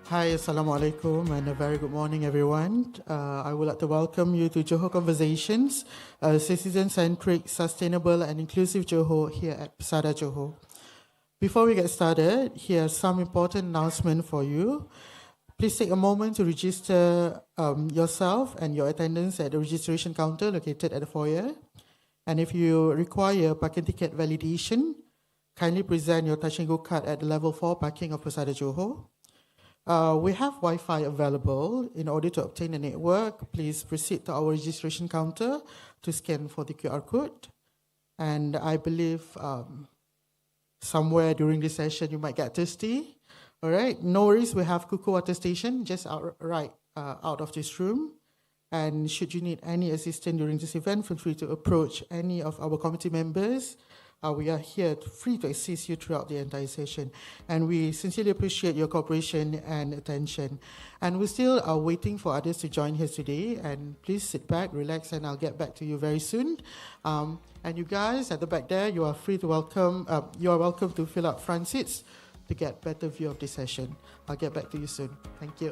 Hi, Assalamu alaikum, and a very good morning, everyone. I would like to welcome you to Johor Conversations, a citizen-centric, sustainable, and inclusive Johor here at Persada Johor. Before we get started, here are some important announcements for you. Please take a moment to register yourself and your attendance at the registration counter located at the foyer. And if you require parking ticket validation, kindly present your touch and go card at the level 4 parking of Persada Johor. We have Wi-Fi available. In order to obtain a network, please proceed to our registration counter to scan for the QR code. And I believe somewhere during this session you might get thirsty. All right, no worries. We have Kuku Water Station just out of this room. And should you need any assistance during this event, feel free to approach any of our committee members. We are here free to assist you throughout the entire session. And we sincerely appreciate your cooperation and attention. And we still are waiting for others to join here today. And please sit back, relax, and I'll get back to you very soon. And you guys at the back there, you are welcome to fill out front seats to get better view of this session. I'll get back to you soon. Thank you.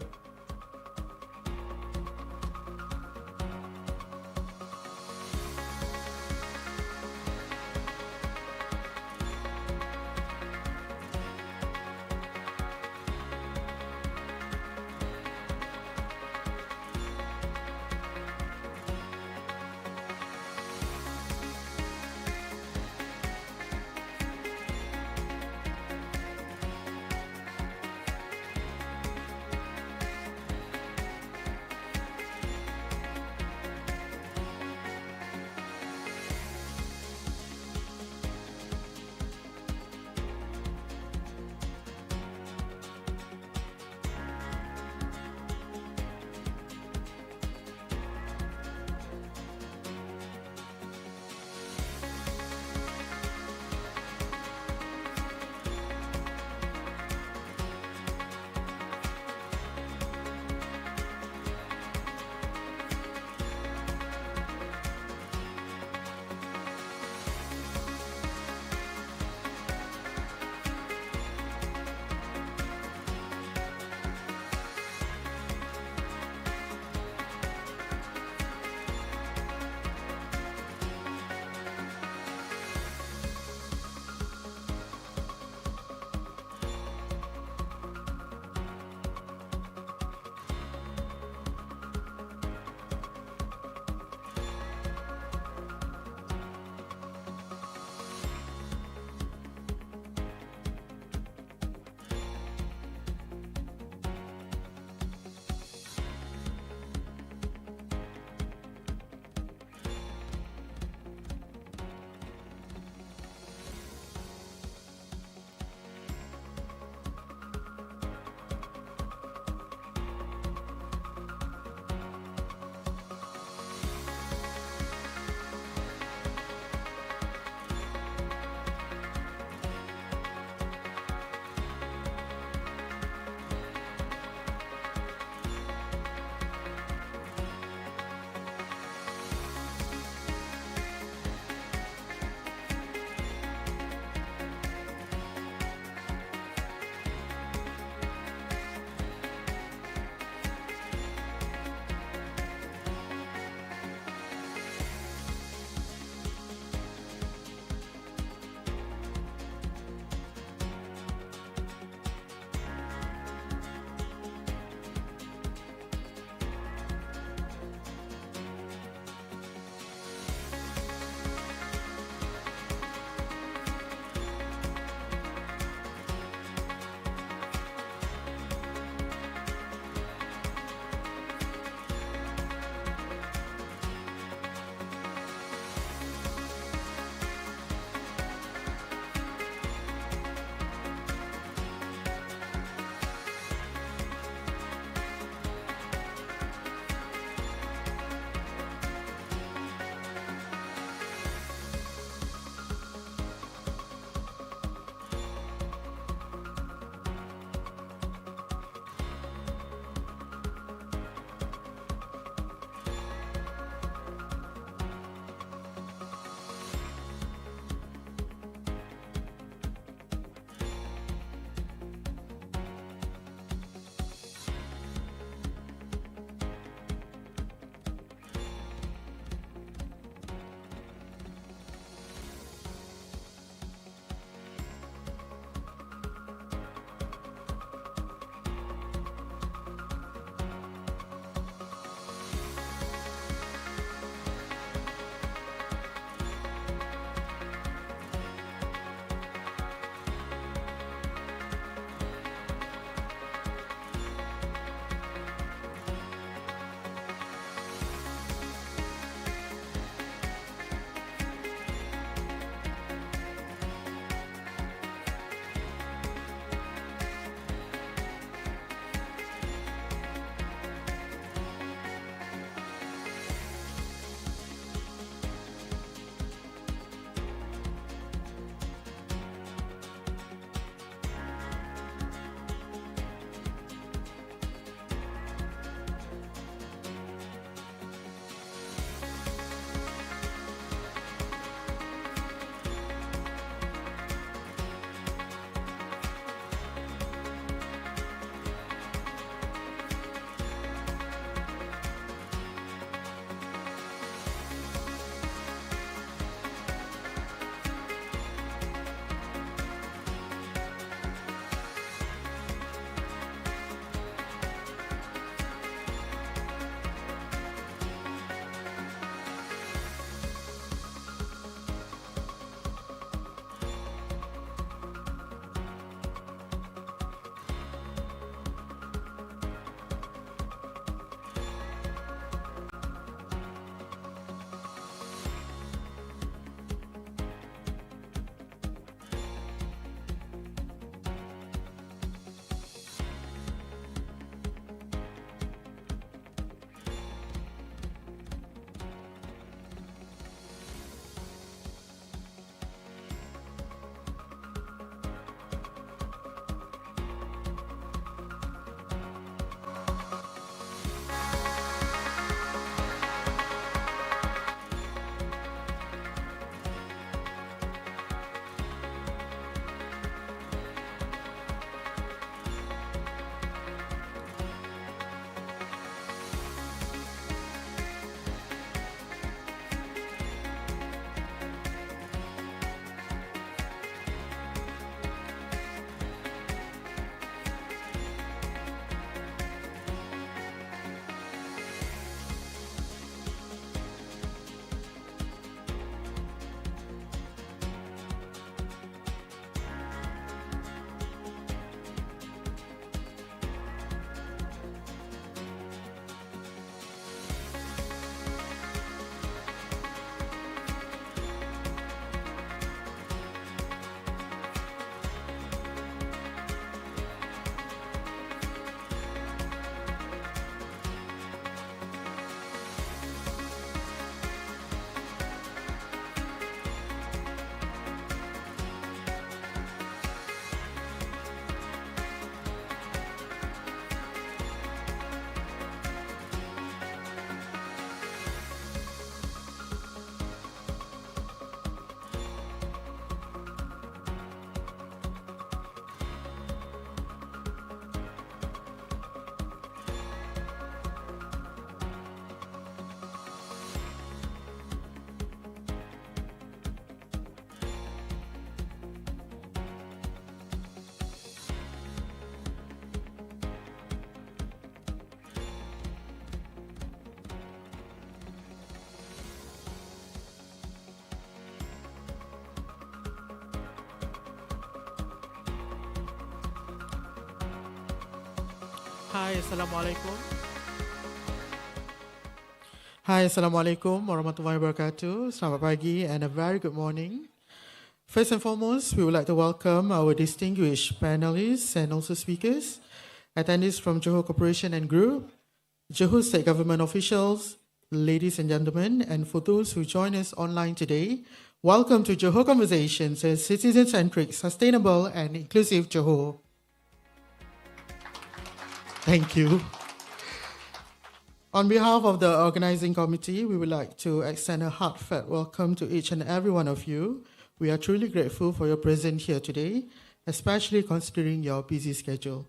Hi, Assalamualaikum. Hi, Assalamualaikum warahmatullahi wabarakatuh. Selamat pagi and a very good morning. First and foremost, we would like to welcome our distinguished panelists and also speakers, attendees from Johor Corporation and Group, Johor State Government officials, ladies and gentlemen, and for those who join us online today, welcome to Johor Conversations, a citizen-centric, sustainable and inclusive Johor. Thank you. On behalf of the organizing committee, we would like to extend a heartfelt welcome to each and every one of you. We are truly grateful for your presence here today, especially considering your busy schedule.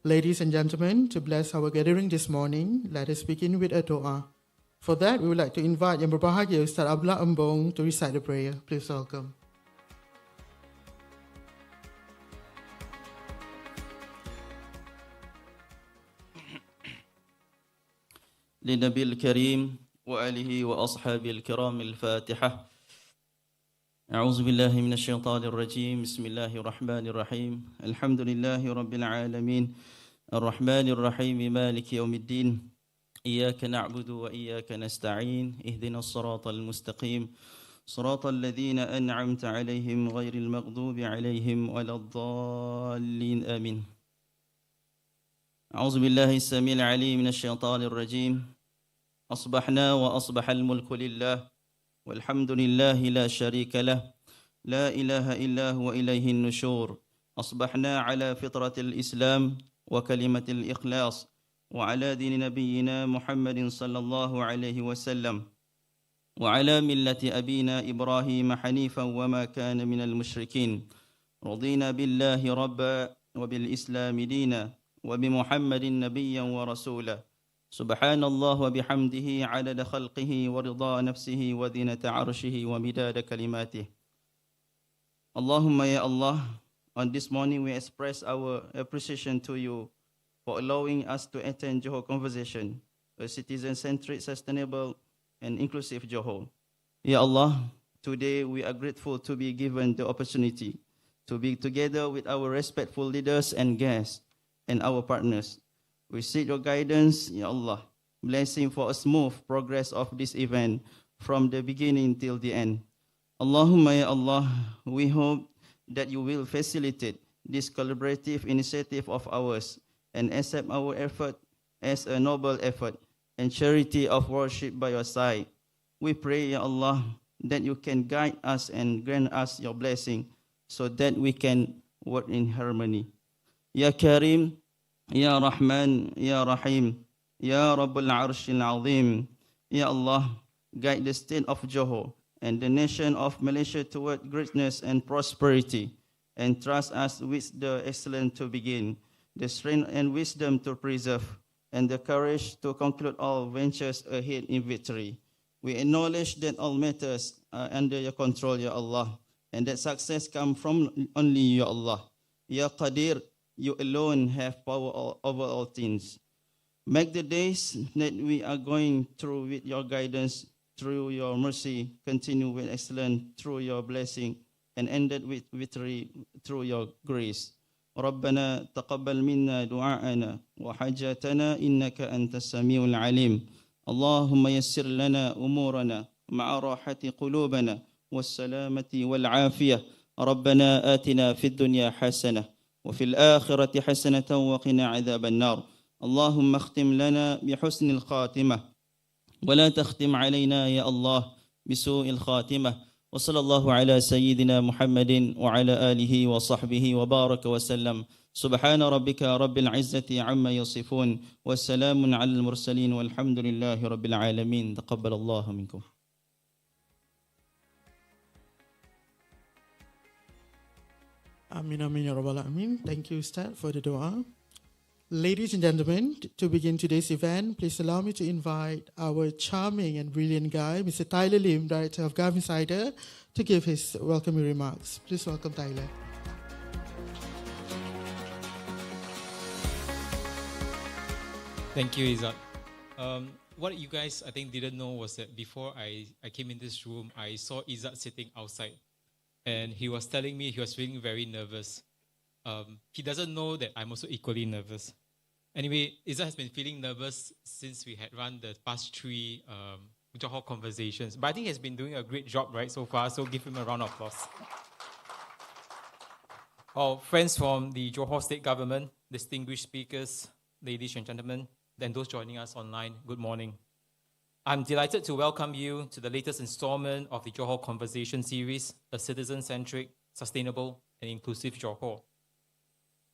Ladies and gentlemen, to bless our gathering this morning, let us begin with a dua. For that, we would like to invite Yang Berbahagia Ustaz Abdullah Embong to recite the prayer. Please welcome. للنبي الكريم وآله وأصحابه الكرام الفاتحة. أعوذ بالله من الشيطان الرجيم. بسم الله الرحمن الرحيم. الحمد لله رب العالمين الرحمن الرحيم مالك يوم الدين. إياك نعبد وإياك نستعين. اهدنا الصراط المستقيم صراط الذين أنعمت عليهم غير المغضوب عليهم ولا الضالين آمين. أعوذ بالله السميع العليم من الشيطان الرجيم. أصبحنا وأصبح الملك لله والحمد لله لا شريك له لا إله إلا هو إليه النشور. أصبحنا على فطرة الإسلام وكلمة الإخلاص وعلى دين نبينا محمد صلى الله عليه وسلم وعلى ملة أبينا إبراهيم حنيفا وما كان من المشركين. رضينا بالله ربا وبالإسلام دينا وبمحمد نبيا ورسولا. سبحان الله وبحمده عدد خلقه ورضا نفسه وزنة عرشه ومداد كلماته. Allahumma ya Allah, on this morning we express our appreciation to you for allowing us to attend Johor Conversation, a citizen-centric, sustainable and inclusive Johor. Ya Allah, today we are grateful to be given the opportunity to be together with our respectful leaders and guests and our partners. We seek your guidance, Ya Allah, blessing for a smooth progress of this event from the beginning till the end. Allahumma ya Allah, we hope that you will facilitate this collaborative initiative of ours and accept our effort as a noble effort and charity of worship by your side. We pray, Ya Allah, that you can guide us and grant us your blessing so that we can work in harmony. Ya Karim, Ya Rahman, Ya Rahim, Ya Rabbul Arshil Azim. Ya Allah, guide the state of Johor and the nation of Malaysia toward greatness and prosperity, and trust us with the excellence to begin, the strength and wisdom to preserve, and the courage to conclude all ventures ahead in victory. We acknowledge that all matters are under your control, Ya Allah, and that success comes from only Ya Allah. Ya Qadir, you alone have power over all things. Make the days that we are going through with your guidance, through your mercy, continue with excellence through your blessing, and ended with victory through your grace. ربنا تقبل منا دعاءنا وحاجاتنا إنك أنت السميع العليم. اللهم يسر لنا أمورنا مع راحة قلوبنا والسلامة والعافية. ربنا آتنا في الدنيا حسنة وفي الآخرة حسنة وقنا عذاب النار. اللهم اختم لنا بحسن الخاتمة ولا تختم علينا يا الله بسوء الخاتمة. وصلى الله على سيدنا محمد وعلى آله وصحبه وبارك وسلم. سبحان ربك رب العزة عما يصفون والسلام على المرسلين والحمد لله رب العالمين. تقبل الله منكم. Amin, amin, ya Rabbal Alamin. Thank you, Ustaz, for the dua. Ladies and gentlemen, to begin today's event, please allow me to invite our charming and brilliant guy, Mr. Tyler Lim, Director of Gov Insider, to give his welcoming remarks. Please welcome Tyler. Thank you, Izzat. What you guys, I think, didn't know was that before I came in this room, I saw Izzat sitting outside. And he was telling me he was feeling very nervous. He doesn't know that I'm also equally nervous. Anyway, Izzat has been feeling nervous since we had run the past three Johor conversations. But I think he has been doing a great job, right, so far. So give him a round of applause. Friends from the Johor State Government, distinguished speakers, ladies and gentlemen, and those joining us online, good morning. I'm delighted to welcome you to the latest installment of the Johor Conversation series, a citizen-centric, sustainable, and inclusive Johor.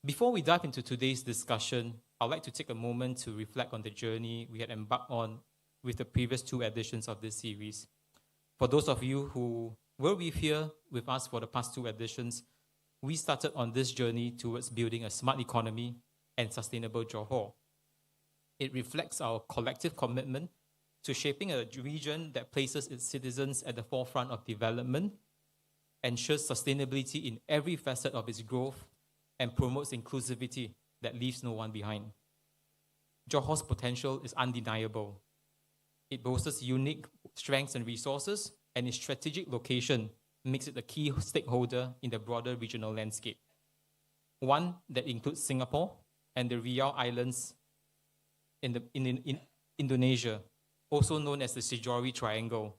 Before we dive into today's discussion, I'd like to take a moment to reflect on the journey we had embarked on with the previous two editions of this series. For those of you who were here with us for the past two editions, we started on this journey towards building a smart economy and sustainable Johor. It reflects our collective commitment to shaping a region that places its citizens at the forefront of development, ensures sustainability in every facet of its growth, and promotes inclusivity that leaves no one behind. Johor's potential is undeniable. It boasts unique strengths and resources, and its strategic location makes it a key stakeholder in the broader regional landscape. One that includes Singapore and the Riau Islands in Indonesia, also known as the Sijori Triangle.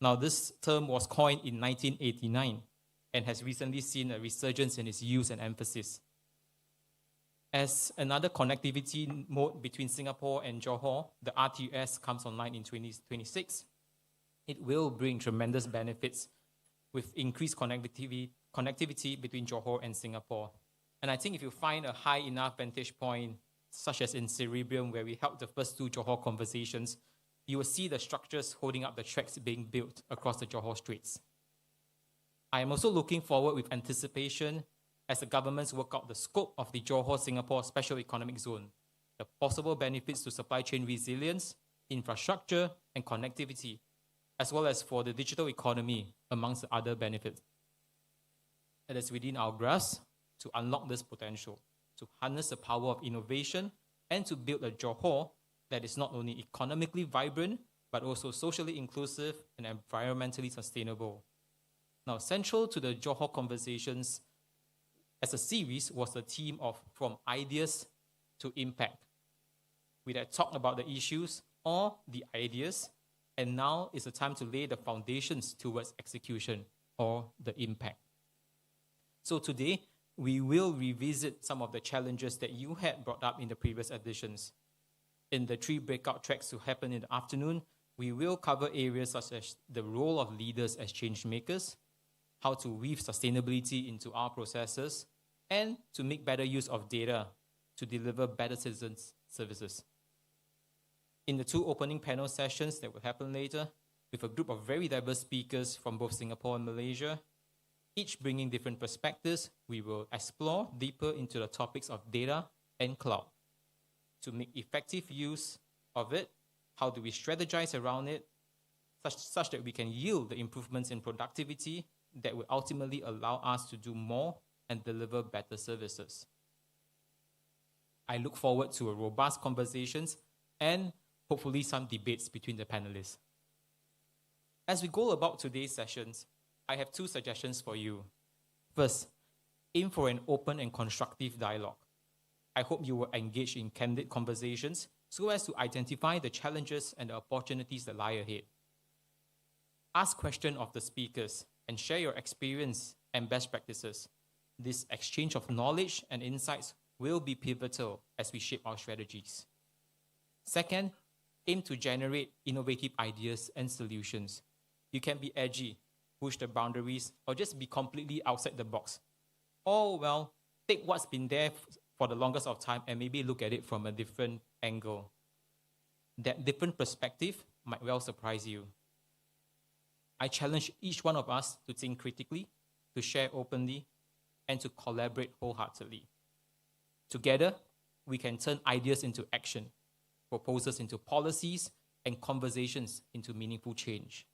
Now, this term was coined in 1989 and has recently seen a resurgence in its use and emphasis. As another connectivity mode between Singapore and Johor, the RTS comes online in 2026. It will bring tremendous benefits with increased connectivity between Johor and Singapore. And I think if you find a high enough vantage point, such as in Cerebrium, where we held the first two Johor conversations, you will see the structures holding up the tracks being built across the Johor Straits. I am also looking forward with anticipation as the governments work out the scope of the Johor-Singapore Special Economic Zone, the possible benefits to supply chain resilience, infrastructure, and connectivity, as well as for the digital economy, amongst the other benefits. It is within our grasp to unlock this potential, to harness the power of innovation, and to build a Johor that is not only economically vibrant, but also socially inclusive and environmentally sustainable. Now, central to the Johor Conversations as a series was the theme of From Ideas to Impact. We had talked about the issues or the ideas, and now is the time to lay the foundations towards execution or the impact. So today, we will revisit some of the challenges that you had brought up in the previous editions. In the three breakout tracks to happen in the afternoon, we will cover areas such as the role of leaders as change makers, how to weave sustainability into our processes, and to make better use of data to deliver better citizens' services. In the two opening panel sessions that will happen later, with a group of very diverse speakers from both Singapore and Malaysia, each bringing different perspectives, we will explore deeper into the topics of data and cloud. To make effective use of it, how do we strategize around it, such that we can yield the improvements in productivity that will ultimately allow us to do more and deliver better services. I look forward to a robust conversations and hopefully some debates between the panelists. As we go about today's sessions, I have two suggestions for you. First, aim for an open and constructive dialogue. I hope you will engage in candid conversations so as to identify the challenges and the opportunities that lie ahead. Ask questions of the speakers and share your experience and best practices. This exchange of knowledge and insights will be pivotal as we shape our strategies. Second, aim to generate innovative ideas and solutions. You can be edgy, push the boundaries, or just be completely outside the box. Or, well, take what's been there for the longest of time and maybe look at it from a different angle. That different perspective might well surprise you. I challenge each one of us to think critically, to share openly, and to collaborate wholeheartedly. Together, we can turn ideas into action, proposals into policies, and conversations into meaningful change.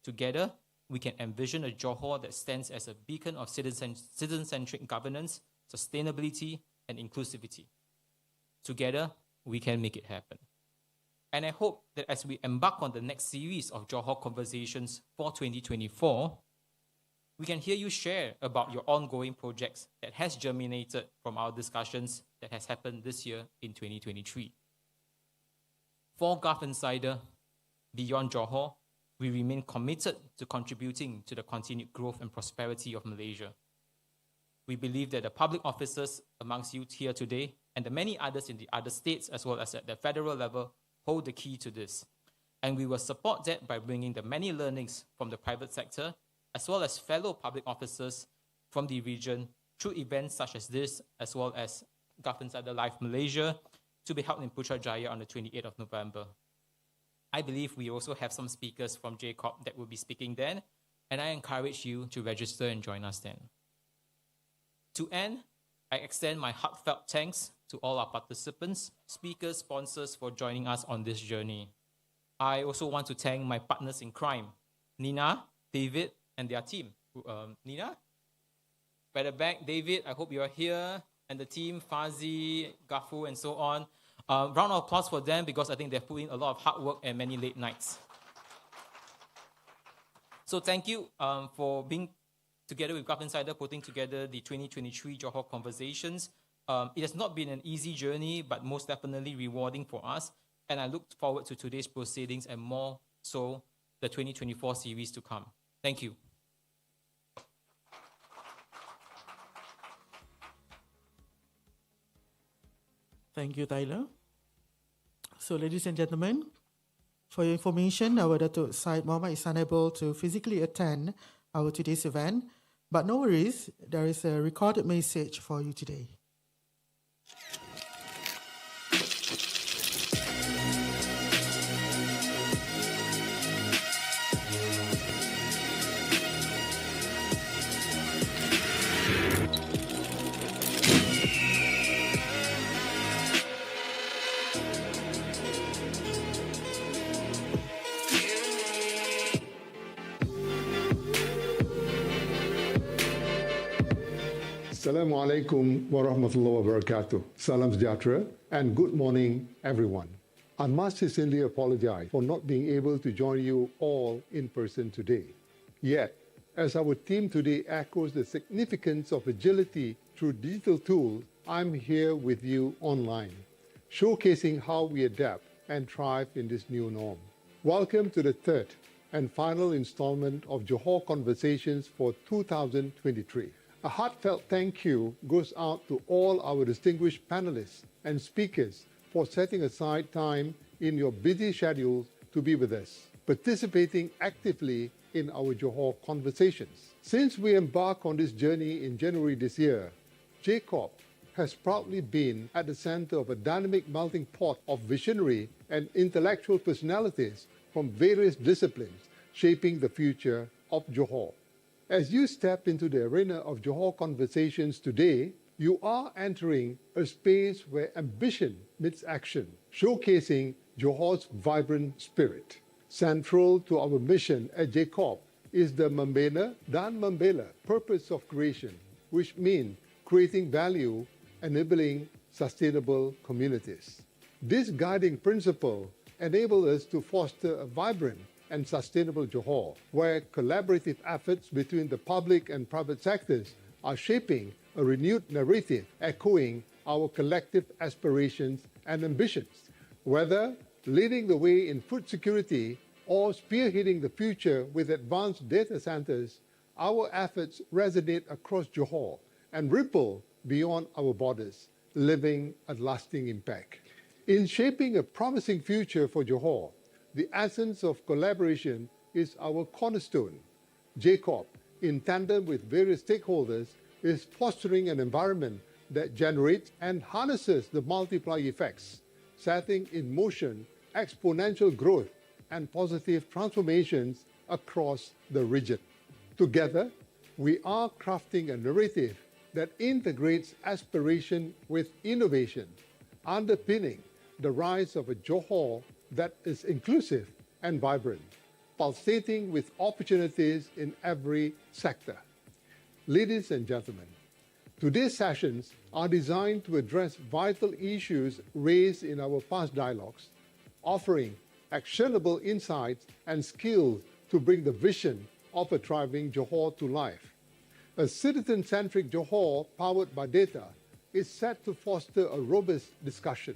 Together, we can envision a Johor that stands as a beacon of citizen-centric governance, sustainability, and inclusivity. Together, we can make it happen. And I hope that as we embark on the next series of Johor Conversations for 2024, we can hear you share about your ongoing projects that has germinated from our discussions that has happened this year in 2023. For Gulf Insider, beyond Johor, we remain committed to contributing to the continued growth and prosperity of Malaysia. We believe that the public officers amongst you here today and the many others in the other states as well as at the federal level hold the key to this. And we will support that by bringing the many learnings from the private sector as well as fellow public officers from the region through events such as this, as well as Gulf Insider Live Malaysia, to be held in Putrajaya on the 28th of November. I believe we also have some speakers from JCOP that will be speaking then, and I encourage you to register and join us then. To end, I extend my heartfelt thanks to all our participants, speakers, sponsors for joining us on this journey. I also want to thank my partners in crime, Nina, David, and their team. Nina? By the back, David, I hope you are here, and the team, Fazi, Gafu, and so on. Round of applause for them because I think they've put in a lot of hard work and many late nights. So thank you for being together with Gulf Insider, putting together the 2023 Johor Conversations. It has not been an easy journey, but most definitely rewarding for us. And I look forward to today's proceedings and more so the 2024 series to come. Thank you. Thank you, Tyler. So, ladies and gentlemen, for your information, our Datuk Syed Muhammad is unable to physically attend our today's event, but no worries, there is a recorded message for you today. Assalamualaikum warahmatullahi wabarakatuh. Salam sejahtera and good morning, everyone. I must sincerely apologize for not being able to join you all in person today. Yet, as our team today echoes the significance of agility through digital tools, I'm here with you online, showcasing how we adapt and thrive in this new norm. Welcome to the third and final installment of Johor Conversations for 2023. A heartfelt thank you goes out to all our distinguished panelists and speakers for setting aside time in your busy schedules to be with us, participating actively in our Johor Conversations. Since we embarked on this journey in January this year, JCOP has proudly been at the center of a dynamic melting pot of visionary and intellectual personalities from various disciplines shaping the future of Johor. As you step into the arena of Johor Conversations today, you are entering a space where ambition meets action, showcasing Johor's vibrant spirit. Central to our mission at JCOP is the Membina dan Membela purpose of creation, which means creating value, enabling sustainable communities. This guiding principle enables us to foster a vibrant and sustainable Johor, where collaborative efforts between the public and private sectors are shaping a renewed narrative echoing our collective aspirations and ambitions. Whether leading the way in food security or spearheading the future with advanced data centers, our efforts resonate across Johor and ripple beyond our borders, leaving a lasting impact. In shaping a promising future for Johor, the essence of collaboration is our cornerstone. JCOP, in tandem with various stakeholders, is fostering an environment that generates and harnesses the multiplier effects, setting in motion exponential growth and positive transformations across the region. Together, we are crafting a narrative that integrates aspiration with innovation, underpinning the rise of a Johor that is inclusive and vibrant, pulsating with opportunities in every sector. Ladies and gentlemen, today's sessions are designed to address vital issues raised in our past dialogues, offering actionable insights and skills to bring the vision of a thriving Johor to life. A citizen-centric Johor powered by data is set to foster a robust discussion.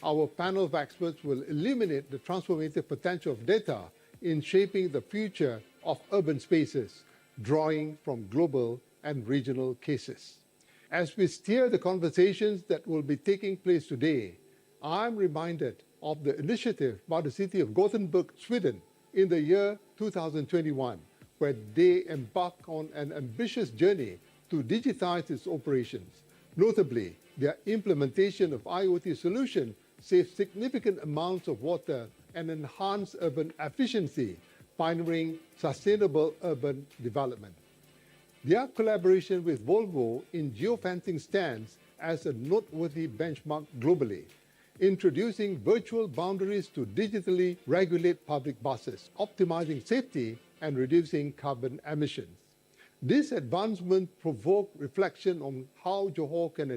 Our panel of experts will illuminate the transformative potential of data in shaping the future of urban spaces, drawing from global and regional cases. As we steer the conversations that will be taking place today, I'm reminded of the initiative by the city of Gothenburg, Sweden, in the year 2021, where they embarked on an ambitious journey to digitize its operations. Notably, their implementation of IoT solutions saved significant amounts of water and enhanced urban efficiency, pioneering sustainable urban development. Their collaboration with Volvo in geofencing stands as a noteworthy benchmark globally, introducing virtual boundaries to digitally regulate public buses, optimizing safety and reducing carbon emissions. This advancement provoked reflection on how Johor can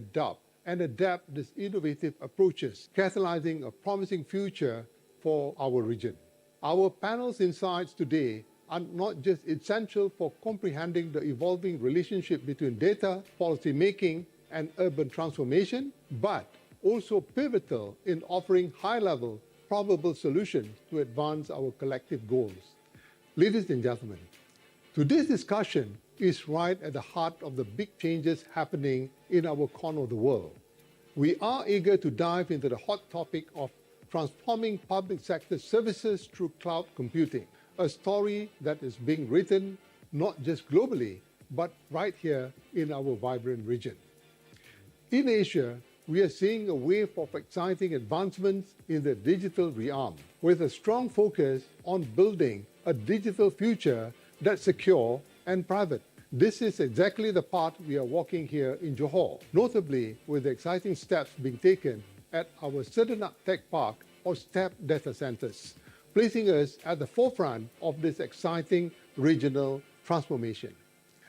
adapt these innovative approaches, catalyzing a promising future for our region. Our panel's insights today are not just essential for comprehending the evolving relationship between data, policy making, and urban transformation, but also pivotal in offering high-level, probable solutions to advance our collective goals. Ladies and gentlemen, today's discussion is right at the heart of the big changes happening in our corner of the world. We are eager to dive into the hot topic of transforming public sector services through cloud computing, a story that is being written not just globally, but right here in our vibrant region. In Asia, we are seeing a wave of exciting advancements in the digital realm, with a strong focus on building a digital future that's secure and private. This is exactly the path we are walking here in Johor, notably with the exciting steps being taken at our Sedenak Tech Park or STEP data centers, placing us at the forefront of this exciting regional transformation.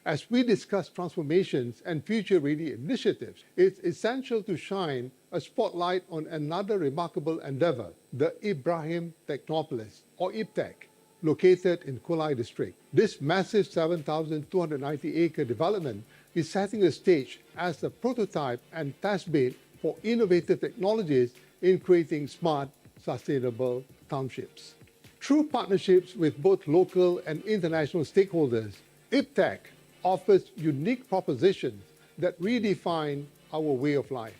As we discuss transformations and future-ready initiatives, it's essential to shine a spotlight on another remarkable endeavor, the Ibrahim Technopolis, or IPTEC, located in Kulai district. This massive 7,290-acre development is setting the stage as a prototype and testbed for innovative technologies in creating smart, sustainable townships. Through partnerships with both local and international stakeholders, IPTEC offers unique propositions that redefine our way of life.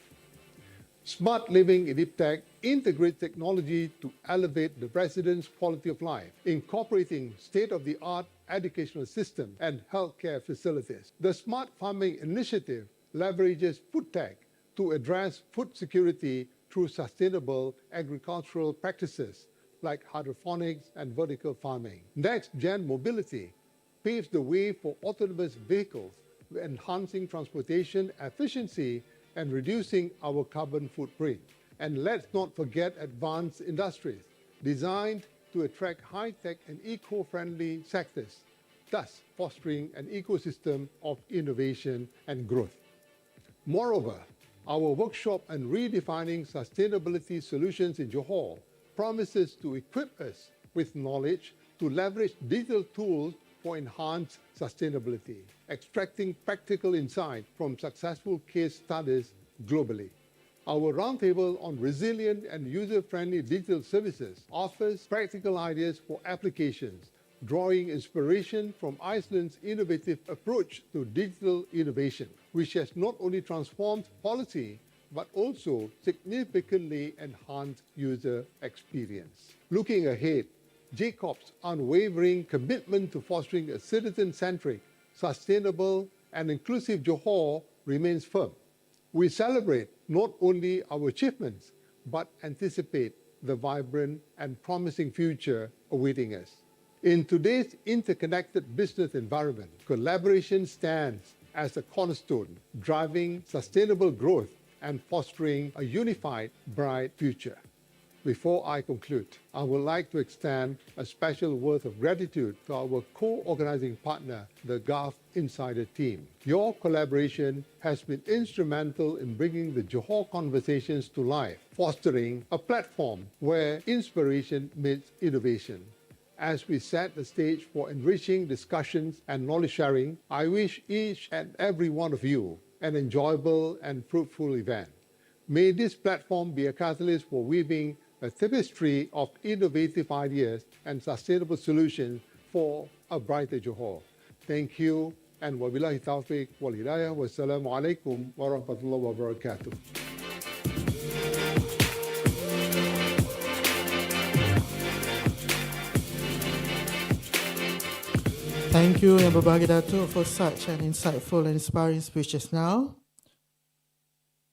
Smart living in IPTEC integrates technology to elevate the residents' quality of life, incorporating state-of-the-art educational systems and healthcare facilities. The Smart Farming Initiative leverages food tech to address food security through sustainable agricultural practices like hydroponics and vertical farming. Next-gen mobility paves the way for autonomous vehicles, enhancing transportation efficiency and reducing our carbon footprint. And let's not forget advanced industries designed to attract high-tech and eco-friendly sectors, thus fostering an ecosystem of innovation and growth. Moreover, our workshop on redefining sustainability solutions in Johor promises to equip us with knowledge to leverage digital tools for enhanced sustainability, extracting practical insight from successful case studies globally. Our roundtable on resilient and user-friendly digital services offers practical ideas for applications, drawing inspiration from Iceland's innovative approach to digital innovation, which has not only transformed policy, but also significantly enhanced user experience. Looking ahead, Jacob's unwavering commitment to fostering a citizen-centric, sustainable, and inclusive Johor remains firm. We celebrate not only our achievements, but anticipate the vibrant and promising future awaiting us. In today's interconnected business environment, collaboration stands as a cornerstone, driving sustainable growth and fostering a unified, bright future. Before I conclude, I would like to extend a special word of gratitude to our co-organizing partner, the Gulf Insider team. Your collaboration has been instrumental in bringing the Johor conversations to life, fostering a platform where inspiration meets innovation. As we set the stage for enriching discussions and knowledge sharing, I wish each and every one of you an enjoyable and fruitful event. May this platform be a catalyst for weaving a tapestry of innovative ideas and sustainable solutions for a brighter Johor. Thank you, and wabillahi taufiq wal hidayah. Wassalamu alaikum warahmatullahi wabarakatuh. Thank you, Yang Berbahagia Datuk, for such an insightful and inspiring speech just now.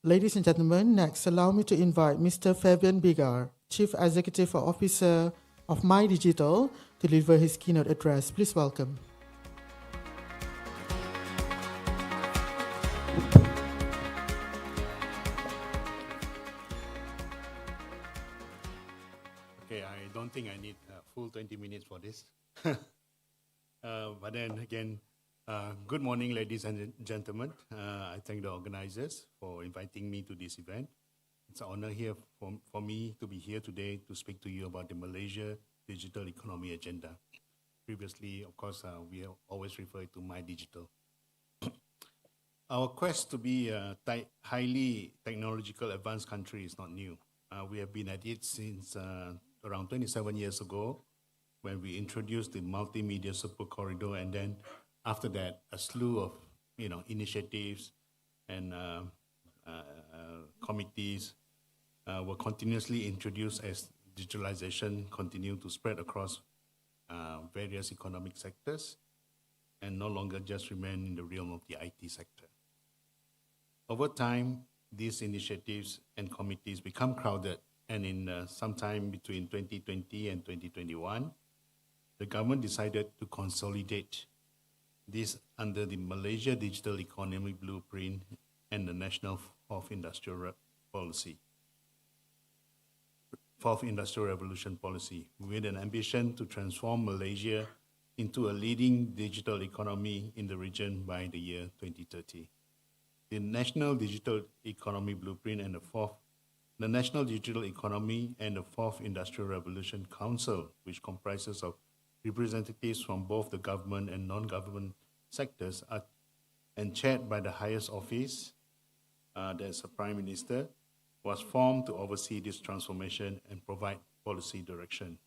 Ladies and gentlemen, next allow me to invite Mr. Fabian Bigar, Chief Executive Officer of My Digital, to deliver his keynote address. Please welcome. Okay, I don't think I need a full 20 minutes for this. But then again, good morning, ladies and gentlemen. I thank the organizers for inviting me to this event. It's an honor here for me to be here today to speak to you about the Malaysia Digital Economy Agenda. Previously, of course, we have always referred to My Digital. Our quest to be a highly technological advanced country is not new. We have been at it since around 27 years ago, when we introduced the multimedia super corridor, and then after that, a slew of initiatives and committees were continuously introduced as digitalization continued to spread across various economic sectors and no longer just remain in the realm of the IT sector. Over time, these initiatives and committees become crowded, and in sometime between 2020 and 2021, the government decided to consolidate this under the Malaysia Digital Economy Blueprint and the National Fourth Industrial Revolution Policy, with an ambition to transform Malaysia into a leading digital economy in the region by the year 2030. The National Digital Economy Blueprint and the National Digital Economy and the Fourth Industrial Revolution Council, which comprises of representatives from both the government and non-government sectors, and chaired by the highest office, that's the Prime Minister, was formed to oversee this transformation and provide policy direction.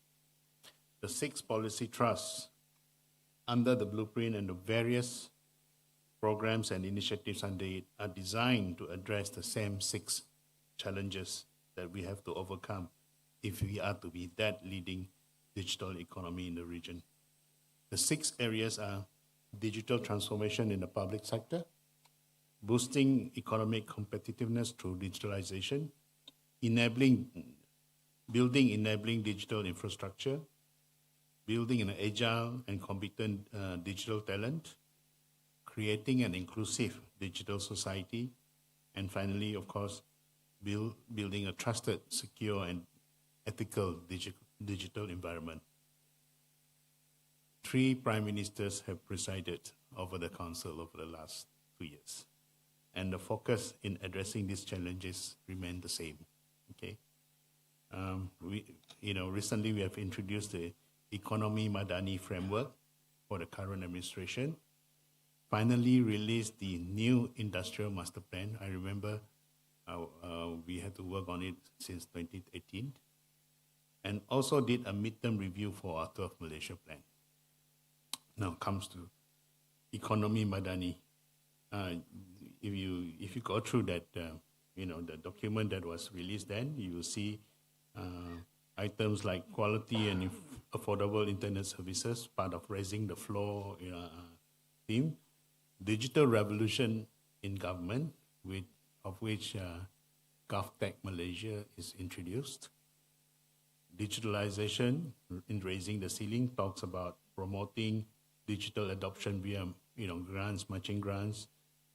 The 6 policy trusts under the blueprint and the various programs and initiatives under it are designed to address the same 6 challenges that we have to overcome if we are to be that leading digital economy in the region. The 6 areas are digital transformation in the public sector, boosting economic competitiveness through digitalization, building enabling digital infrastructure, building an agile and competent digital talent, creating an inclusive digital society, and finally, of course, building a trusted, secure, and ethical digital environment. 3 prime ministers have presided over the council over the last 2 years, and the focus in addressing these challenges remain the same. Okay, recently we have introduced the Economy Madani framework for the current administration. Finally, released the new industrial master plan. I remember we had to work on it since 2018. And also did a midterm review for our 12th Malaysia plan. Now comes to Economy Madani. If you go through that, the document that was released then, you will see items like quality and affordable internet services, part of raising the floor theme, digital revolution in government, of which GovTech Malaysia is introduced. Digitalization in raising the ceiling talks about promoting digital adoption via grants, matching grants,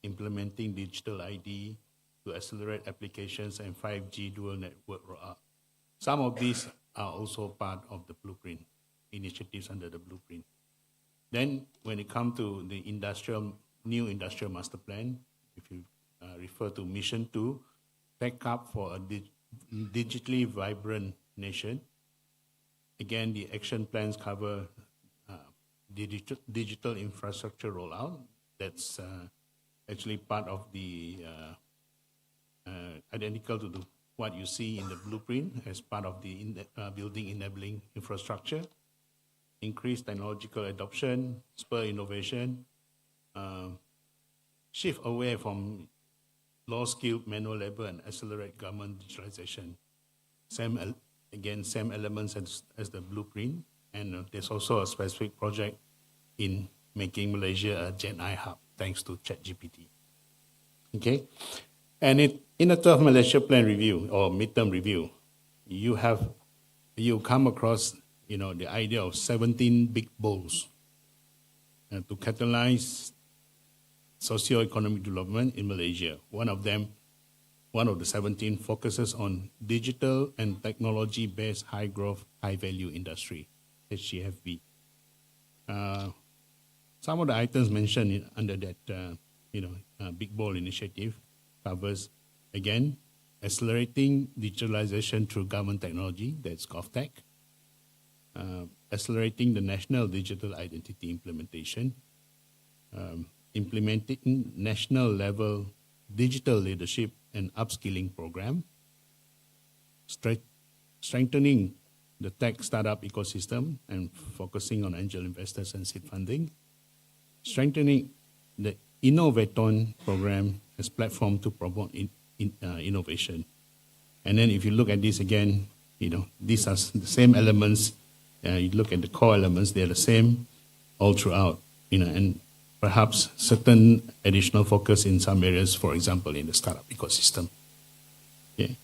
implementing digital ID to accelerate applications, and 5G dual network rollout. Some of these are also part of the blueprint, initiatives under the blueprint. Then when it comes to the new industrial master plan, if you refer to Mission 2, Tech Up for a digitally vibrant nation, Again, the action plans cover digital infrastructure rollout. That's actually part of the identical to what you see in the blueprint as part of the building enabling infrastructure. Increase technological adoption, spur innovation, shift away from low-skilled manual labor and accelerate government digitalization. Same elements as the blueprint, and there's also a specific project in making Malaysia a Gen I hub, thanks to ChatGPT. Okay, and in the 12 Malaysia Plan review or midterm review, you come across the idea of 17 big goals to catalyze socio-economic development in Malaysia. One of the 17 focuses on digital and technology-based high-growth, high-value industry, HGFV. Some of the items mentioned under that big bold initiative covers, again, accelerating digitalization through government technology, that's GovTech, accelerating the national digital identity implementation, implementing national level digital leadership and upskilling program, strengthening the tech startup ecosystem and focusing on angel investors and seed funding, strengthening the Innovaton program as platform to promote innovation. And then if you look at this again, these are the same elements. You look at the core elements, they're the same all throughout, and perhaps certain additional focus in some areas, for example, in the startup ecosystem. Okay.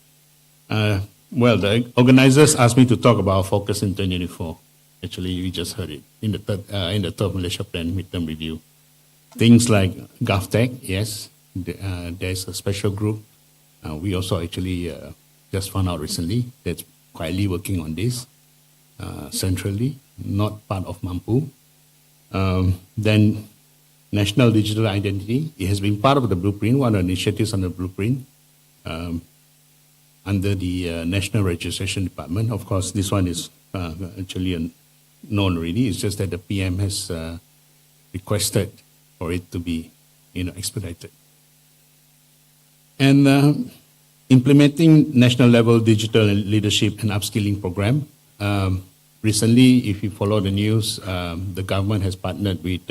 Well, the organizers asked me to talk about focus in 2024. Actually, we just heard it in the third Malaysia Plan midterm review. Things like GovTech, yes, there's a special group. We also actually just found out recently that's quietly working on this centrally, not part of Mampu. Then national digital identity, it has been part of the blueprint, one of the initiatives on the blueprint under the National Registration Department. Of course, this one is actually known already. It's just that the PM has requested for it to be expedited. And implementing national level digital leadership and upskilling program. Recently, if you follow the news, the government has partnered with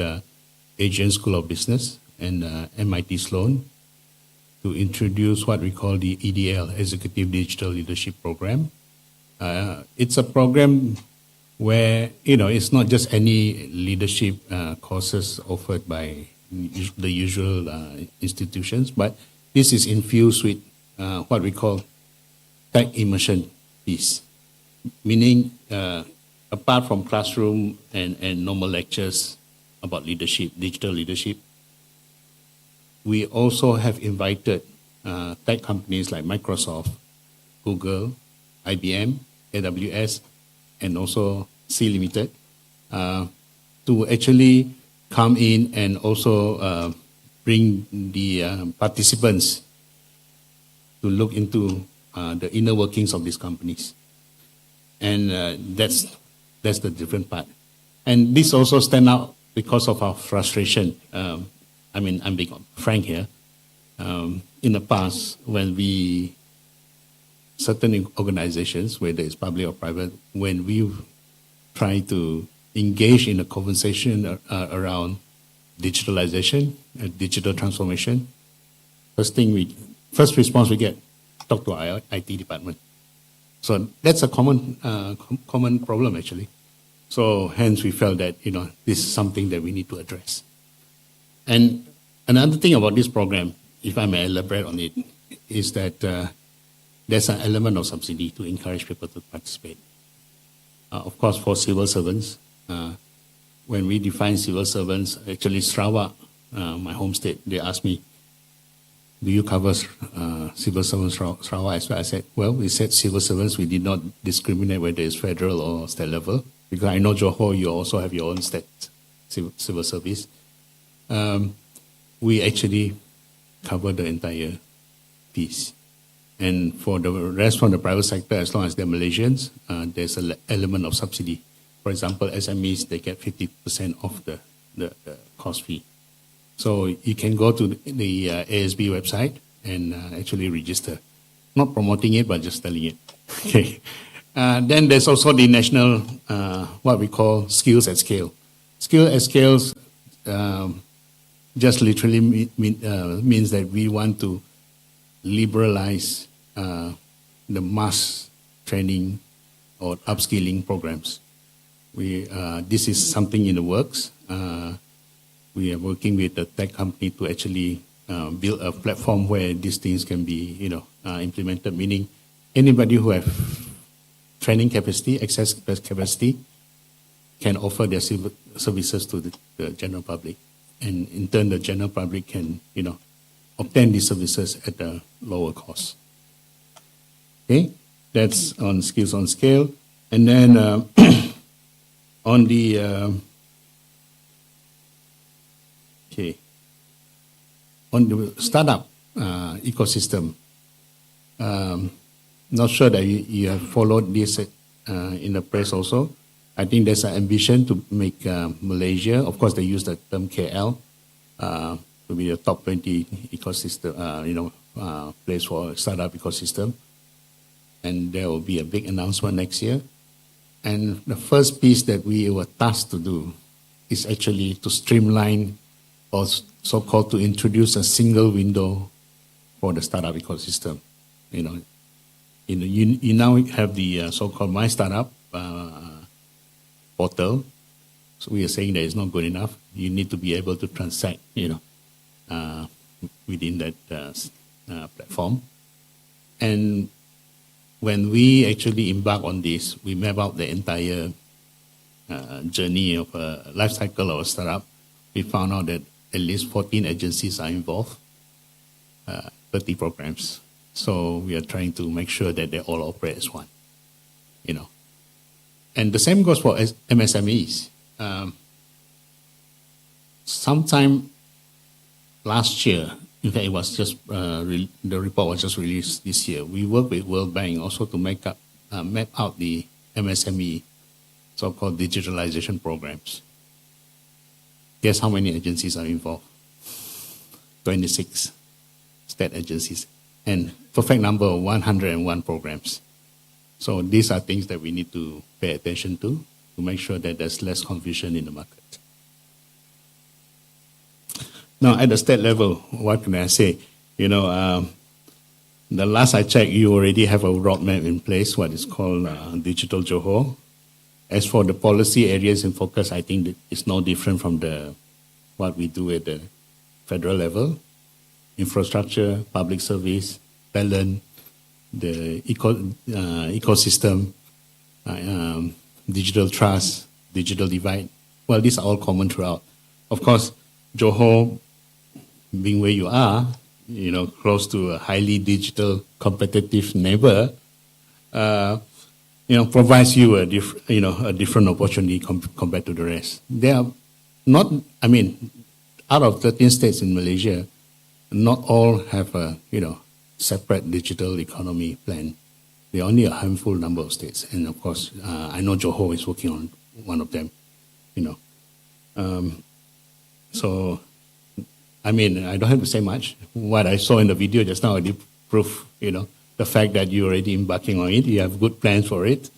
Asian School of Business and MIT Sloan to introduce what we call the EDL, Executive Digital Leadership Program. It's a program where, it's not just any leadership courses offered by the usual institutions, but this is infused with what we call tech immersion piece, meaning apart from classroom and normal lectures about leadership, digital leadership, we also have invited tech companies like Microsoft, Google, IBM, AWS, and also C Limited to actually come in and also bring the participants to look into the inner workings of these companies. And that's the different part. And this also stand out because of our frustration. I'm being frank here. In the past, when certain organizations, whether it's public or private, when we try to engage in a conversation around digitalization, digital transformation, first response we get, talk to our IT department. So that's a common problem actually. So hence we felt that this is something that we need to address. And another thing about this program, if I may elaborate on it, is that there's an element of subsidy to encourage people to participate. Of course, for civil servants, when we define civil servants, actually Sarawak, my home state, they asked me, do you cover civil servants Sarawak as well? I said, well, we said civil servants, we did not discriminate whether it's federal or state level, because I know Johor, you also have your own state civil service. We actually cover the entire piece. And for the rest from the private sector, as long as they're Malaysians, there's an element of subsidy. For example, SMEs, they get 50% off the cost fee. So you can go to the ASB website and actually register. Not promoting it, but just telling it. Okay. Then there's also the national, what we call skills at scale. Skill at scales just literally means that we want to liberalize the mass training or upskilling programs. This is something in the works. We are working with a tech company to actually build a platform where these things can be, implemented. Meaning, anybody who have training capacity, access capacity, can offer their services to the general public, and in turn, the general public can, obtain these services at a lower cost. Okay, that's on skills on scale, and then on the on the startup ecosystem. Not sure that you have followed this in the press also. I think there's an ambition to make Malaysia, of course they use the term KL, to be the top 20 ecosystem, place for startup ecosystem. And there will be a big announcement next year. And the first piece that we were tasked to do is actually to streamline, or so-called to introduce a single window for the startup ecosystem. You now have the so-called My Startup portal. So we are saying that it's not good enough. You need to be able to transact, within that platform. And when we actually embark on this, we map out the entire journey of a life cycle of a startup. We found out that at least 14 agencies are involved, 30 programs. So we are trying to make sure that they all operate as one, And the same goes for MSMEs. Sometime last year, in fact, it was just the report was just released this year. We worked with World Bank also to map out the MSME so-called digitalization programs. Guess how many agencies are involved? 26 state agencies, and perfect number of 101 programs. So these are things that we need to pay attention to make sure that there's less confusion in the market. Now, at the state level, what can I say? The last I checked, you already have a roadmap in place, what is called Digital Johor. As for the policy areas in focus, I think that it's no different from what we do at the federal level. Infrastructure, public service, talent, the ecosystem, digital trust, digital divide. Well, these are all common throughout. Of course, Johor, being where you are, close to a highly digital competitive neighbor, provides you a different opportunity compared to the rest. They are not, out of 13 states in Malaysia, not all have a, separate digital economy plan. There are only a handful number of states. And of course, I know Johor is working on one of them, So, I don't have to say much. What I saw in the video just now already proof, the fact that you're already embarking on it. You have good plans for it.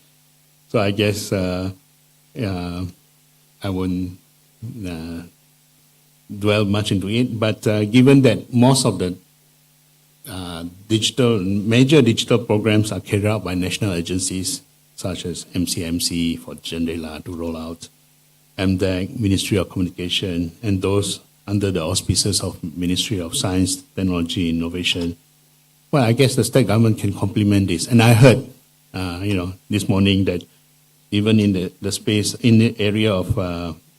So I guess I wouldn't dwell much into it. But given that most of the major digital programs are carried out by national agencies, such as MCMC for Jendela to roll out, MDEC, Ministry of Communication, and those under the auspices of Ministry of Science, Technology, Innovation. Well, I guess the state government can complement this. And I heard, this morning that even in the space, in the area of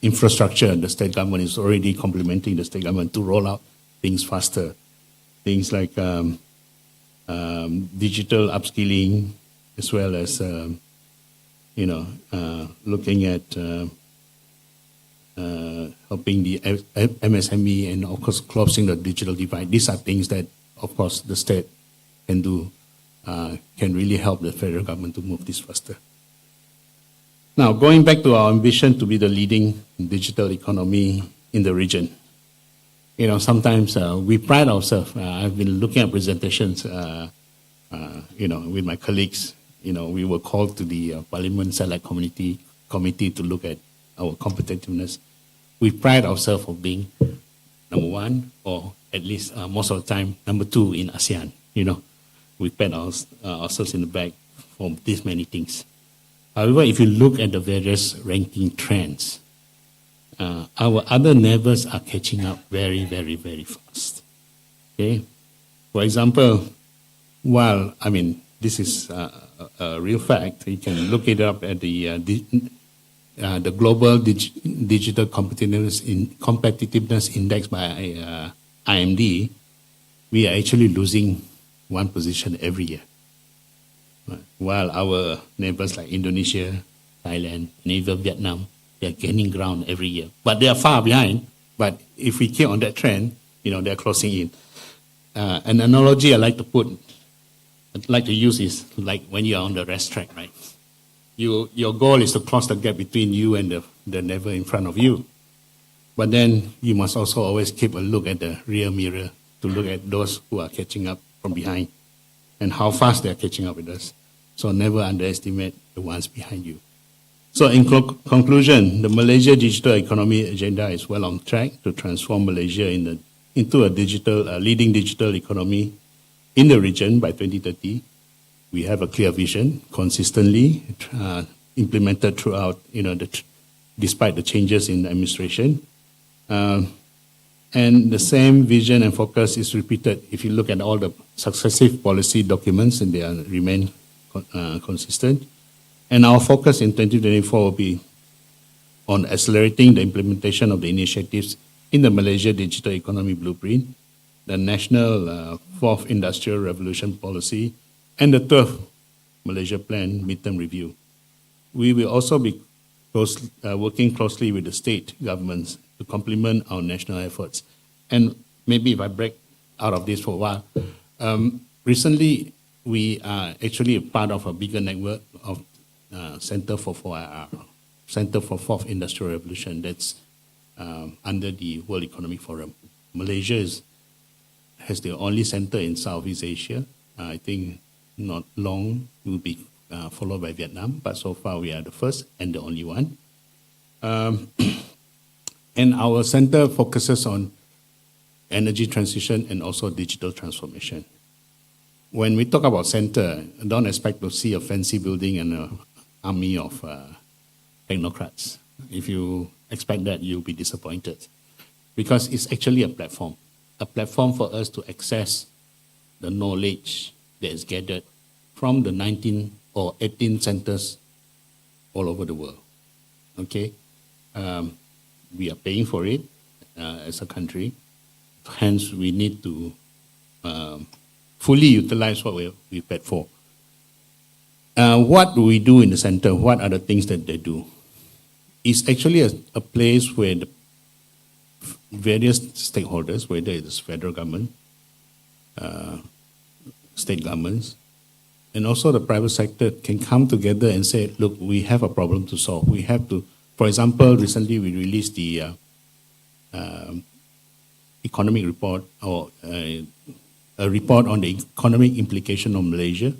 infrastructure, the state government is already complementing the state government to roll out things faster. Things like digital upskilling, as well as, looking at helping the MSME and, of course, closing the digital divide. These are things that, of course, the state can do can really help the federal government to move this faster. Now, going back to our ambition to be the leading digital economy in the region, sometimes we pride ourselves. I've been looking at presentations, with my colleagues. We were called to the Parliament Select Committee to look at our competitiveness. We pride ourselves of being number one, or at least most of the time, number two in ASEAN. We pat ourselves in the back for these many things. However, if you look at the various ranking trends, our other neighbors are catching up very, very, very fast. Okay? For example, this is a real fact. You can look it up at the Global Digital Competitiveness Index by IMD. We are actually losing one position every year, while our neighbors like Indonesia, Thailand, and even Vietnam, they are gaining ground every year. But they are far behind. But if we keep on that trend, they're closing in. An analogy I'd like to use is like when you are on the racetrack, right? Your goal is to close the gap between you and the neighbor in front of you. But then you must also always keep a look at the rear mirror to look at those who are catching up from behind and how fast they are catching up with us. So never underestimate the ones behind you. So in conclusion, the Malaysia Digital Economy Agenda is well on track to transform Malaysia into a leading digital economy in the region by 2030. We have a clear vision, consistently implemented throughout, despite the changes in the administration. And the same vision and focus is repeated if you look at all the successive policy documents, and they remain consistent. And our focus in 2024 will be on accelerating the implementation of the initiatives in the Malaysia Digital Economy Blueprint, the National Fourth Industrial Revolution Policy, and the 12th Malaysia Plan Midterm Review. We will also be working closely with the state governments to complement our national efforts. And maybe if I break out of this for a while, recently we are actually a part of a bigger network of Center for 4IR, Center for Fourth Industrial Revolution, that's under the World Economic Forum. Malaysia has the only center in Southeast Asia. I think not long will be followed by Vietnam, but so far we are the first and the only one. And our center focuses on energy transition and also digital transformation. When we talk about center, don't expect to see a fancy building and an army of technocrats. If you expect that, you'll be disappointed, because it's actually a platform for us to access the knowledge that is gathered from the 19 or 18 centers all over the world. Okay? We are paying for it as a country. Hence, we need to fully utilize what we paid for. What do we do in the center? What are the things that they do? It's actually a place where the various stakeholders, whether it's federal government, state governments, and also the private sector, can come together and say, look, we have a problem to solve. We have to, for example, recently we released the economic report, or a report on the economic implication of Malaysia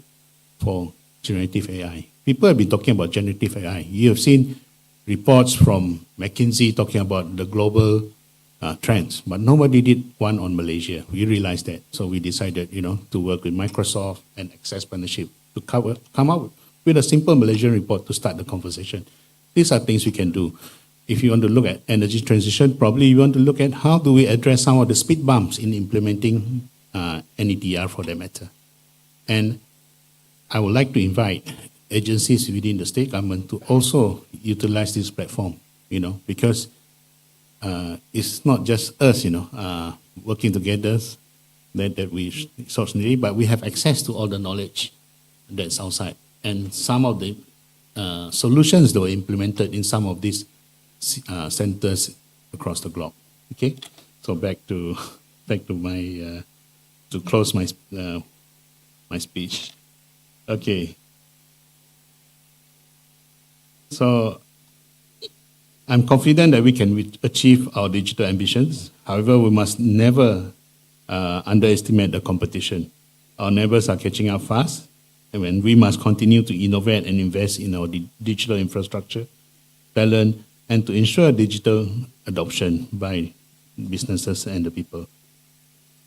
for generative AI. People have been talking about generative AI. You have seen reports from McKinsey talking about the global trends, but nobody did one on Malaysia. We realized that, so we decided, to work with Microsoft and Access Partnership to come up with a simple Malaysian report to start the conversation. These are things we can do. If you want to look at energy transition, probably you want to look at how do we address some of the speed bumps in implementing NETR for that matter. And I would like to invite agencies within the state government to also utilize this platform, because it's not just us, working together that we source need, but we have access to all the knowledge that's outside. And some of the solutions that were implemented in some of these centers across the globe. Okay, so back to my to close my my speech. Okay. So I'm confident that we can achieve our digital ambitions. However, we must never underestimate the competition. Our neighbors are catching up fast, and we must continue to innovate and invest in our digital infrastructure, talent, and to ensure digital adoption by businesses and the people.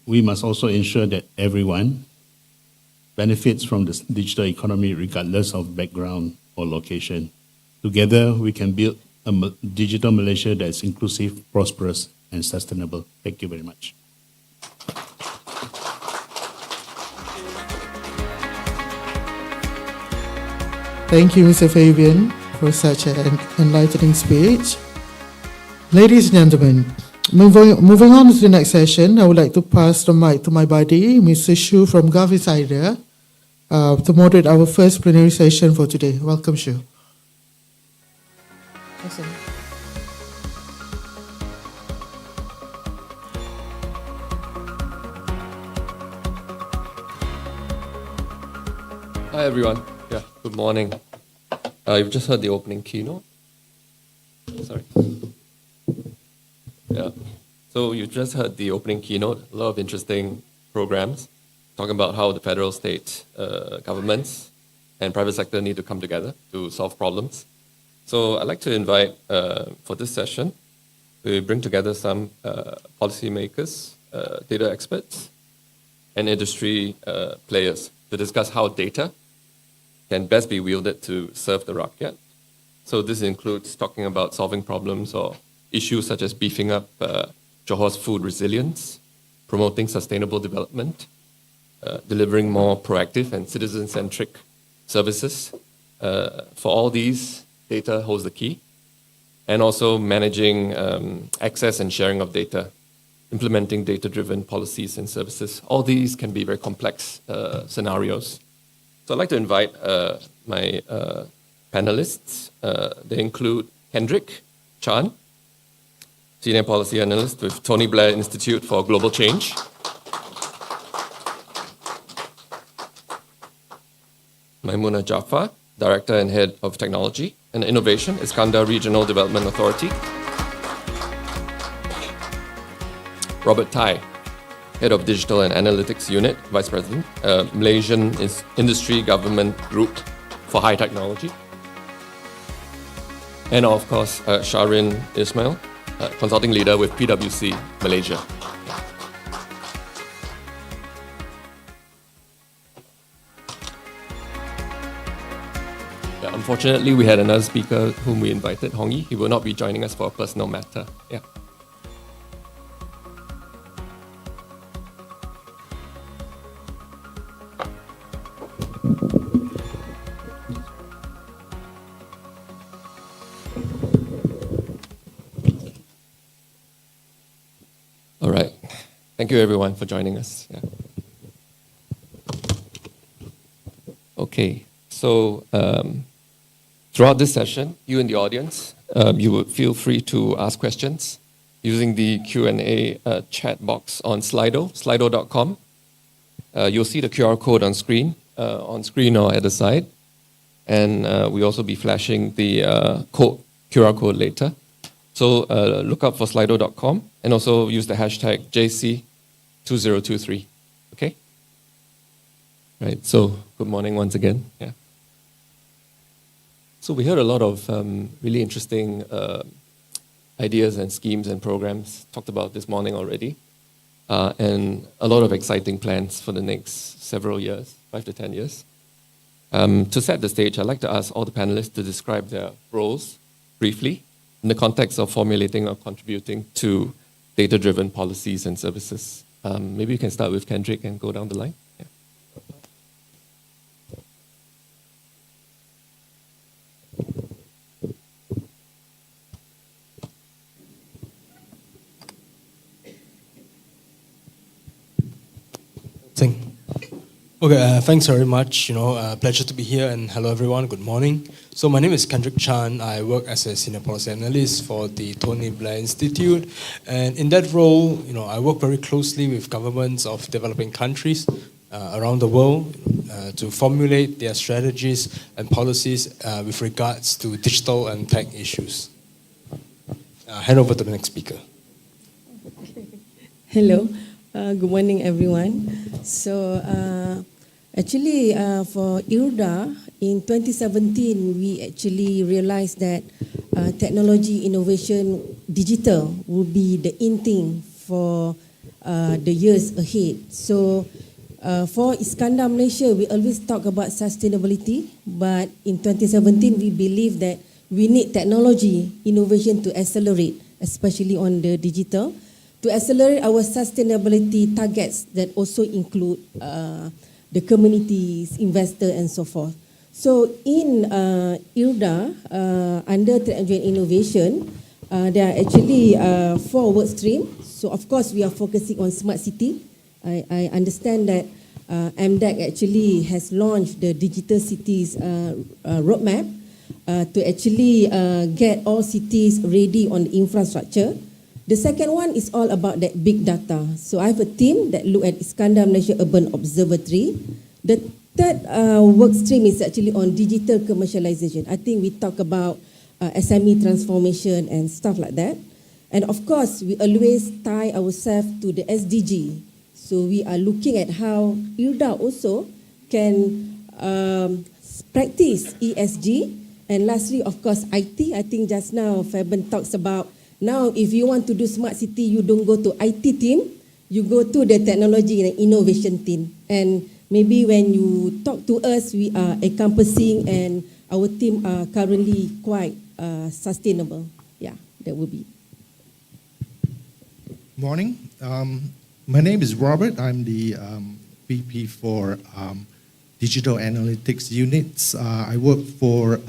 We must also ensure that everyone benefits from the digital economy regardless of background or location. Together, we can build a digital Malaysia that is inclusive, prosperous, and sustainable. Thank you very much. Thank you, Mr. Fabian, for such an enlightening speech. Ladies and gentlemen, moving on to the next session, I would like to pass the mic to my buddy, Mr. Shu from Gulf Insider, to moderate our first plenary session for today. Welcome, Shu. Awesome. Hi everyone. Yeah, good morning. You've just heard the opening keynote. Sorry. Yeah. So you just heard the opening keynote. A lot of interesting programs talking about how the federal, state governments and private sector need to come together to solve problems. So I'd like to invite for this session, we bring together some policymakers, data experts, and industry players to discuss how data can best be wielded to serve the rakyat. So this includes talking about solving problems or issues such as beefing up Johor's food resilience, promoting sustainable development, delivering more proactive and citizen-centric services. For all these, data holds the key, and also managing access and sharing of data, implementing data-driven policies and services. All these can be very complex scenarios. So I'd like to invite my panelists. They include Kendrick Chan, Senior Policy Analyst with Tony Blair Institute for Global Change. Maimuna Jafar, Director and Head of Technology and Innovation, Iskandar Regional Development Authority. Robert Tai, Head of Digital and Analytics Unit, Vice President, Malaysian Industry Government Group for High Technology. And of course, Sharin Ismail, Consulting Leader with PwC Malaysia. Yeah, unfortunately, we had another speaker whom we invited, Hong Yi. He will not be joining us for a personal matter. Yeah. All right. Thank you, everyone, for joining us. Yeah. Okay. So throughout this session, you in the audience, you would feel free to ask questions using the Q&A chat box on Slido, slido.com. You'll see the QR code on screen or at the side. And we'll also be flashing the QR code later. So look up for slido.com and also use the hashtag JC2023. Okay? Right. So good morning once again. Yeah. So we heard a lot of really interesting ideas and schemes and programs talked about this morning already, and a lot of exciting plans for the next several years, 5 to 10 years. To set the stage, I'd like to ask all the panelists to describe their roles briefly in the context of formulating or contributing to data-driven policies and services. Maybe you can start with Kendrick and go down the line. Yeah. Okay, thanks very much. Pleasure to be here, and hello everyone. Good morning. So my name is Kendrick Chan. I work as a senior policy analyst for the Tony Blair Institute, and in that role, I work very closely with governments of developing countries around the world to formulate their strategies and policies with regards to digital and tech issues. Hand over to the next speaker. Hello, good morning everyone. So actually for IRDA in 2017 we actually realized that technology innovation digital will be the in thing for the years ahead. So for Iskandar Malaysia we always talk about sustainability, but in 2017 we believe that we need technology innovation to accelerate, especially on the digital, to accelerate our sustainability targets that also include the communities, investor and so forth. So in IRDA, under technology and innovation, there are actually 4 work streams. So of course we are focusing on smart city. I understand that MDEC actually has launched the digital cities roadmap to actually get all cities ready on the infrastructure. The second one is all about that big data. So I have a team that look at Iskandar Malaysia Urban Observatory. The third work stream is actually on digital commercialization. I think we talk about SME transformation and stuff like that. And of course, we always tie ourselves to the SDG. So we are looking at how IRDA also can practice ESG. And lastly, of course, IT. I think just now Fabian talks about now if you want to do smart city, you don't go to IT team, you go to the technology and innovation team. And maybe when you talk to us, we are encompassing and our team are currently quite sustainable. Yeah, that will be. Morning. My name is Robert. I'm the VP for Digital Analytics Units. I work for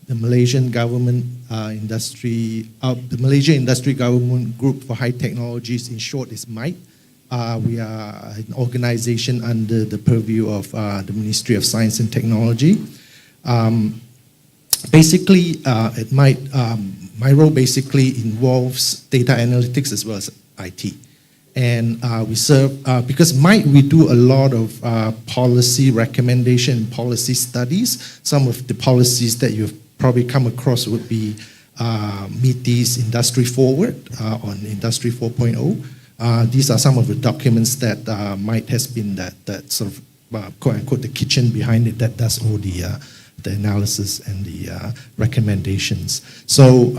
the Malaysian Government Industry, the Malaysia Industry Government Group for High Technologies. In short, is MIGHT. We are an organization under the purview of the Ministry of Science and Technology. Basically, at MIGHT, my role basically involves data analytics as well as IT. And we serve, because MIGHT, we do a lot of policy recommendation, policy studies. Some of the policies that you've probably come across would be MITI's Industry Forward on Industry 4.0. These are some of the documents that MIGHT has been that sort of, quote unquote, the kitchen behind it that does all the analysis and the recommendations. So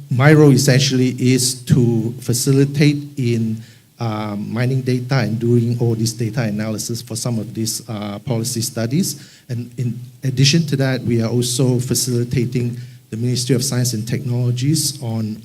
my role essentially is to facilitate in mining data and doing all this data analysis for some of these policy studies. And in addition to that, we are also facilitating the Ministry of Science and Technologies on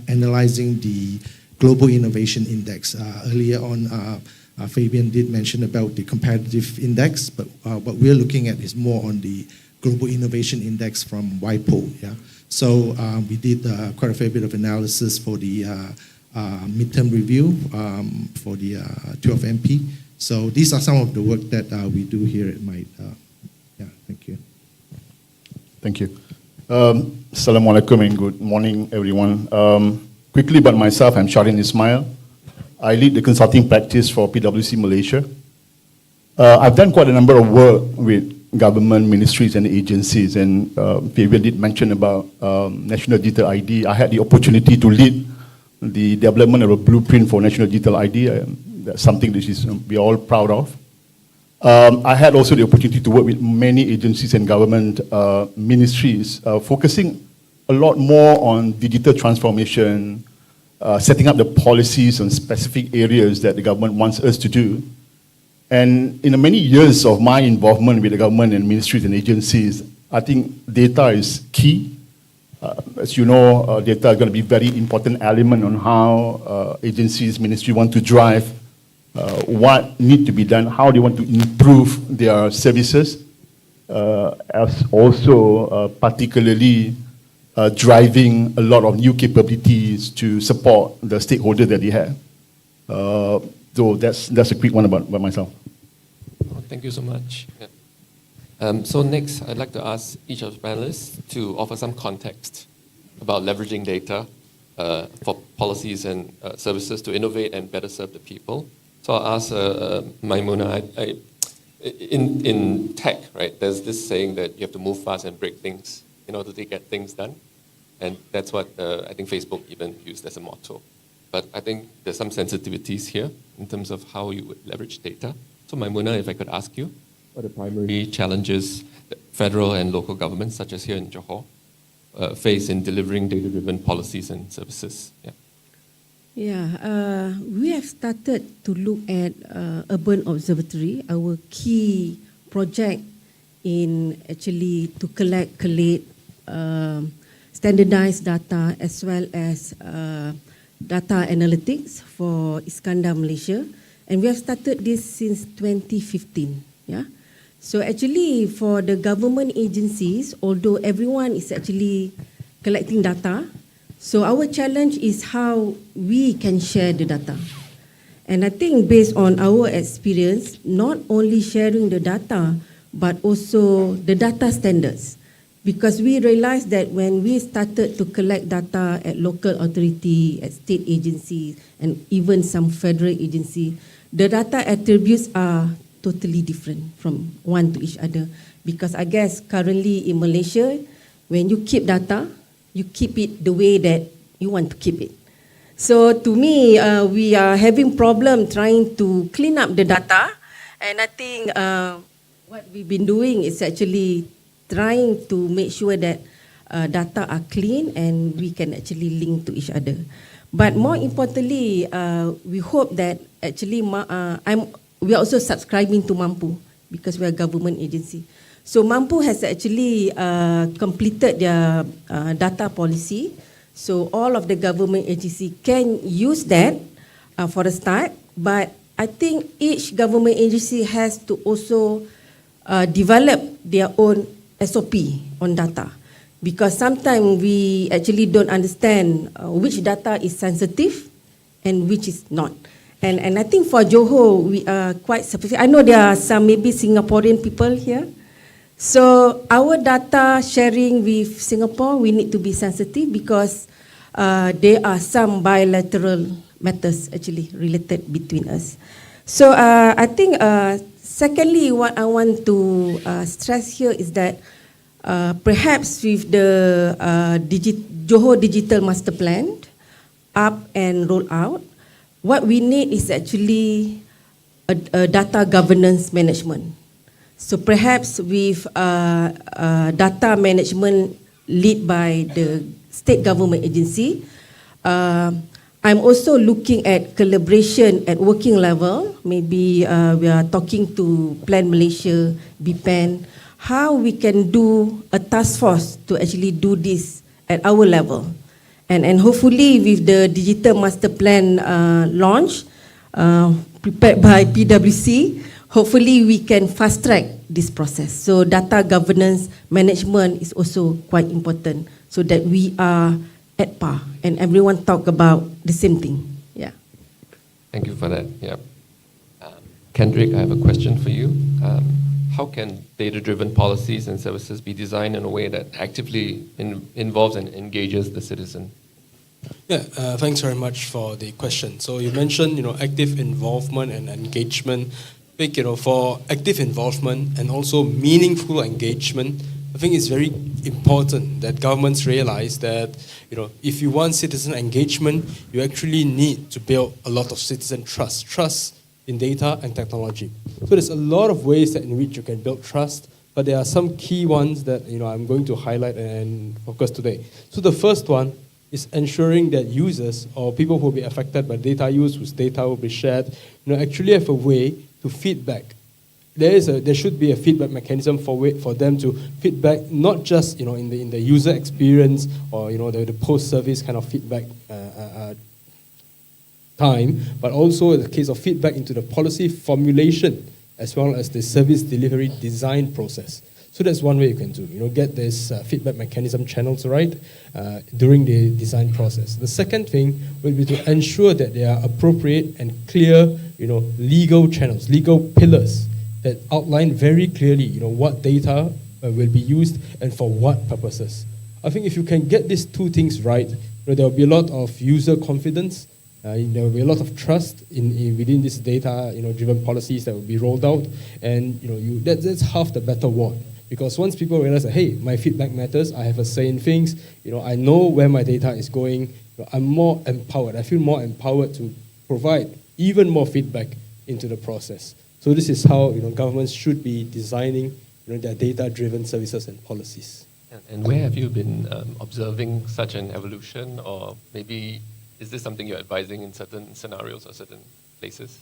analyzing the Global Innovation Index. Earlier on, Fabian did mention about the competitive index, but what we're looking at is more on the Global Innovation Index from WIPO. Yeah? So we did quite a fair bit of analysis for the midterm review for the 12 MP. So these are some of the work that we do here at MIGHT. Yeah, thank you. Thank you. Assalamualaikum and good morning, everyone. Quickly about myself, I'm Sharin Ismail. I lead the consulting practice for PwC Malaysia. I've done quite a number of work with government ministries and agencies, and Fabian did mention about National Digital ID. I had the opportunity to lead the development of a blueprint for National Digital ID. That's something that we're all proud of. I had also the opportunity to work with many agencies and government ministries, focusing a lot more on digital transformation, setting up the policies on specific areas that the government wants us to do. And in the many years of my involvement with the government and ministries and agencies, I think data is key. As you know, data is going to be a very important element on how agencies, ministry want to drive what need to be done, how they want to improve their services, as also particularly driving a lot of new capabilities to support the stakeholder that they have. So that's a quick one about myself. Oh, thank you so much. Yeah. So next, I'd like to ask each of the panelists to offer some context about leveraging data for policies and services to innovate and better serve the people. So I'll ask Maimuna, in tech, right, there's this saying that you have to move fast and break things in order to get things done. And that's what I think Facebook even used as a motto. But I think there's some sensitivities here in terms of how you would leverage data. So Maimuna, if I could ask you, what are the primary challenges that federal and local governments, such as here in Johor, face in delivering data-driven policies and services? Yeah. Yeah, we have started to look at Urban Observatory, our key project in actually to collate standardized data as well as data analytics for Iskandar, Malaysia. And we have started this since 2015. Yeah. So actually for the government agencies, although everyone is actually collecting data, so our challenge is how we can share the data. And I think based on our experience, not only sharing the data, but also the data standards. Because we realized that when we started to collect data at local authority, at state agencies, and even some federal agency, the data attributes are totally different from one to each other. Because I guess currently in Malaysia, when you keep data, you keep it the way that you want to keep it. So to me, we are having problem trying to clean up the data. And I think what we've been doing is actually trying to make sure that data are clean and we can actually link to each other. But more importantly, we hope that actually we are also subscribing to Mampu because we are a government agency. So Mampu has actually completed their data policy. So all of the government agency can use that for a start. But I think each government agency has to also develop their own SOP on data. Because sometimes we actually don't understand which data is sensitive and which is not. And I think for Johor, we are quite specific. I know there are some maybe Singaporean people here. So our data sharing with Singapore, we need to be sensitive because there are some bilateral matters actually related between us. So I think secondly, what I want to stress here is that perhaps with the Johor Digital Master Plan up and roll out, what we need is actually a data governance management. So perhaps with data management led by the state government agency, I'm also looking at collaboration at working level. Maybe we are talking to Plan Malaysia, BPAN, how we can do a task force to actually do this at our level. And hopefully with the Digital Master Plan launch, prepared by PwC, hopefully we can fast track this process. So data governance management is also quite important so that we are at par and everyone talk about the same thing. Yeah. Thank you for that. Yeah. Kendrick, I have a question for you. How can data-driven policies and services be designed in a way that actively involves and engages the citizen? Yeah, thanks very much for the question. So you mentioned, active involvement and engagement. I think, for active involvement and also meaningful engagement, I think it's very important that governments realize that, if you want citizen engagement, you actually need to build a lot of citizen trust in data and technology. So there's a lot of ways in which you can build trust, but there are some key ones that I'm going to highlight and focus today. So the first one is ensuring that users or people who will be affected by data use, whose data will be shared, actually have a way to feedback. There should be a feedback mechanism for them to feedback, not just in the user experience or the post-service kind of feedback time, but also in the case of feedback into the policy formulation as well as the service delivery design process. So that's one way you can do, get this feedback mechanism channels right during the design process. The second thing will be to ensure that there are appropriate and clear, legal channels, legal pillars that outline very clearly, what data will be used and for what purposes. I think if you can get these two things right, there will be a lot of user confidence There will be a lot of trust within this data, driven policies that will be rolled out, and that's half the battle won. Because once people realize that, hey, my feedback matters, I have a say in things, I know where my data is going, I'm more empowered. I feel more empowered to provide even more feedback into the process. So this is how governments should be designing their data-driven services and policies. And where have you been observing such an evolution, or maybe is this something you're advising in certain scenarios or certain places?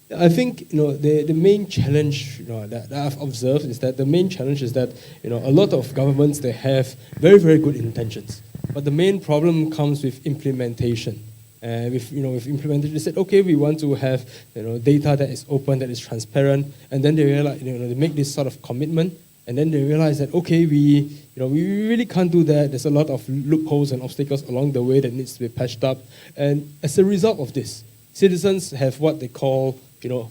Yeah. I think the main challenge that I've observed is that a lot of governments, they have very, very good intentions, but the main problem comes with implementation. With implementation, they said, okay, we want to have data that is open, that is transparent, and then they realize they make this sort of commitment, and then they realize that, okay, we really can't do that. There's a lot of loopholes and obstacles along the way that needs to be patched up. And as a result of this, citizens have what they call,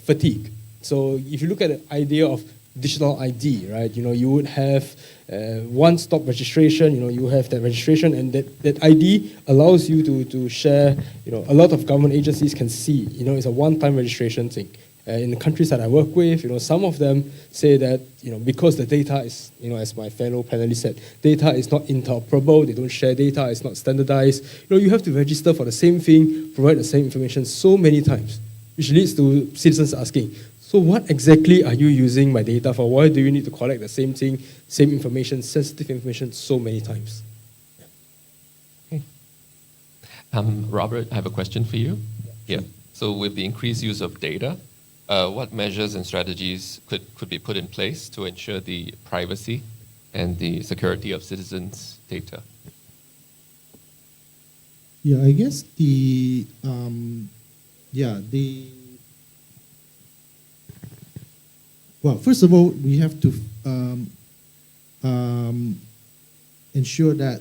fatigue. So if you look at the idea of digital ID, right, you would have one-stop registration. You have that registration, and that ID allows you to share. A lot of government agencies can see, it's a one-time registration thing. In the countries that I work with, some of them say that, because the data is, as my fellow panelist said, data is not interoperable, they don't share data, it's not standardized. You have to register for the same thing, provide the same information so many times, which leads to citizens asking, so what exactly are you using my data for? Why do you need to collect the same thing, same information, sensitive information so many times? Okay. Robert, I have a question for you. Yeah. So with the increased use of data, what measures and strategies could be put in place to ensure the privacy and the security of citizens' data? Yeah, I guess well, first of all, we have to ensure that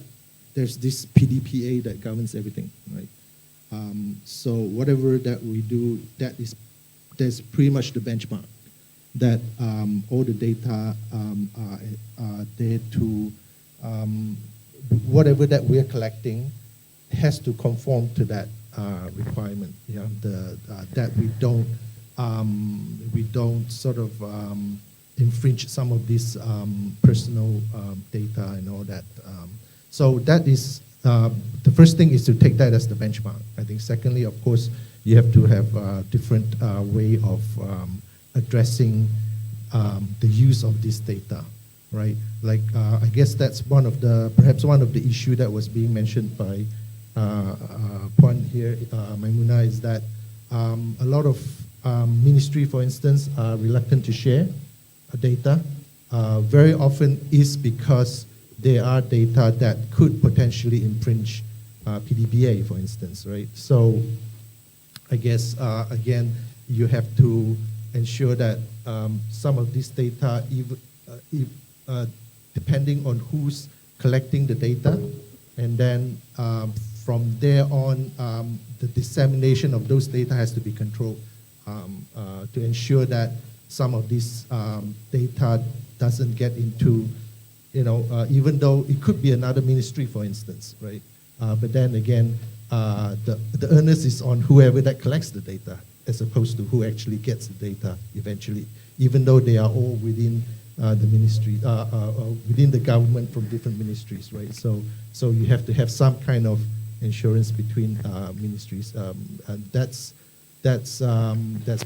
there's this PDPA that governs everything, right? So whatever that we do, there's pretty much the benchmark that all the data are there to whatever that we're collecting has to conform to that requirement. Yeah, that we don't sort of infringe some of this personal data and all that. So that is the first thing is to take that as the benchmark. I think secondly, of course, you have to have a different way of addressing the use of this data, right? Like I guess that's perhaps one of the issue that was being mentioned by Puan here, Maimuna, is that a lot of ministry, for instance, are reluctant to share data. Very often is because there are data that could potentially infringe PDPA, for instance, right? So I guess, again, you have to ensure that some of this data, depending on who's collecting the data, and then from there on, the dissemination of those data has to be controlled to ensure that some of this data doesn't get into, even though it could be another ministry, for instance, right? But then again, the onus is on whoever that collects the data, as opposed to who actually gets the data eventually, even though they are all within the ministry, within the government from different ministries, right? So you have to have some kind of insurance between ministries, and that's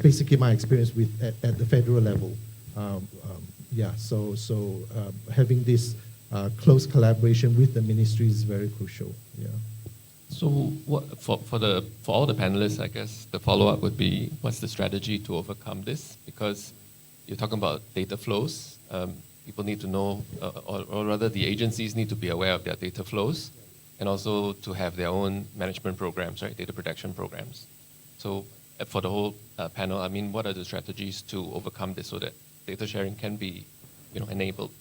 basically my experience with at the federal level. So having this close collaboration with the ministry is very crucial. Yeah. So what, for all the panelists, I guess the follow-up would be, what's the strategy to overcome this? Because you're talking about data flows. People need to know, or rather the agencies need to be aware of their data flows, and also to have their own management programs, right? Data protection programs. So for the whole panel, I mean, what are the strategies to overcome this so that data sharing can be, enabled?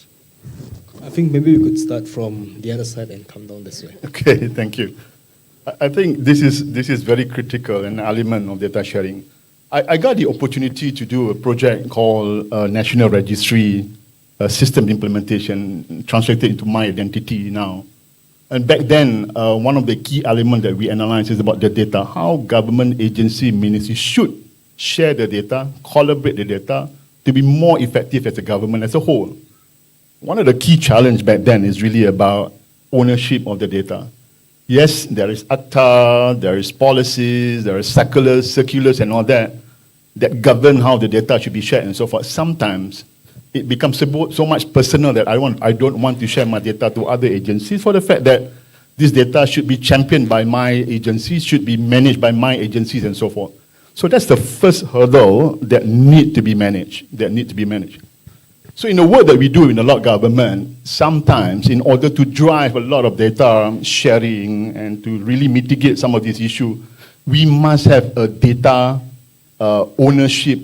I think maybe we could start from the other side and come down this way. Okay, thank you. I think this is very critical, an element of data sharing. I got the opportunity to do a project called National Registry System Implementation, translated into My Identity now. And back then, one of the key elements that we analyzed is about the data, how government agency ministries should share the data, collaborate the data to be more effective as a government as a whole. One of the key challenges back then is really about ownership of the data. Yes, there is ACTA, there is policies, there are circulars and all that govern how the data should be shared and so forth. Sometimes it becomes so much personal that I don't want to share my data to other agencies for the fact that this data should be championed by my agencies, should be managed by my agencies and so forth. So that's the first hurdle that need to be managed, So in the work that we do in the lot government, sometimes in order to drive a lot of data sharing and to really mitigate some of these issues, we must have a data ownership,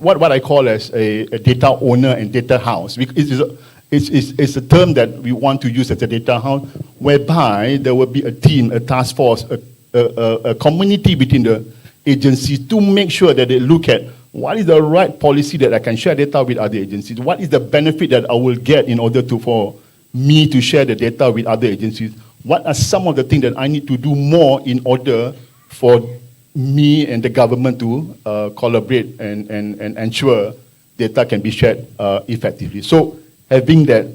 what I call as a data owner and data house. It's a term that we want to use as a data house, whereby there will be a team, a task force, a community between the agencies to make sure that they look at what is the right policy that I can share data with other agencies, what is the benefit that I will get in order for me to share the data with other agencies, what are some of the things that I need to do more in order for me and the government to collaborate and ensure data can be shared effectively. So having that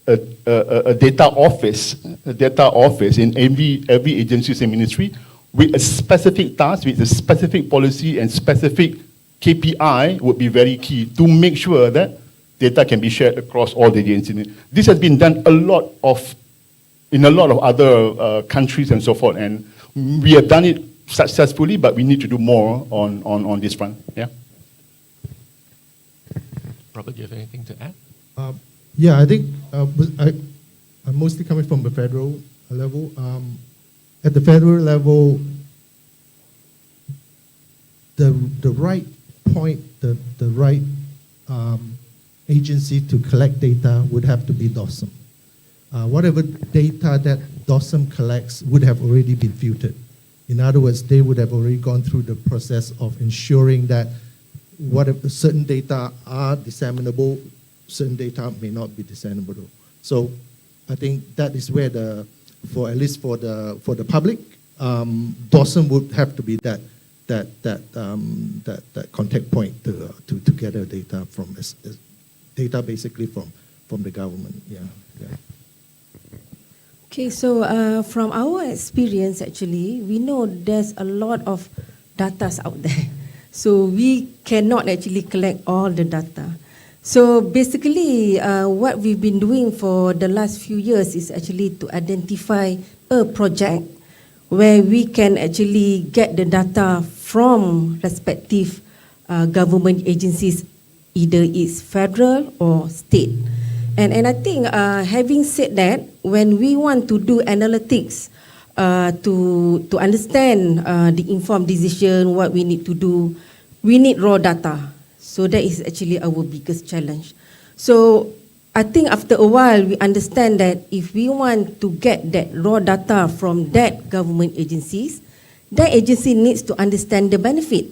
a data office in every agency and ministry with a specific task, with a specific policy and specific KPI would be very key to make sure that data can be shared across all the agencies. This has been done in a lot of other countries and so forth, and we have done it successfully, but we need to do more on this front. Yeah. Robert, do you have anything to add? Yeah, I think I'm mostly coming from the federal level. At the federal level, the right point, the right agency to collect data would have to be DOSM. Whatever data that DOSM collects would have already been filtered. In other words, they would have already gone through the process of ensuring that whatever certain data are disseminable, certain data may not be disseminable. So I think that is where at least for the public, DOSM would have to be that contact point to gather data from data basically from the government. Yeah. Okay, so from our experience, actually, we know there's a lot of data out there. So we cannot actually collect all the data. So basically, what we've been doing for the last few years is actually to identify a project where we can actually get the data from respective government agencies, either it's federal or state. And I think having said that, when we want to do analytics to understand the informed decision, what we need to do, we need raw data. So that is actually our biggest challenge. So I think after a while, we understand that if we want to get that raw data from that government agencies, that agency needs to understand the benefit.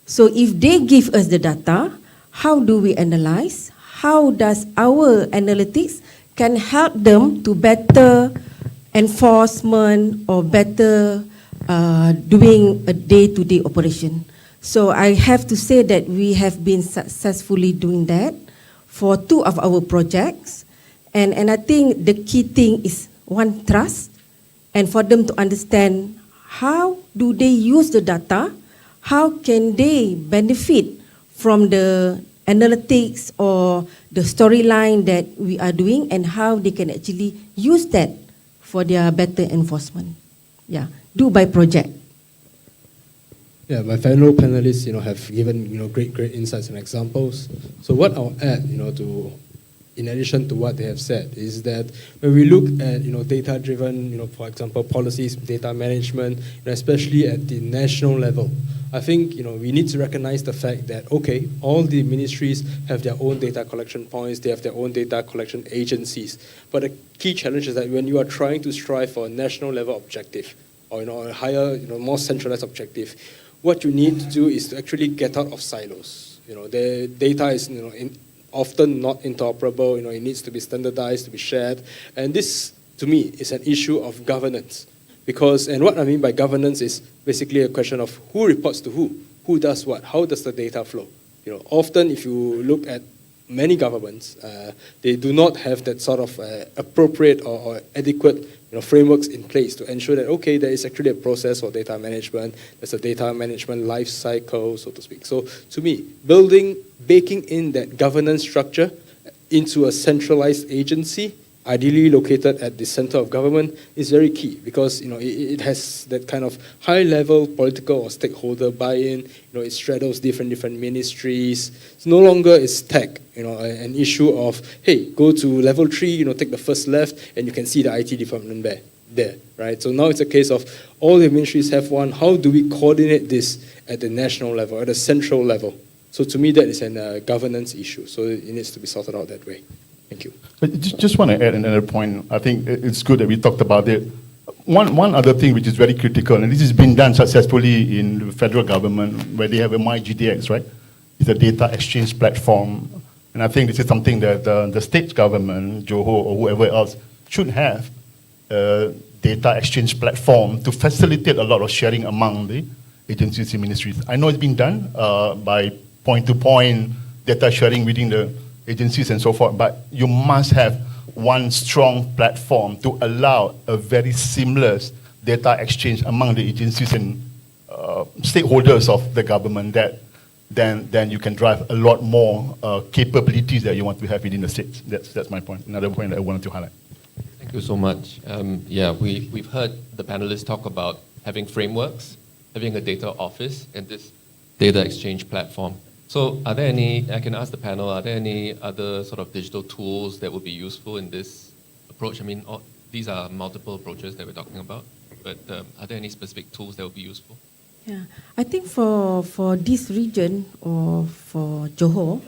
So if they give us the data, how do we analyze? How does our analytics can help them to better enforcement or better doing a day-to-day operation? So I have to say that we have been successfully doing that for 2 of our projects. And I think the key thing is one, trust, and for them to understand how do they use the data, how can they benefit from the analytics or the storyline that we are doing, and how they can actually use that for their better enforcement. Yeah, do by project. Yeah, my fellow panelists, have given, great insights and examples. So what I'll add, in addition to what they have said, is that when we look at, data-driven, for example, policies, data management, especially at the national level, I think, we need to recognize the fact that, okay, all the ministries have their own data collection points, they have their own data collection agencies. But the key challenge is that when you are trying to strive for a national level objective, or, a higher, more centralized objective, what you need to do is to actually get out of silos. The data is, often not interoperable. It needs to be standardized, to be shared. And this to me, is an issue of governance. Because, and what I mean by governance is basically a question of who reports to who does what, how does the data flow. Often if you look at many governments, they do not have that sort of appropriate or adequate frameworks in place to ensure that, okay, there is actually a process for data management, there's a data management life cycle, so to speak. So to me, baking in that governance structure into a centralized agency, ideally located at the center of government, is very key because it has that kind of high-level political or stakeholder buy-in. It straddles different ministries. It's no longer is tech, an issue of, hey, go to level 3, take the first left, and you can see the IT department there, right? So now it's a case of all the ministries have one. How do we coordinate this at the national level, at the central level? So to me, that is a governance issue. So it needs to be sorted out that way. Thank you. I just want to add another point. I think it's good that we talked about it. One other thing which is very critical, and this has been done successfully in the federal government, where they have a MyGDX, right? It's a data exchange platform. And I think this is something that the state government, Johor or whoever else, should have a data exchange platform to facilitate a lot of sharing among the agencies and ministries. I know it's been done by point-to-point data sharing within the agencies and so forth, but you must have one strong platform to allow a very seamless data exchange among the agencies and stakeholders of the government that then you can drive a lot more capabilities that you want to have within the states. That's my point. Another point that I wanted to highlight. Thank you so much. We've heard the panelists talk about having frameworks, having a data office, and this data exchange platform. So are there any, I can ask the panel, are there any other sort of digital tools that would be useful in this approach? I mean, these are multiple approaches that we're talking about, but are there any specific tools that would be useful? Yeah, I think for this region or for Johor,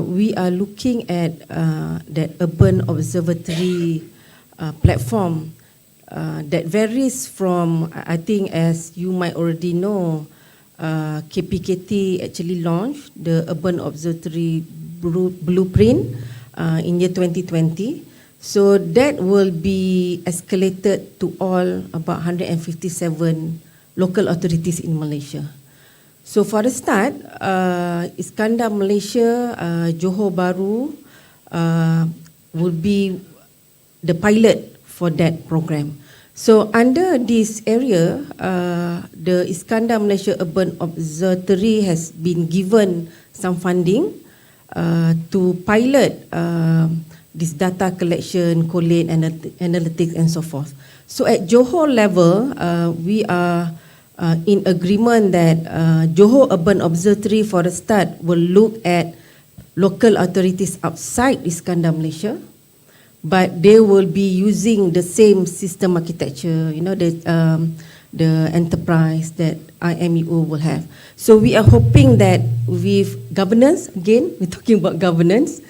we are looking at that urban observatory platform that varies from, I think as you might already know, KPKT actually launched the Urban Observatory Blueprint in year 2020. So that will be escalated to all about 157 local authorities in Malaysia. So for the start, Iskandar Malaysia, Johor Bahru will be the pilot for that program. So under this area, the Iskandar Malaysia Urban Observatory has been given some funding to pilot this data collection, collate, analytics, and so forth. So at Johor level, we are in agreement that Johor Urban Observatory for the start will look at local authorities outside Iskandar Malaysia, but they will be using the same system architecture, the enterprise that IMEO will have. So we are hoping that with governance, again, we're talking about governance,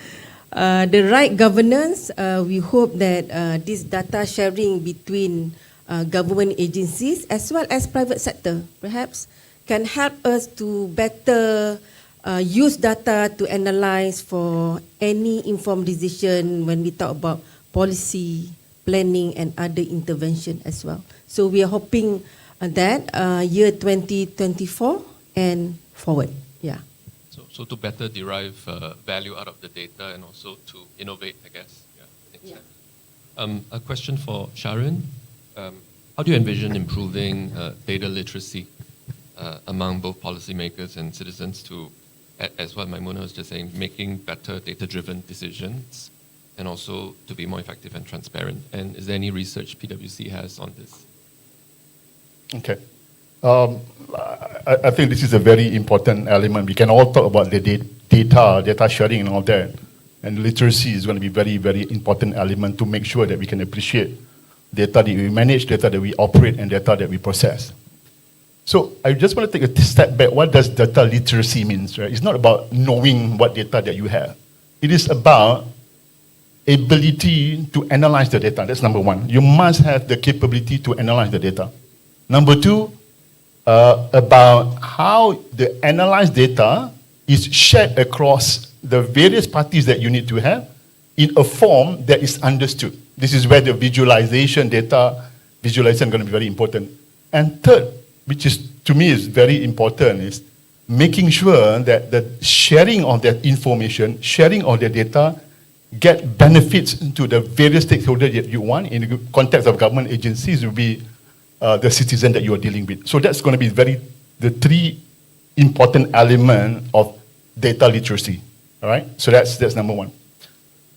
the right governance, we hope that this data sharing between government agencies as well as private sector perhaps can help us to better use data to analyze for any informed decision when we talk about policy, planning, and other intervention as well. So we are hoping that year 2024 and forward. Yeah. So to better derive value out of the data and also to innovate, I guess. Yeah. A question for Sharon. How do you envision improving data literacy among both policymakers and citizens to, as what Maimuna was just saying, making better data-driven decisions and also to be more effective and transparent? And is there any research PwC has on this? Okay. I think this is a very important element. We can all talk about the data sharing and all that. And literacy is going to be very, very important element to make sure that we can appreciate data that we manage, data that we operate, and data that we process. So I just want to take a step back. What does data literacy mean? Right? It's not about knowing what data that you have. It is about ability to analyze the data. That's number one. You must have the capability to analyze the data. Number two, about how the analyzed data is shared across the various parties that you need to have in a form that is understood. This is where the visualization data, visualization is going to be very important. And third, which is to me is very important, is making sure that the sharing of that information, sharing of the data, get benefits to the various stakeholders that you want. In the context of government agencies, will be the citizen that you are dealing with. So that's going to be the three important elements of data literacy. All right. So that's number one.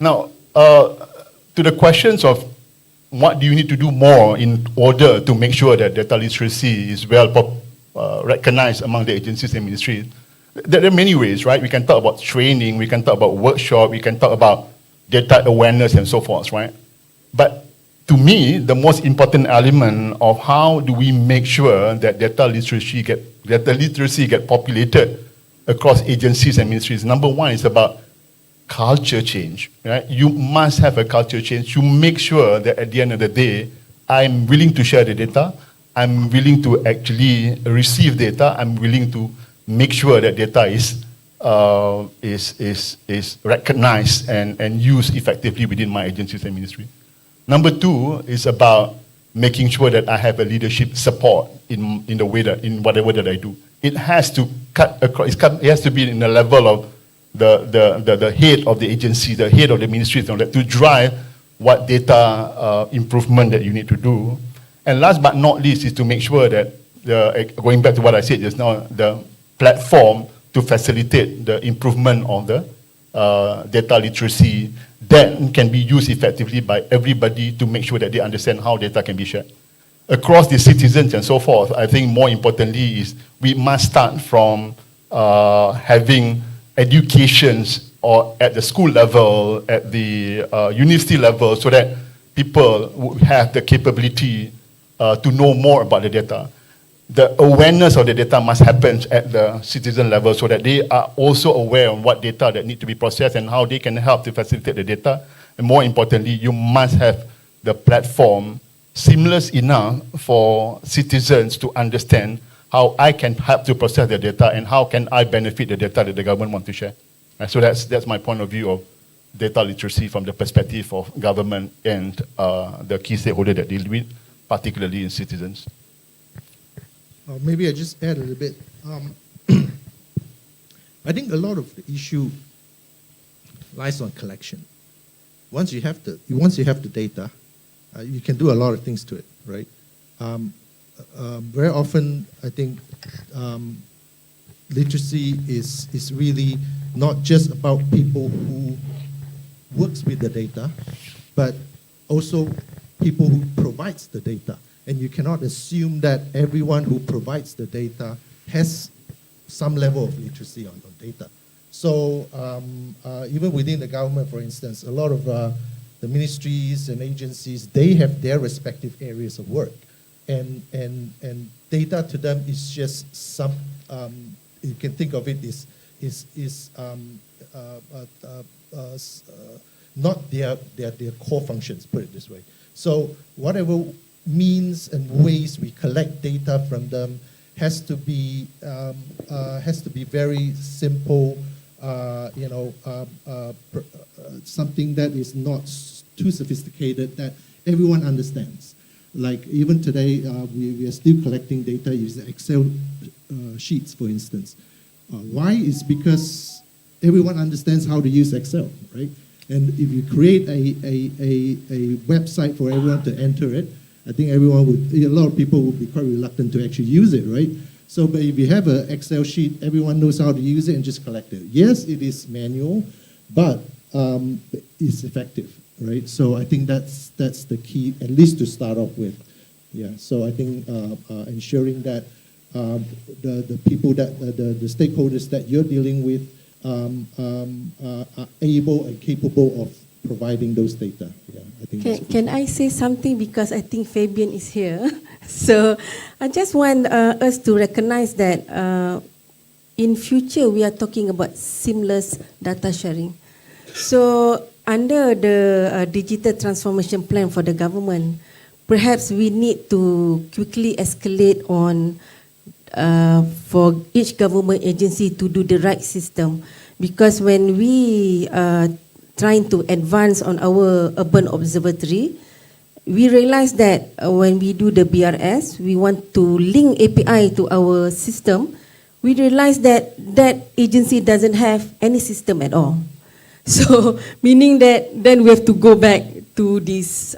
Now, to the questions of what do you need to do more in order to make sure that data literacy is well recognized among the agencies and ministries, there are many ways, right? We can talk about training, we can talk about workshop, we can talk about data awareness and so forth, right? But to me, the most important element of how do we make sure that data literacy get populated across agencies and ministries, number one is about culture change, right? You must have a culture change. You make sure that at the end of the day, I'm willing to share the data, I'm willing to actually receive data, I'm willing to make sure that data is recognized and used effectively within my agencies and ministry. Number two is about making sure that I have a leadership support in the way that, in whatever that I do. It has to cut across, it has to be in the level of the head of the agency, the head of the ministry, to drive what data improvement that you need to do. And last but not least is to make sure that, going back to what I said just now, the platform to facilitate the improvement of the data literacy that can be used effectively by everybody to make sure that they understand how data can be shared. Across the citizens and so forth, I think more importantly is we must start from having educations or at the school level, at the university level, so that people would have the capability to know more about the data. The awareness of the data must happen at the citizen level so that they are also aware of what data that need to be processed and how they can help to facilitate the data. And more importantly, you must have the platform seamless enough for citizens to understand how I can help to process the data and how can I benefit the data that the government wants to share. So that's my point of view of data literacy from the perspective of government and the key stakeholder that deal with, particularly in citizens. Maybe I just add a little bit. I think a lot of the issue lies on collection. Once you have the data, you can do a lot of things to it, right? Very often, I think literacy is really not just about people who works with the data, but also people who provides the data. And you cannot assume that everyone who provides the data has some level of literacy on data. So even within the government, for instance, a lot of the ministries and agencies, they have their respective areas of work. And data to them is just some, you can think of it not their core functions, put it this way. So whatever means and ways we collect data from them has to be very simple, something that is not too sophisticated, that everyone understands. Like even today, we are still collecting data using Excel sheets, for instance. Why? It's because everyone understands how to use Excel, right? And if you create a website for everyone to enter it, I think a lot of people would be quite reluctant to actually use it, right? So, but if you have an Excel sheet, everyone knows how to use it and just collect it. Yes, it is manual, but it's effective, right? So I think that's the key, at least to start off with. Yeah. So I think ensuring that the people the stakeholders that you're dealing with are able and capable of providing those data. Yeah, I think can I say something, because I think Fabian is here. So I just want us to recognize that in future we are talking about seamless data sharing. So under the digital transformation plan for the government, perhaps we need to quickly escalate on for each government agency to do the right system, because when we trying to advance on our urban observatory, we realized that when we do the BRS, we want to link API to our system. We realized that that agency doesn't have any system at all. So meaning that then we have to go back to this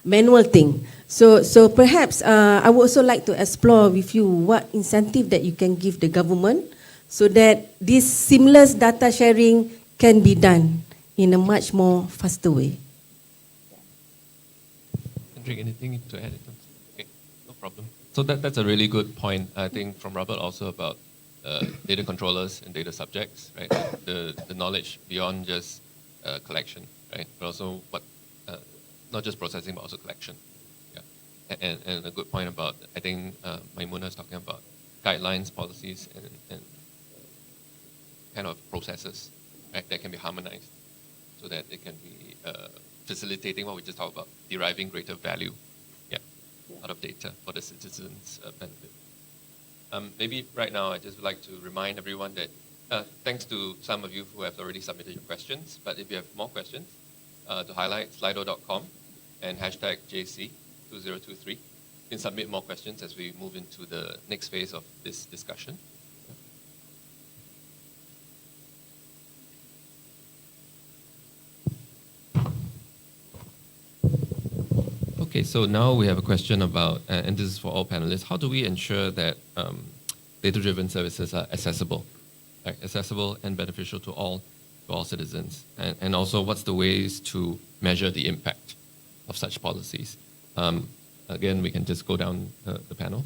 manual thing. So perhaps I would also like to explore with you what incentive that you can give the government so that this seamless data sharing can be done in a much more faster way. Hendrik, anything to add? Okay, no problem. So that's a really good point, I think, from Robert also about data controllers and data subjects, right? The knowledge beyond just collection, right? But also what, not just processing, but also collection. Yeah, and a good point about, I think Maimuna is talking about guidelines, policies, and kind of processes, right? That can be harmonized so that it can be facilitating what we just talked about, deriving greater value, out of data for the citizens' benefit. Maybe right now, I just would like to remind everyone that thanks to some of you who have already submitted your questions, but if you have more questions, to highlight slido.com and hashtag JC2023. You can submit more questions as we move into the next phase of this discussion. Okay, so now we have a question about, and this is for all panelists, how do we ensure that data-driven services are accessible, right? Accessible and beneficial to all citizens? And also, what's the ways to measure the impact of such policies? Again, we can just go down the panel.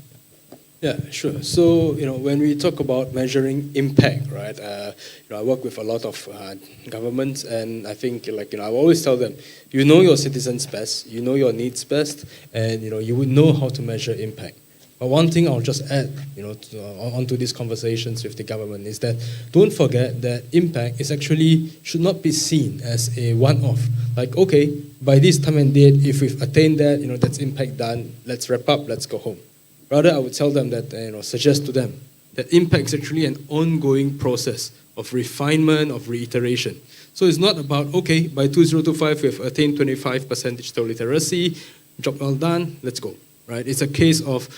Yeah, sure. So, when we talk about measuring impact, right, I work with a lot of governments, and I think, I always tell them, you know your citizens best, you know your needs best, and, you would know how to measure impact. But one thing I'll just add, onto these conversations with the government is that don't forget that impact is actually should not be seen as a one-off. Like, okay, by this time and date, if we've attained that, that's impact done, let's wrap up, let's go home. Rather, I would tell them that, suggest to them that impact is actually an ongoing process of refinement, of reiteration. So it's not about, okay, by 2025, we've attained 25% digital literacy, job well done, let's go, right? It's a case of,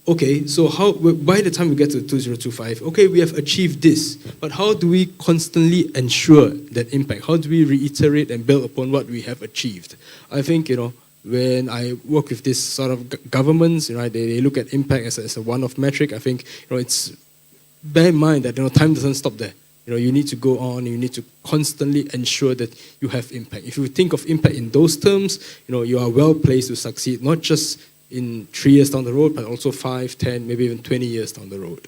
okay, so how, by the time we get to 2025, okay, we have achieved this, but how do we constantly ensure that impact? How do we reiterate and build upon what we have achieved? I think, when I work with this sort of governments, they look at impact as a one-off metric. I think, it's bear in mind that, time doesn't stop there. You need to go on, you need to constantly ensure that you have impact. If you think of impact in those terms, you are well placed to succeed, not just in 3 years down the road, but also 5, 10, maybe even 20 years down the road.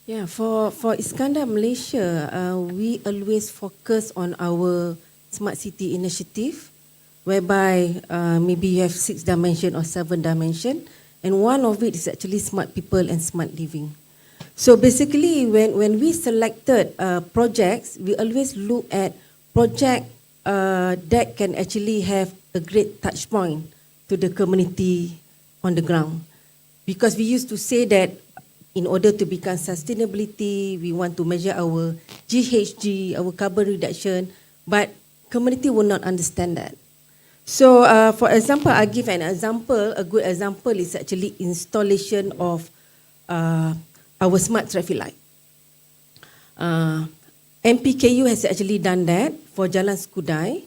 Yeah, for Iskandar Malaysia, we always focus on our Smart City initiative, whereby maybe you have 6 dimension or 7 dimension, and one of it is actually smart people and smart living. So basically, when we selected projects, we always look at project that can actually have a great touch point to the community on the ground. Because we used to say that in order to become sustainability, we want to measure our GHG, our carbon reduction, but community will not understand that. So, for example, I'll give an example. A good example is actually installation of our smart traffic light. MPKU has actually done that for Jalan Skudai.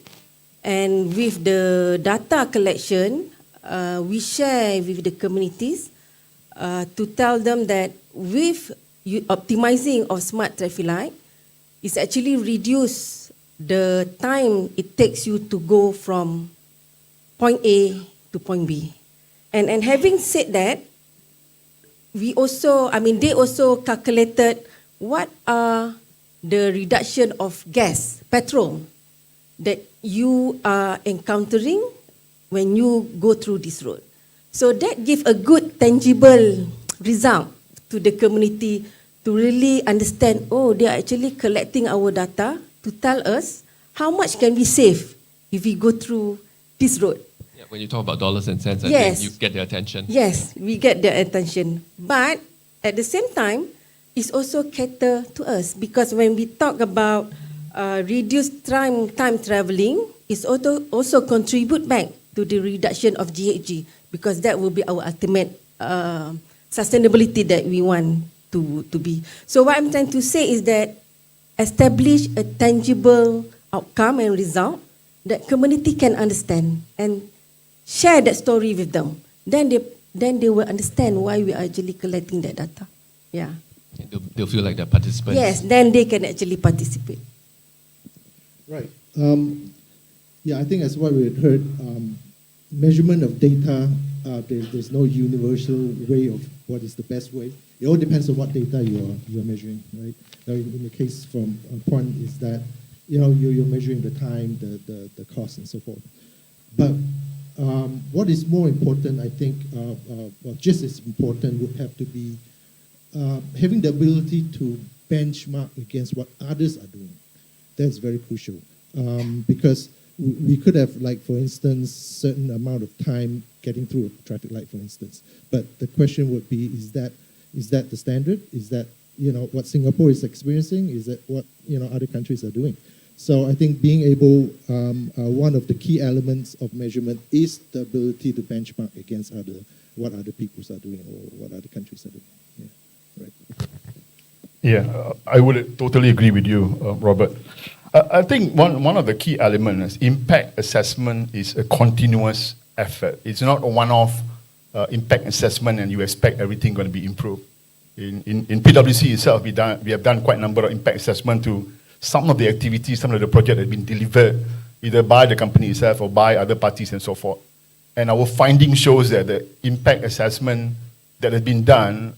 And with the data collection, we share with the communities to tell them that with optimizing of smart traffic light, it's actually reduce the time it takes you to go from point A to point B. And having said that, they also calculated what are the reduction of gas, petrol, that you are encountering when you go through this road. So that gives a good tangible result to the community to really understand, they are actually collecting our data to tell us how much can we save if we go through this road. Yeah, when you talk about dollars and cents, I Yes. think you get their attention. Yes, we get their attention. But at the same time, is also cater to us, because when we talk about reduced time traveling, it's also contribute back to the reduction of GHG, because that will be our ultimate sustainability that we want to be. So what I'm trying to say is that establish a tangible outcome and result that community can understand and share that story with them. Then they will understand why we are actually collecting that data. Yeah. They'll feel like they're participants. Yes, then they can actually participate. Right. Yeah, I think as what we had heard, measurement of data, there's no universal way of what is the best way. It all depends on what data you're measuring, right? Now, in the case from point is that, you're measuring the time, the cost, and so forth. But what is more important, I think, or just as important, would have to be having the ability to benchmark against what others are doing. That's very crucial, because we could have, like, for instance, certain amount of time getting through a traffic light, for instance. But the question would be, is that the standard? Is that, what Singapore is experiencing? Is that what, other countries are doing? So I think being able, one of the key elements of measurement is the ability to benchmark against what other peoples are doing or what other countries are doing. Yeah, right. Yeah, I would totally agree with you, Robert. I think one of the key elements is impact assessment is a continuous effort. It's not a one-off impact assessment and you expect everything going to be improved. In PwC itself, we have done quite a number of impact assessment to some of the activities, some of the projects that have been delivered either by the company itself or by other parties and so forth. And our finding shows that the impact assessment that has been done,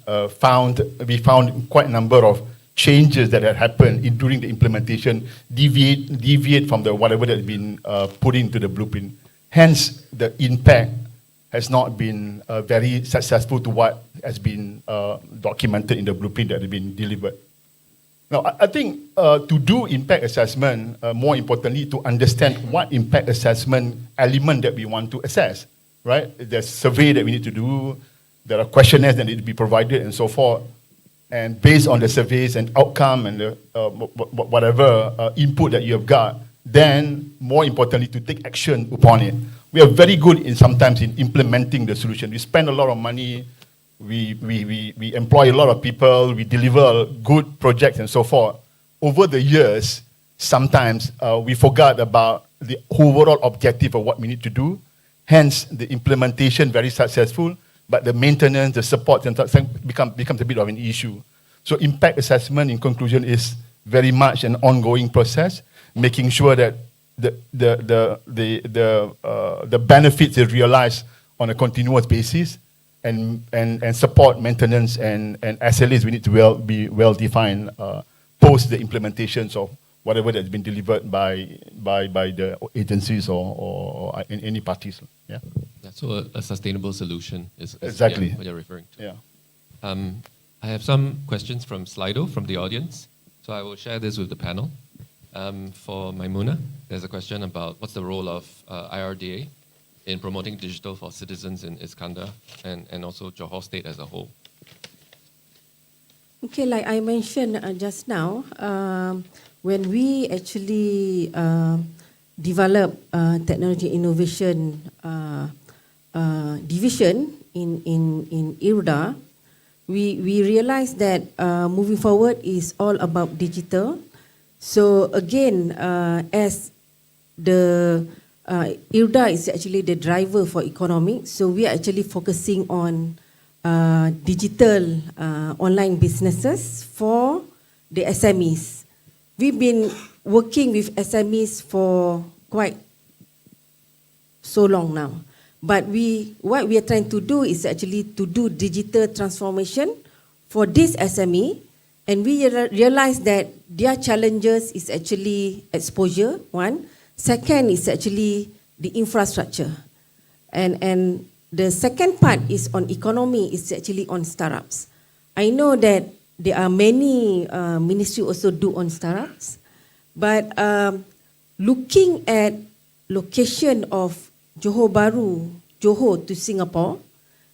we found quite a number of changes that had happened during the implementation deviate from the whatever that has been put into the blueprint. Hence, the impact has not been very successful to what has been documented in the blueprint that has been delivered. Now, I think to do impact assessment, more importantly, to understand what impact assessment element that we want to assess, right? There's survey that we need to do, there are questionnaires that need to be provided and so forth. And based on the surveys and outcome and the, whatever input that you have got, then more importantly, to take action upon it. We are very good sometimes in implementing the solution. We spend a lot of money, we employ a lot of people, we deliver good projects and so forth. Over the years, sometimes we forgot about the overall objective of what we need to do. Hence, the implementation very successful, but the maintenance, the support, and becomes a bit of an issue. So impact assessment, in conclusion, is very much an ongoing process, making sure that the benefits are realized on a continuous basis, and support, maintenance, and SLAs we need to be well defined post the implementations of whatever that's been delivered by the agencies or in any parties. Yeah. So a sustainable solution is exactly what you're referring to. Yeah. I have some questions from Slido from the audience, so I will share this with the panel. For Maimuna, there's a question about what's the role of IRDA in promoting digital for citizens in Iskandar and also Johor State as a whole. Okay, like I mentioned just now, when we actually develop technology innovation division in IRDA, we realized that moving forward is all about digital. So again, as the IRDA is actually the driver for economy, so we are actually focusing on digital online businesses for the SMEs. We've been working with SMEs for quite so long now. But what we are trying to do is actually to do digital transformation for this SME, and we realize that their challenges is actually exposure, one. Second is actually the infrastructure. And the second part is on economy, is actually on startups. I know that there are many ministry also do on startups, but looking at location of Johor Bahru, Johor to Singapore,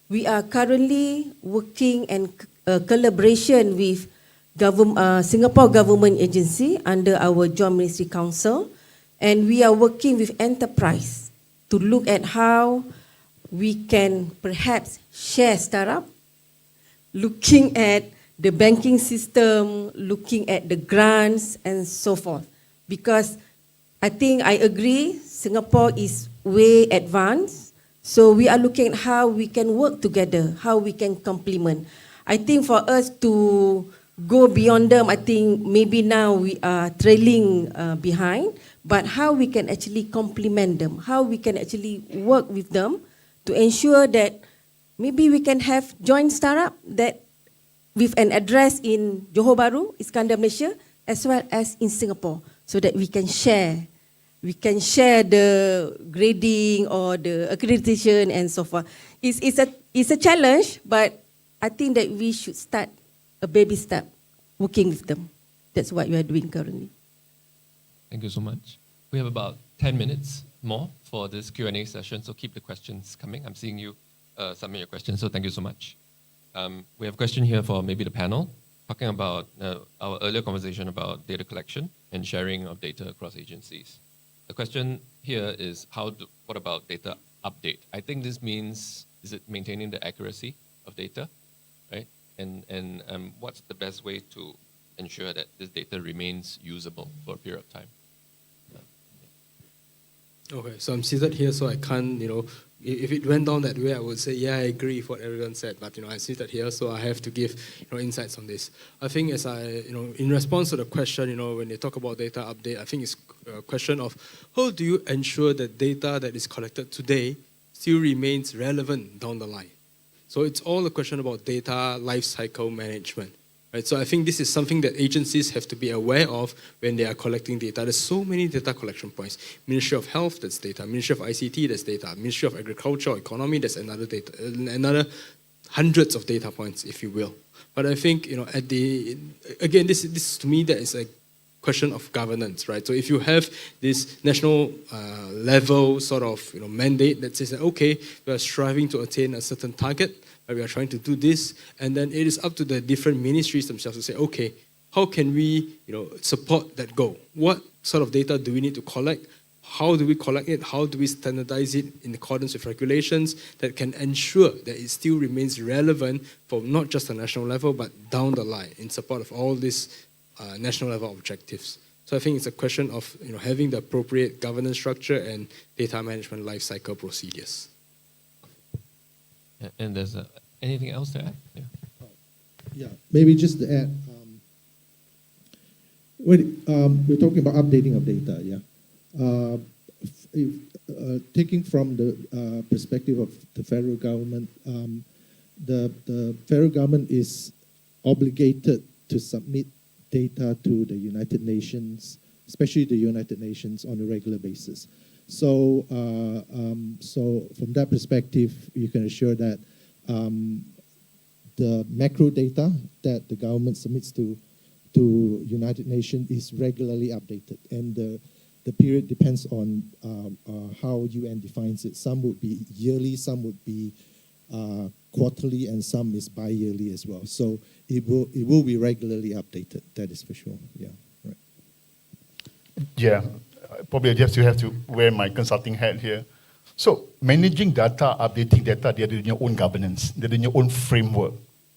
we are currently working and collaboration with Singapore Government Agency under our Joint Ministry Council, and we are working with enterprise to look at how we can perhaps share startup, looking at the banking system, looking at the grants and so forth. Because I think I agree, Singapore is way advanced, so we are looking at how we can work together, how we can complement. I think for us to go beyond them, I think maybe now we are trailing behind, but how we can actually complement them, how we can actually work with them to ensure that maybe we can have joint startup that with an address in Johor Bahru, Iskandar, Malaysia, as well as in Singapore, so that we can share the grading or the accreditation and so forth. It's a challenge, but I think that we should start a baby step working with them. That's what we are doing currently. Thank you so much. We have about 10 minutes more for this Q&A session, so keep the questions coming. I'm seeing you submit your questions, so thank you so much. We have a question here for maybe the panel, talking about our earlier conversation about data collection and sharing of data across agencies. The question here is, what about data update? I think this means, is it maintaining the accuracy of data, right? And what's the best way to ensure that this data remains usable for a period of time? Okay, so I'm seated here, so I can't, if it went down that way, I would say, yeah, I agree with what everyone said, but, I'm seated here, so I have to give, insights on this. I think as in response to the question, when they talk about data update, I think it's a question of how do you ensure that data that is collected today still remains relevant down the line? So it's all a question about data lifecycle management. Right, so I think this is something that agencies have to be aware of when they are collecting data. There's so many data collection points. Ministry of Health, that's data. Ministry of ICT, that's data. Ministry of Agriculture or Economy, that's another hundreds of data points, if you will. But I think, again, this to me, that is a question of governance, right? So if you have this national level sort of mandate that says that, okay, we are striving to attain a certain target, we are trying to do this, and then it is up to the different ministries themselves to say, okay, how can we support that goal? What sort of data do we need to collect? How do we collect it? How do we standardize it in accordance with regulations that can ensure that it still remains relevant for not just the national level, but down the line in support of all these national level objectives? So I think it's a question of having the appropriate governance structure and data management lifecycle procedures. And there's anything else to add? Yeah, maybe just to add, when we're talking about updating of data, taking from the perspective of the federal government, the federal government is obligated to submit data to the United Nations, especially the United Nations, on a regular basis. So, so from that perspective, you can assure that the macro data that the government submits to United Nations is regularly updated, and the period depends on how UN defines it. Some would be yearly, some would be quarterly, and some is bi-yearly as well. So it will be regularly updated. That is for sure. Yeah, right. Yeah. Probably I just have to wear my consulting hat here. So managing data, updating data, they're doing your own governance. They're doing your own framework,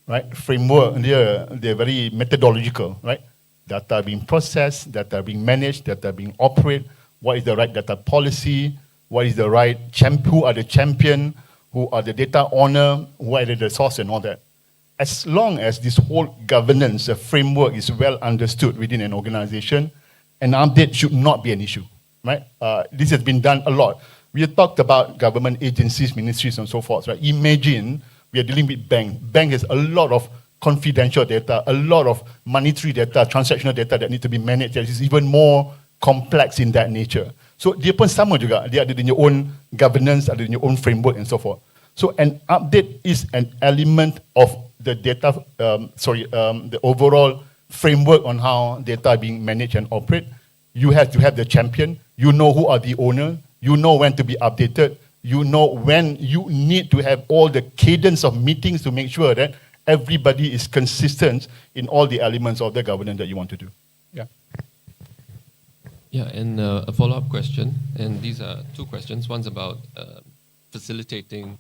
right? Framework, they're very methodological, right? Data being processed, data being managed, data being operated. What is the right data policy? What is the right who are the champion? Who are the data owner? Who are the source and all that? As long as this whole governance, framework is well understood within an organization, an update should not be an issue, right? This has been done a lot. We have talked about government agencies, ministries, and so forth, right? Imagine we are dealing with bank. Bank has a lot of confidential data, a lot of monetary data, transactional data that need to be managed. That is even more complex in that nature. So dia pun sama juga. Dia ada their own governance, ada their own framework, and so forth. So an update is an element of the data. The overall framework on how data are being managed and operate. You have to have the champion. You know who are the owner. You know when to be updated. You know when you need to have all the cadence of meetings to make sure that everybody is consistent in all the elements of the governance that you want to do. Yeah. Yeah, and a follow-up question, and these are two questions. One's about facilitating,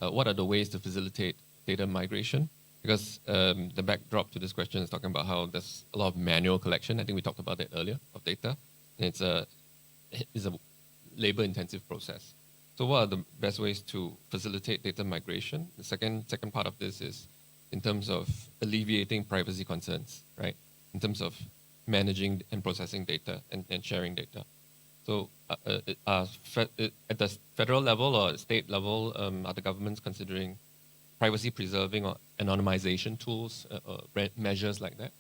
what are the ways to facilitate data migration? Because the backdrop to this question is talking about how there's a lot of manual collection. I think we talked about that earlier, of data. And it's a labor-intensive process. So what are the best ways to facilitate data migration? The second part of this is in terms of alleviating privacy concerns, right? In terms of managing and processing data and sharing data. So at the federal level or state level, are the governments considering privacy preserving or anonymization tools or measures like that?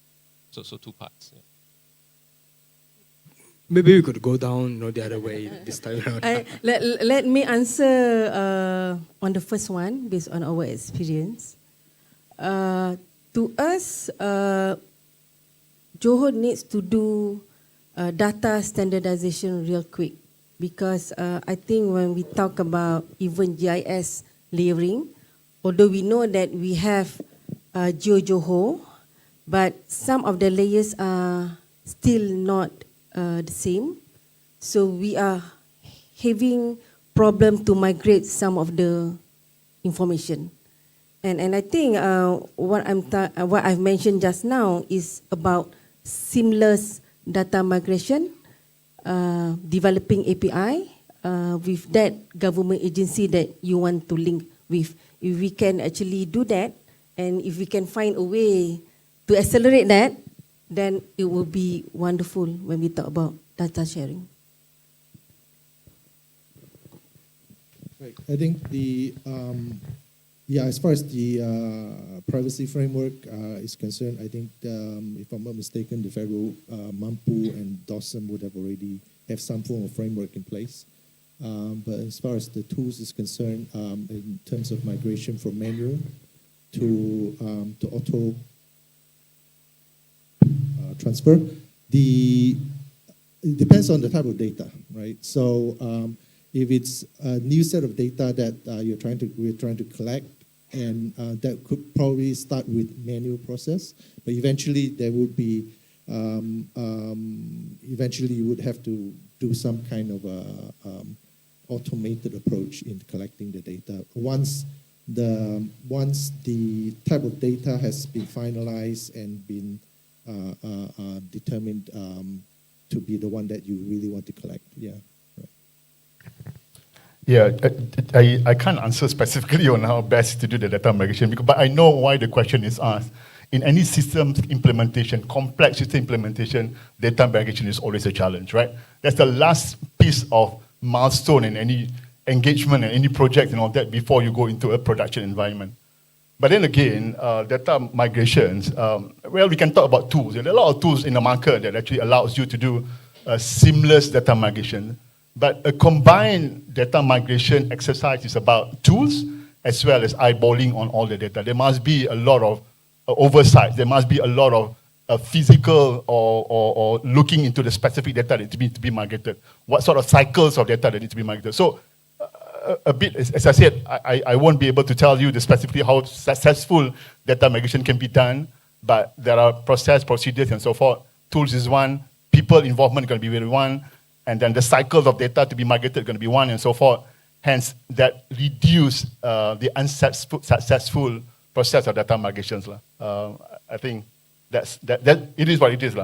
So two parts. Yeah. Maybe we could go down the other way this time around. Let me answer on the first one based on our experience. To us, Johor needs to do data standardization real quick because I think when we talk about even GIS layering, although we know that we have Johor, but some of the layers are still not the same. So we are having problem to migrate some of the information. And I think what I've mentioned just now is about seamless data migration, developing API with that government agency that you want to link with. If we can actually do that, and if we can find a way to accelerate that, then it will be wonderful when we talk about data sharing. Right. I think as far as the privacy framework is concerned, I think if I'm not mistaken, the federal Mampu and DOSM would have already have some form of framework in place. But as far as the tools is concerned, in terms of migration from manual to auto transfer, it depends on the type of data, right? So if it's a new set of data that we're trying to collect, and that could probably start with manual process, but eventually there would be eventually you would have to do some kind of automated approach in collecting the data. Once the type of data has been finalized and been determined to be the one that you really want to collect. Yeah. Right. Yeah, I can't answer specifically on how best to do the data migration, but I know why the question is asked. In any system implementation, complex system implementation, data migration is always a challenge, right? That's the last piece of milestone in any engagement and any project and all that before you go into a production environment. But then again, data migrations, we can talk about tools. There are a lot of tools in the market that actually allows you to do a seamless data migration. But a combined data migration exercise is about tools as well as eyeballing on all the data. There must be a lot of oversight. There must be a lot of physical or looking into the specific data that needs to be migrated. What sort of cycles of data that need to be migrated. So a bit, as I said, I won't be able to tell you specifically how successful data migration can be done, but there are process, procedures, and so forth. Tools is one, people involvement is going to be one, and then the cycles of data to be migrated are going to be one, and so forth. Hence, that reduce the unsuccessful process of data migrations. I think that it is what it is.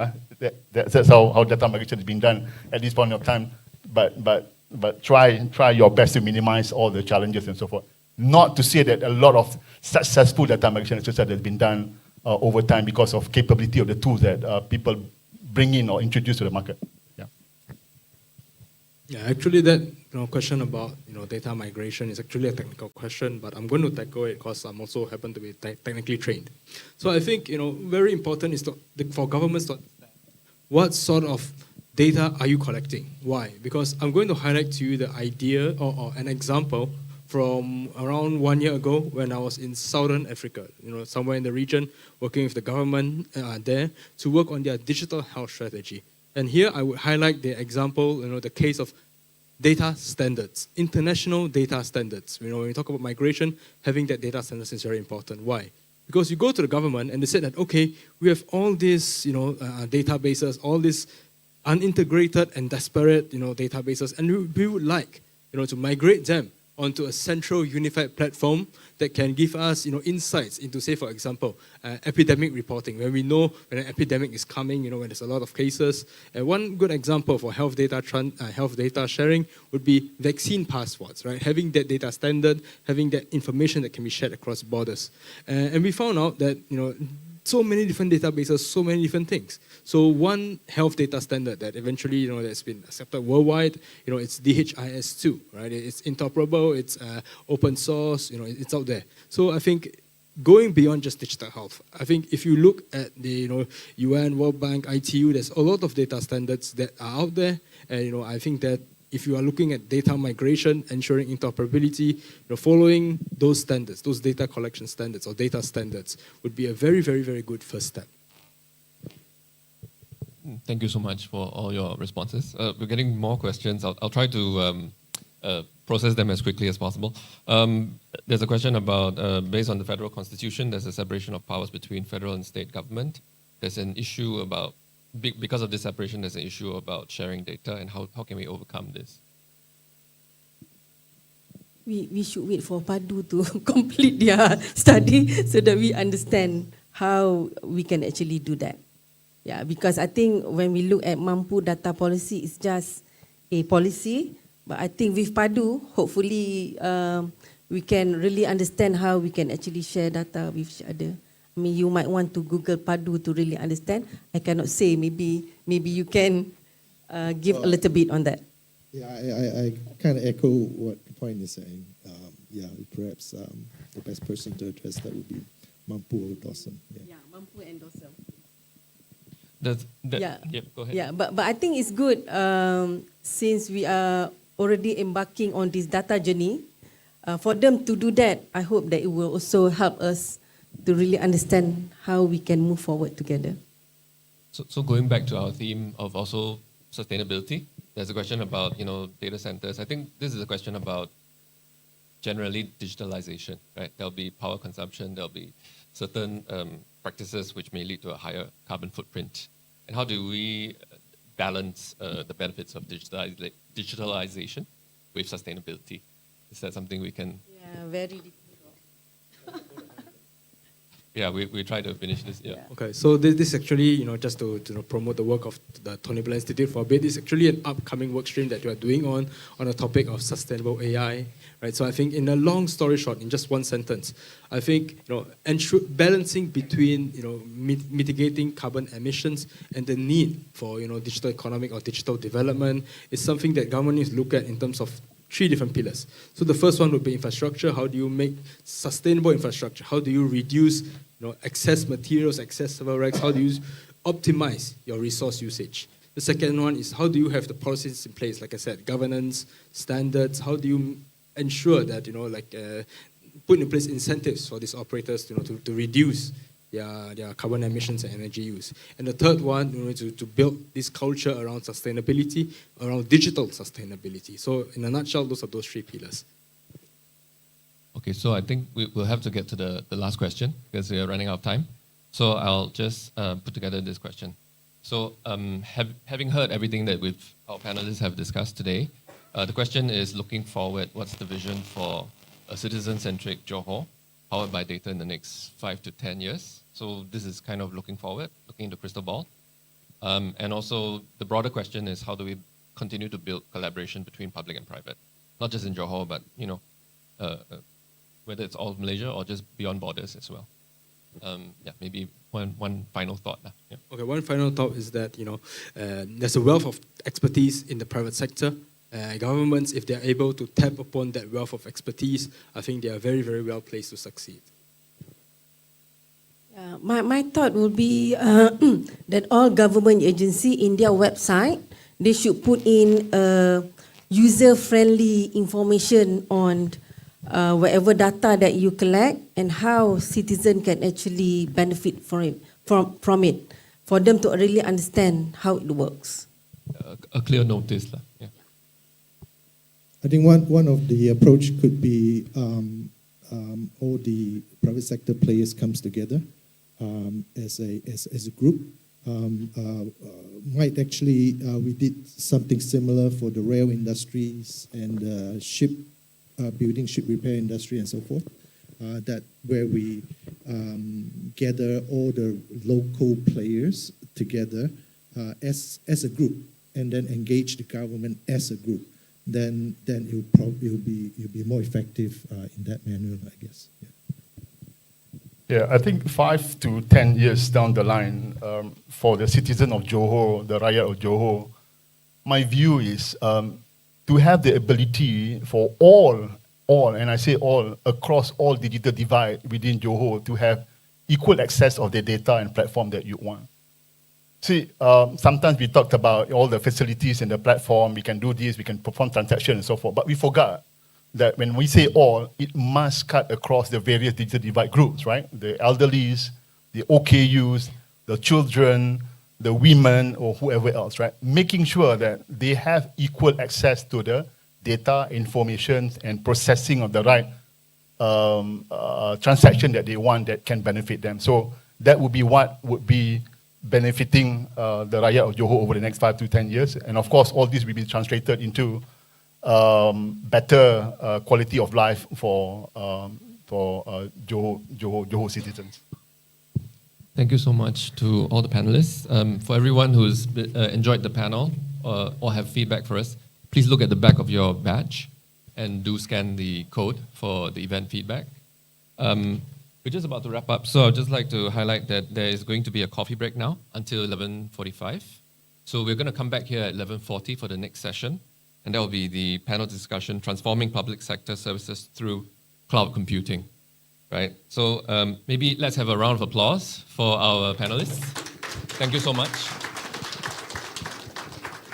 That's how data migration is being done at this point of time. But try your best to minimize all the challenges and so forth. Not to say that a lot of successful data migration exercise has been done over time because of capability of the tools that people bring in or introduce to the market. Yeah. Yeah, actually that question about data migration is actually a technical question, but I'm going to tackle it because I'm also happen to be technically trained. So I think very important is for governments to understand what sort of data are you collecting? Why? Because I'm going to highlight to you the idea or an example from around 1 year ago when I was in Southern Africa, somewhere in the region, working with the government there to work on their digital health strategy. And here I would highlight the example, the case of data standards, international data standards. When we talk about migration, having that data standards is very important. Why? Because you go to the government and they said that, okay, we have all these, databases, all these unintegrated and disparate, databases, and we would like, to migrate them onto a central unified platform that can give us, insights into, say, for example, epidemic reporting, where we know when an epidemic is coming, when there's a lot of cases. One good example for health data sharing would be vaccine passports, right? Having that data standard, having that information that can be shared across borders. And we found out that, so many different databases, so many different things. So one health data standard that eventually, that's been accepted worldwide, it's DHIS2, right? It's interoperable, it's open source, it's out there. So I think going beyond just digital health, I think if you look at the, UN, World Bank, ITU, there's a lot of data standards that are out there. And, I think that if you are looking at data migration, ensuring interoperability, following those standards, those data collection standards or data standards would be a very, very, very good first step. Thank you so much for all your responses. We're getting more questions. I'll try to process them as quickly as possible. There's a question about, based on the federal constitution, there's a separation of powers between federal and state government. There's an issue about, because of this separation, there's an issue about sharing data, and how can we overcome this? We should wait for PADU to complete their study so that we understand how we can actually do that. Yeah, because I think when we look at Mampu Data Policy, it's just a policy. But I think with PADU, hopefully we can really understand how we can actually share data with each other. I mean, you might want to Google PADU to really understand. I cannot say. Maybe you can give a little bit on that. Yeah, I kind of echo what the point is saying. Perhaps the best person to address that would be Mampu or Dawson. Yeah, Mampu and Dawson. Go ahead. Yeah, but I think it's good since we are already embarking on this data journey. For them to do that, I hope that it will also help us to really understand how we can move forward together. So going back to our theme of also sustainability, there's a question about data centers. I think this is a question about generally digitalization, right? There'll be power consumption, there'll be certain practices which may lead to a higher carbon footprint. And how do we balance the benefits of digitalization with sustainability? Is that something we can? Yeah, very difficult. Yeah, we try to finish this. Yeah. Okay, so this actually, just to promote the work of the Tony Blair Institute for a bit, is actually an upcoming work stream that we are doing on the topic of sustainable AI, right? So I think in a long story short, in just one sentence, I think, balancing between, mitigating carbon emissions and the need for, digital economic or digital development is something that government needs to look at in terms of 3 different pillars. So the first one would be infrastructure. How do you make sustainable infrastructure? How do you reduce excess materials, excess server racks? How do you optimize your resource usage? The second one is how do you have the policies in place? Like I said, governance, standards. How do you ensure that, put in place incentives for these operators, to reduce their carbon emissions and energy use. And the third one, to build this culture around sustainability, around digital sustainability. So in a nutshell, those are those 3 pillars. Okay, so I think we'll have to get to the last question because we are running out of time. So I'll just put together this question. So having heard everything that our panelists have discussed today, the question is looking forward, what's the vision for a citizen-centric Johor powered by data in the next 5 to 10 years? So this is kind of looking forward, looking into crystal ball. And also the broader question is how do we continue to build collaboration between public and private? Not just in Johor, but whether it's all of Malaysia or just beyond borders as well. Maybe one final thought. Yeah. Okay, one final thought is that there's a wealth of expertise in the private sector. Governments, if they're able to tap upon that wealth of expertise, I think they are very, very well placed to succeed. My thought would be that all government agency in their website, they should put in user-friendly information on whatever data that you collect and how citizens can actually benefit from it, for them to really understand how it works. A clear notice. Yeah. I think one of the approach could be all the private sector players comes together as a group. Might actually, we did something similar for the rail industries and ship building, ship repair industry and so forth. That where we gather all the local players together as a group, and then engage the government as a group. Then you'll be more effective in that manner, I guess. Yeah. Yeah, I think 5 to 10 years down the line, for the citizen of Johor, the Rakyat of Johor, my view is to have the ability for all, and I say all, across all digital divide within Johor to have equal access of the data and platform that you want. See, sometimes we talked about all the facilities in the platform, we can do this, we can perform transactions and so forth, but we forgot that when we say all, it must cut across the various digital divide groups, right? The elderlies, the OKUs, the children, the women, or whoever else, right? Making sure that they have equal access to the data, information, and processing of the right transaction that they want that can benefit them. So that would be what would be benefiting the Rakyat of Johor over the next 5 to 10 years. And of course, all this will be translated into better quality of life for Johor citizens. Thank you so much to all the panelists. For everyone who's enjoyed the panel or have feedback for us, please look at the back of your badge and do scan the code for the event feedback. We're just about to wrap up, so I'd just like to highlight that there is going to be a coffee break now until 11:45. So we're going to come back here at 11:40 for the next session, and that will be the panel discussion, Transforming Public Sector Services Through Cloud Computing. Right? So maybe let's have a round of applause for our panelists. Thank you so much.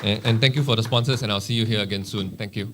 And thank you for the sponsors, and I'll see you here again soon. Thank you.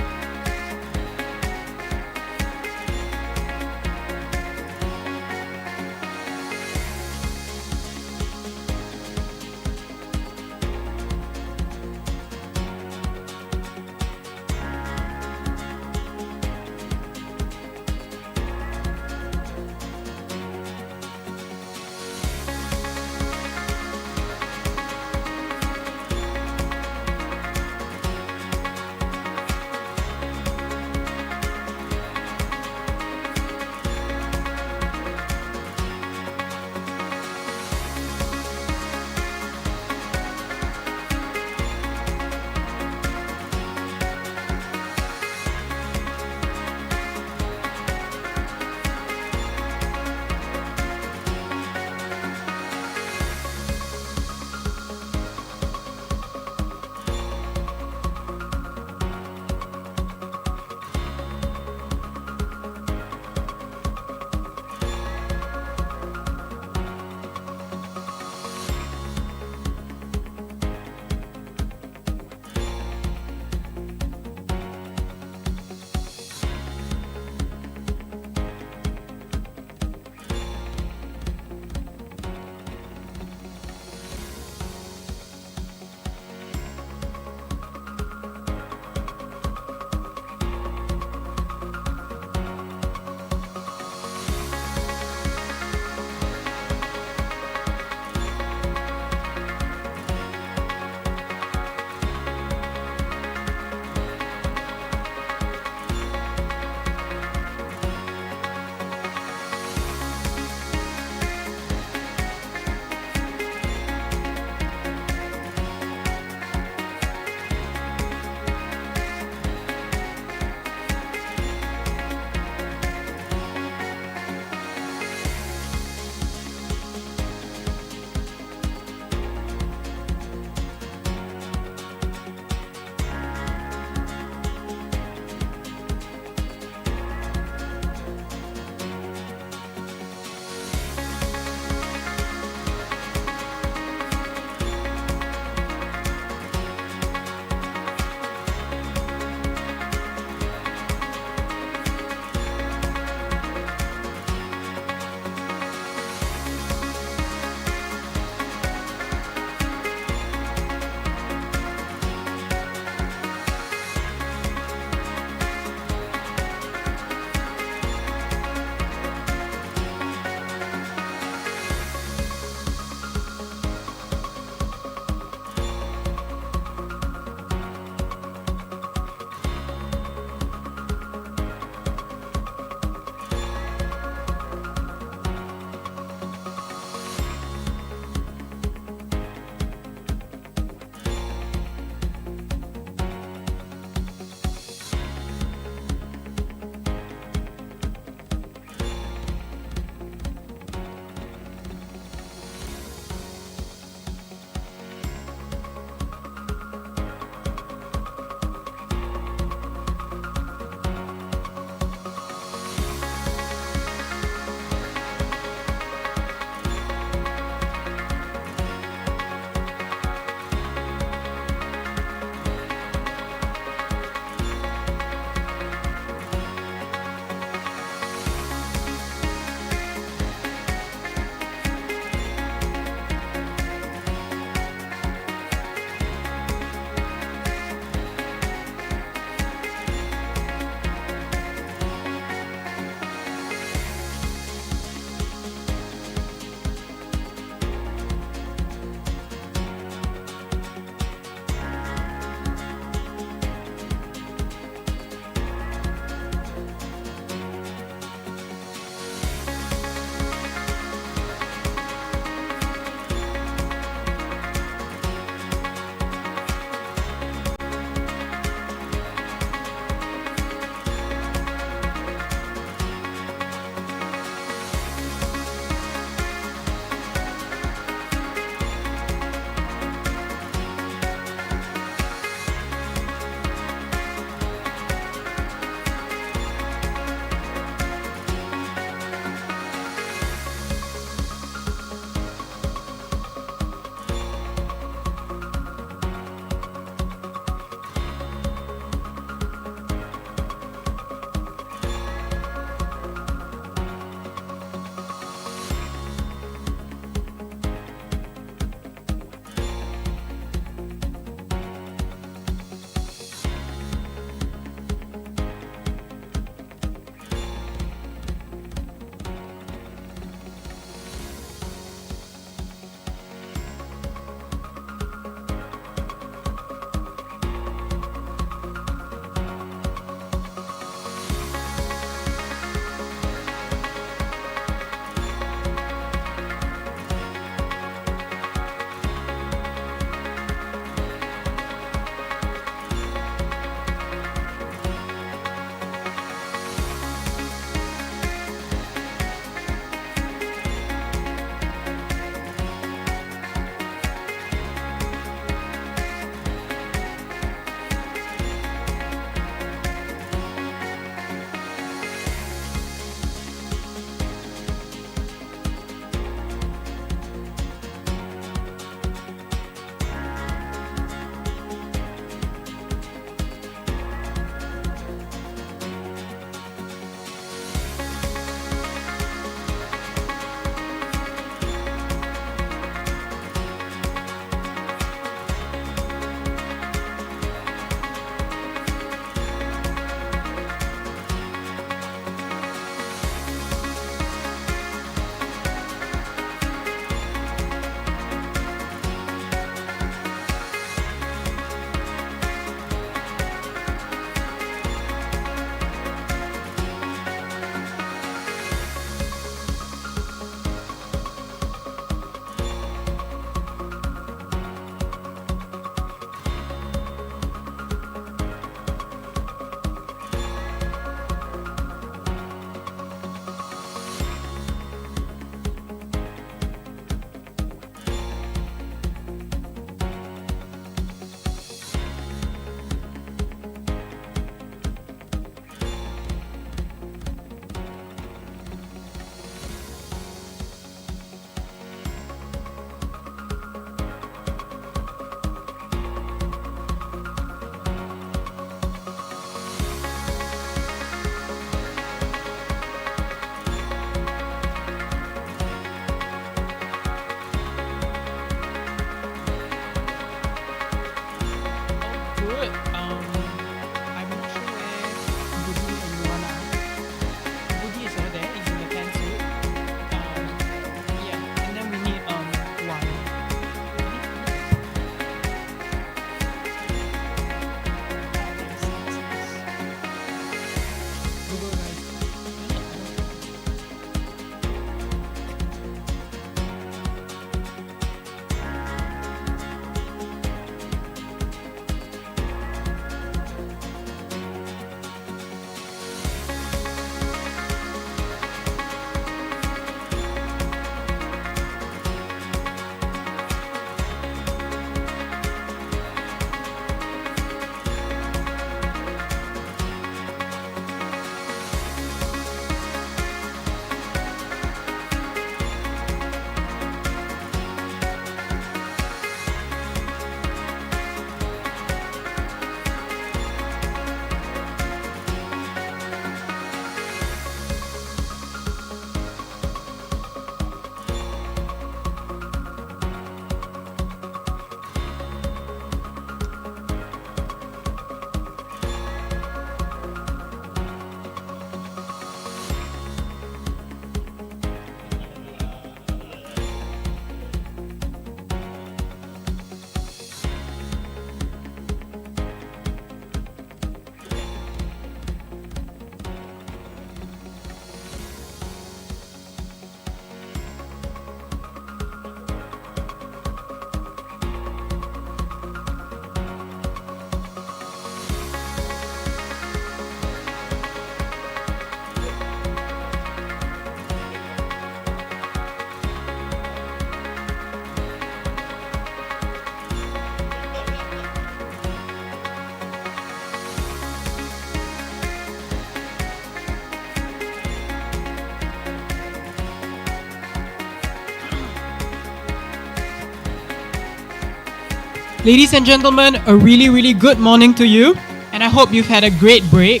Ladies and gentlemen, a really good morning to you, and I hope you've had a great break.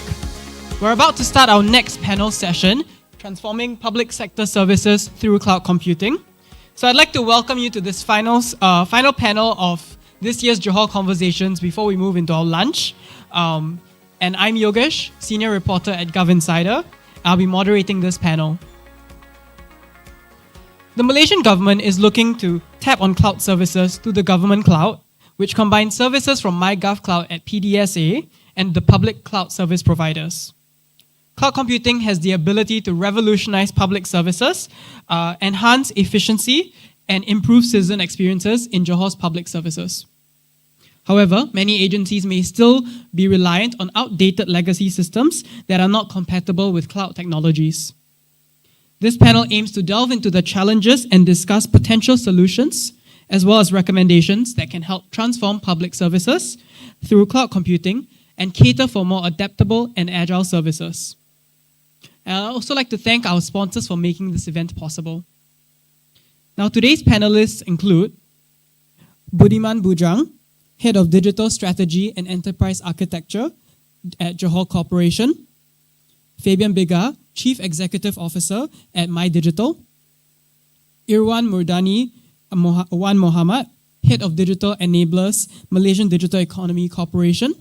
We're about to start our next panel session, Transforming Public Sector Services Through Cloud Computing. So I'd like to welcome you to this final panel of this year's Johor Conversations before we move into our lunch. And I'm Yogesh, Senior Reporter at GovInsider. I'll be moderating this panel. The Malaysian government is looking to tap on cloud services through the government cloud, which combines services from MyGov Cloud at PDSA and the public cloud service providers. Cloud computing has the ability to revolutionize public services, enhance efficiency, and improve citizen experiences in Johor's public services. However, many agencies may still be reliant on outdated legacy systems that are not compatible with cloud technologies. This panel aims to delve into the challenges and discuss potential solutions, as well as recommendations that can help transform public services through cloud computing and cater for more adaptable and agile services. And I'd also like to thank our sponsors for making this event possible. Now, today's panelists include Budiman Bujang, Head of Digital Strategy and Enterprise Architecture at Johor Corporation; Fabian Bigar, Chief Executive Officer at MyDigital; Irwan Murdani Wan Mohamad, Head of Digital Enablers, Malaysian Digital Economy Corporation;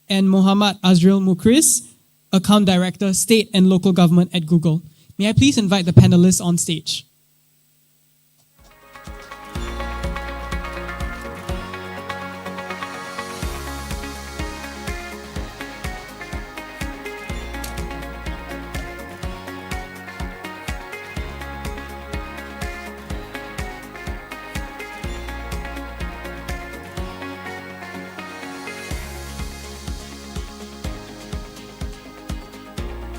and Muhammad Azril Mukris, Account Director, State and Local Government at Google. May I please invite the panelists on stage?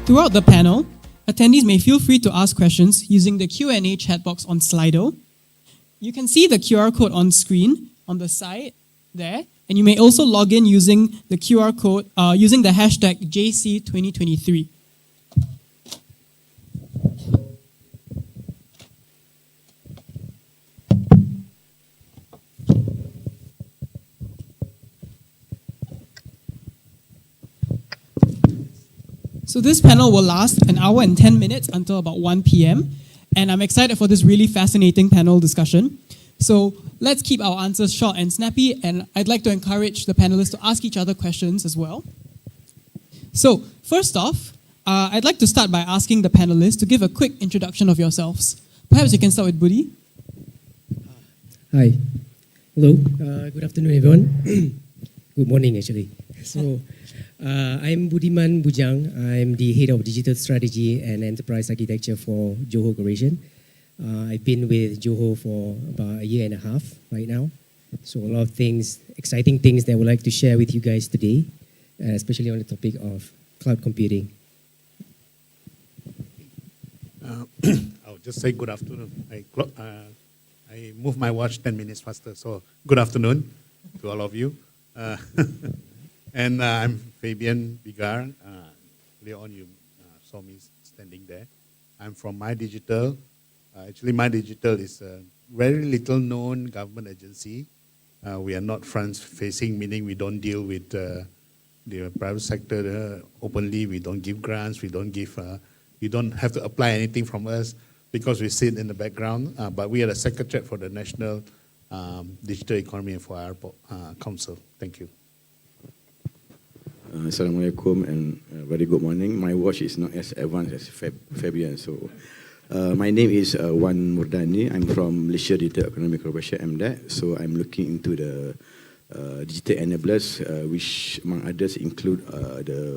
Throughout the panel, attendees may feel free to ask questions using the Q&A chat box on Slido. You can see the QR code on screen on the side there, and you may also log in using the QR code using the hashtag JC2023. So this panel will last an hour and 10 minutes until about 1 p.m. And I'm excited for this really fascinating panel discussion. So let's keep our answers short and snappy. And I'd like to encourage the panelists to ask each other questions as well. So first off, I'd like to start by asking the panelists to give a quick introduction of yourselves. Perhaps you can start with Budi. Hi. Hello. Good afternoon, everyone. Good morning, actually. So, I'm Budiman Bujang. I'm the Head of Digital Strategy and Enterprise Architecture for Johor Corporation. I've been with Johor for about a year and a half right now. So a lot of things, exciting things that I would like to share with you guys today, especially on the topic of cloud computing. I'll just say good afternoon. I moved my watch 10 minutes faster, so good afternoon to all of you. And I'm Fabian Bigar. Earlier on, you saw me standing there. I'm from MyDigital. Actually, MyDigital is a very little known government agency. We are not front-facing, meaning we don't deal with the private sector openly. We don't give grants. We don't give. You don't have to apply anything from us because we sit in the background. But we are the secretariat for the National Digital Economy and for our council. Thank you. Assalamualaikum and very good morning. My watch is not as advanced as Fabian. So, my name is Wan Murdani. I'm from Malaysia Digital Economy Corporation, MDEC. So, I'm looking into the digital enablers, which among others include the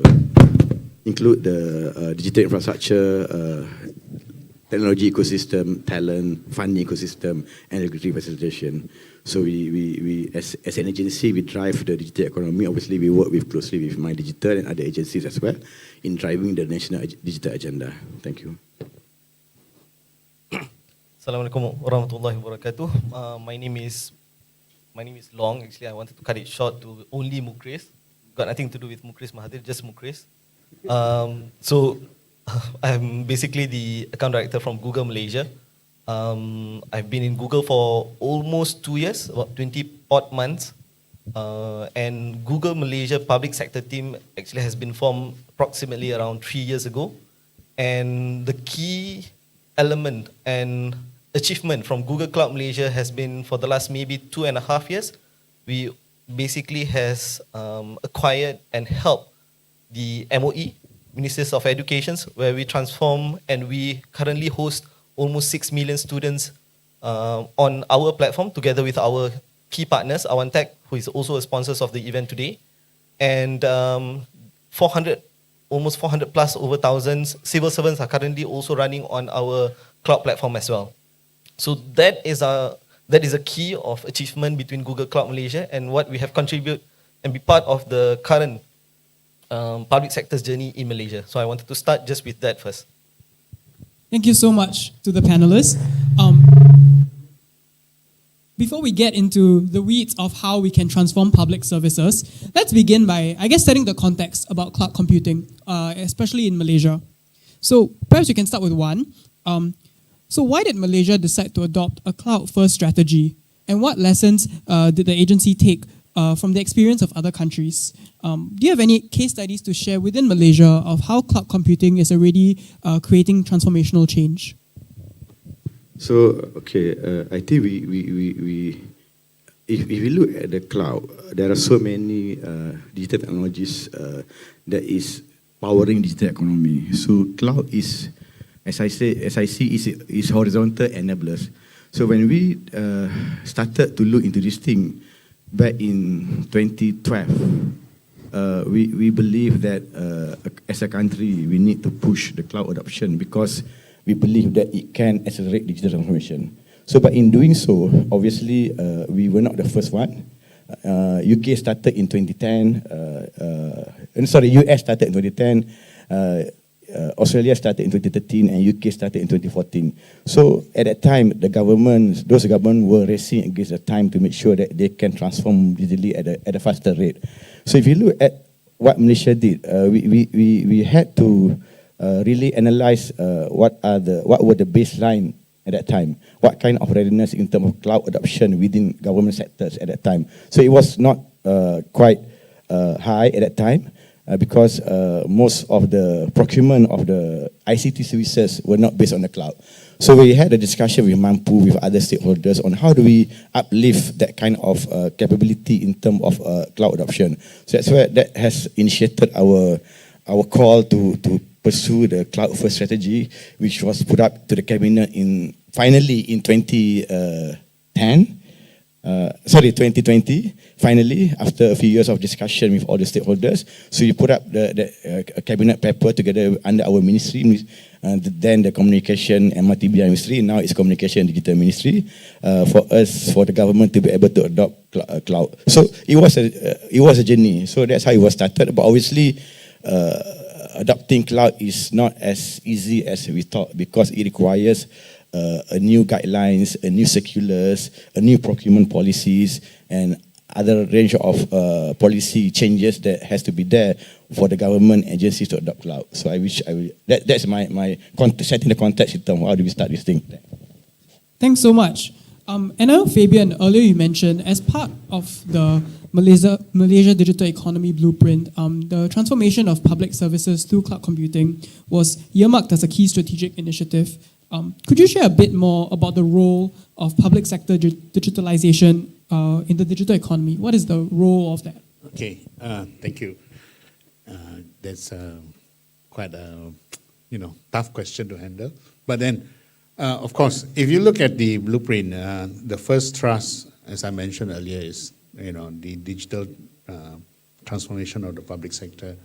digital infrastructure, technology ecosystem, talent, funding ecosystem, and regulatory facilitation. So we as an agency, we drive the digital economy. Obviously, we work closely with MyDigital and other agencies as well in driving the national digital agenda. Thank you. Assalamualaikum warahmatullahi wabarakatuh. My name is Long. Actually, I wanted to cut it short to only Mukris. Got nothing to do with Mukris Mahathir, just Mukris. So I'm basically the account director from Google Malaysia. I've been in Google for almost 2 years, about 20 odd months. And Google Malaysia public sector team actually has been formed approximately around 3 years ago. And the key element and achievement from Google Cloud Malaysia has been for the last maybe 2.5 years, we basically has acquired and helped the MOE, Ministers of Education, where we transform and we currently host almost 6 million students on our platform together with our key partners, Awantech, who is also a sponsor of the event today, and almost 400 plus over thousands civil servants are currently also running on our cloud platform as well. So that is a key of achievement between Google Cloud Malaysia and what we have contributed and be part of the current public sector's journey in Malaysia. So I wanted to start just with that first. Thank you so much to the panelists. Before we get into the weeds of how we can transform public services, let's begin by, I guess, setting the context about cloud computing, especially in Malaysia. So perhaps we can start with one. So why did Malaysia decide to adopt a cloud-first strategy? And what lessons did the agency take from the experience of other countries? Do you have any case studies to share within Malaysia of how cloud computing is already creating transformational change? So, okay, I think if we look at the cloud, there are so many digital technologies that is powering digital economy. So, cloud is, as I see, is horizontal enablers. So, when we started to look into this thing back in 2012, we believe that as a country, we need to push the cloud adoption because we believe that it can accelerate digital transformation. So, but in doing so, obviously, we were not the first one. UK started in 2010. US started in 2010. Australia started in 2013, and UK started in 2014. So, at that time, those governments were racing against the time to make sure that they can transform digitally at a faster rate. So, if you look at what Malaysia did, we had to really analyze what were the baseline at that time, what kind of readiness in terms of cloud adoption within government sectors at that time. So it was not quite high at that time because most of the procurement of the ICT services were not based on the cloud. So we had a discussion with Mampu, with other stakeholders on how do we uplift that kind of capability in terms of cloud adoption. So that's where that has initiated our call to pursue the cloud-first strategy, which was put up to the cabinet finally in 2020, finally, after a few years of discussion with all the stakeholders. So we put up the cabinet paper together under our ministry, then the communication MRTBI ministry, now it's communication and digital ministry, for the government to be able to adopt cloud. So it was a journey. So that's how it was started. But obviously, adopting cloud is not as easy as we thought because it requires a new guidelines, a new circulars, a new procurement policies, and other range of policy changes that has to be there for the government agencies to adopt cloud. So that's my setting the context in terms of how do we start this thing. Thanks so much. And I know, Fabian, earlier you mentioned as part of the Malaysia Digital Economy Blueprint, the transformation of public services through cloud computing was earmarked as a key strategic initiative. Could you share a bit more about the role of public sector digitalization in the digital economy? What is the role of that? Okay, thank you. That's quite a tough question to handle. But then, of course, if you look at the blueprint, the first thrust, as I mentioned earlier, is the digital transformation of the public sector.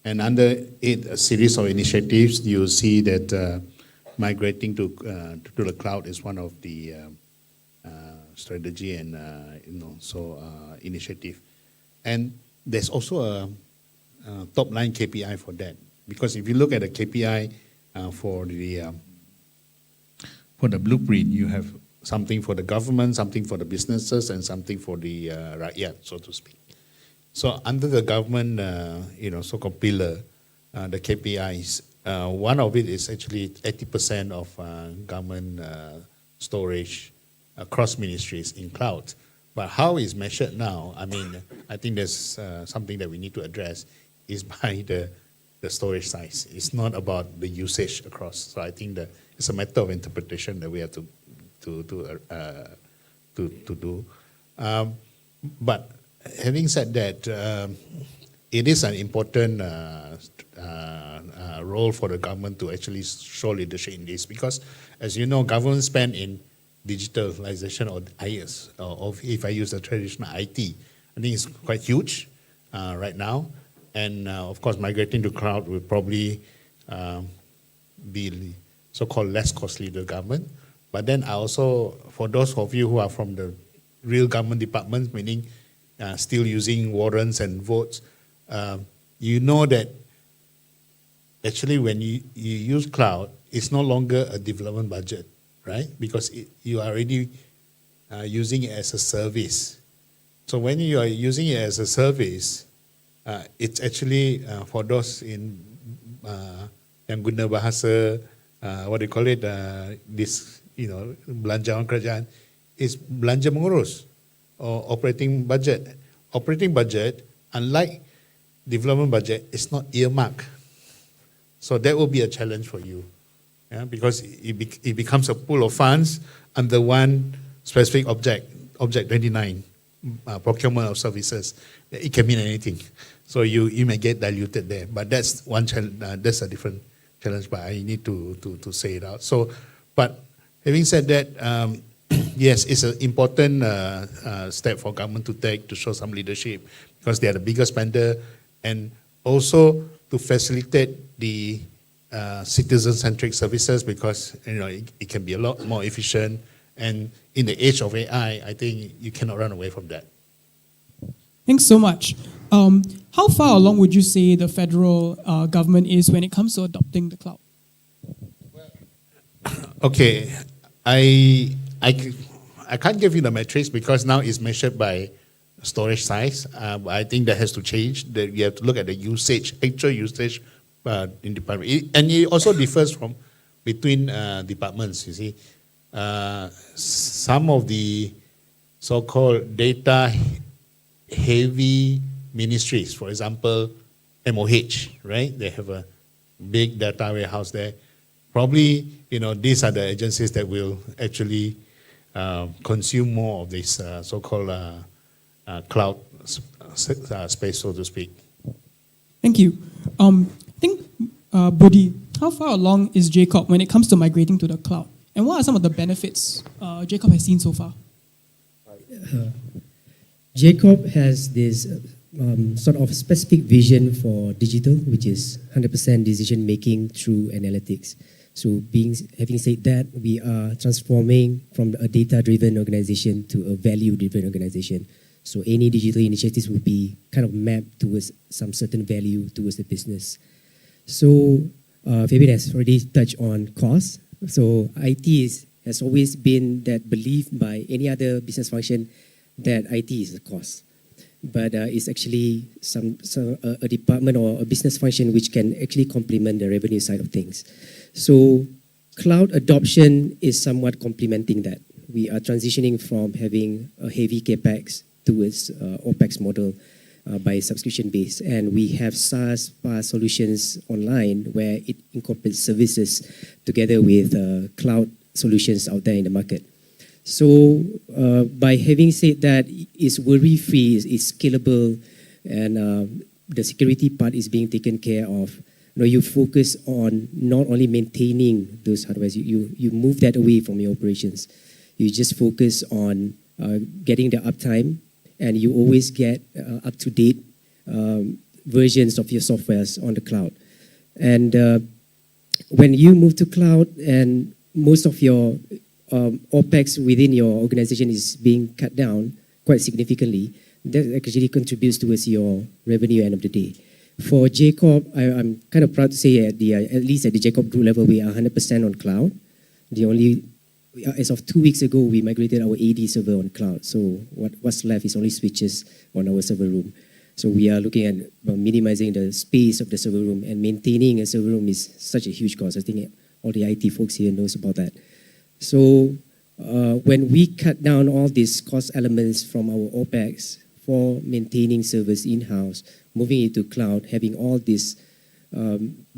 And under it, a series of initiatives, you see that migrating to the cloud is one of the strategy and initiative. And there's also a top line KPI for that. Because if you look at the KPI for the blueprint, you have something for the government, something for the businesses, and something for the rakyat, so to speak. So under the government, so-called pillar, the KPIs, one of it is actually 80% of government storage across ministries in cloud. But how it's measured now, I mean, I think there's something that we need to address is by the storage size. It's not about the usage across. So I think that it's a matter of interpretation that we have to do. But having said that, it is an important role for the government to actually show leadership in this, because, as you know, government spend in digitalization or IS, or if I use the traditional IT, I think it's quite huge right now. And of course, migrating to cloud will probably be so-called less costly to the government. But then I also, for those of you who are from the real government departments, meaning still using warrants and votes, you know that actually when you use cloud, it's no longer a development budget, right? Because you are already using it as a service. So when you are using it as a service, it's actually for those in yang guna bahasa what do you call it, this, belanja orang kerajaan, is belanja mengurus or operating budget. Operating budget, unlike development budget, is not earmarked. So that will be a challenge for you, because it becomes a pool of funds under one specific object 29, procurement of services. It can mean anything. So you may get diluted there, but that's one that's a different challenge. But I need to say it out. So, but having said that, yes, it's an important step for government to take to show some leadership, because they are the biggest spender, and also to facilitate the citizen-centric services, because it can be a lot more efficient. And in the age of AI, I think you cannot run away from that. Thanks so much. How far along would you say the federal government is when it comes to adopting the cloud? Okay, I can't give you the metrics because now it's measured by storage size. I think that has to change. That you have to look at the usage, actual usage in department, and it also differs from between departments. You see, some of the so-called data-heavy ministries, for example, MOH, right? They have a big data warehouse there. Probably, these are the agencies that will actually consume more of this so-called cloud space, so to speak. Thank you. I think, Budi, how far along is Jacob when it comes to migrating to the cloud? And what are some of the benefits Jacob has seen so far? Jacob has this sort of specific vision for digital, which is 100% decision making through analytics. So having said that, we are transforming from a data-driven organization to a value-driven organization. So any digital initiatives will be kind of mapped towards some certain value towards the business. So Fabian has already touched on cost. So IT has always been that belief by any other business function that IT is a cost. But it's actually a department or a business function which can actually complement the revenue side of things. So cloud adoption is somewhat complementing that. We are transitioning from having a heavy CapEx towards OpEx model by subscription base. And we have SaaS solutions online where it incorporates services together with cloud solutions out there in the market. So by having said that, it's worry-free, it's scalable, and the security part is being taken care of. You focus on not only maintaining those hardware, you move that away from your operations. You just focus on getting the uptime, and you always get up-to-date versions of your softwares on the cloud. And when you move to cloud and most of your OpEx within your organization is being cut down quite significantly, that actually contributes towards your revenue end of the day. For Jacob, I'm kind of proud to say at least at the Jacob Group level, we are 100% on cloud. As of 2 weeks ago, we migrated our AD server on cloud. So what's left is only switches on our server room. So we are looking at minimizing the space of the server room, and maintaining a server room is such a huge cost. I think all the IT folks here knows about that. So when we cut down all these cost elements from our OPEX for maintaining servers in-house, moving it to cloud, having all these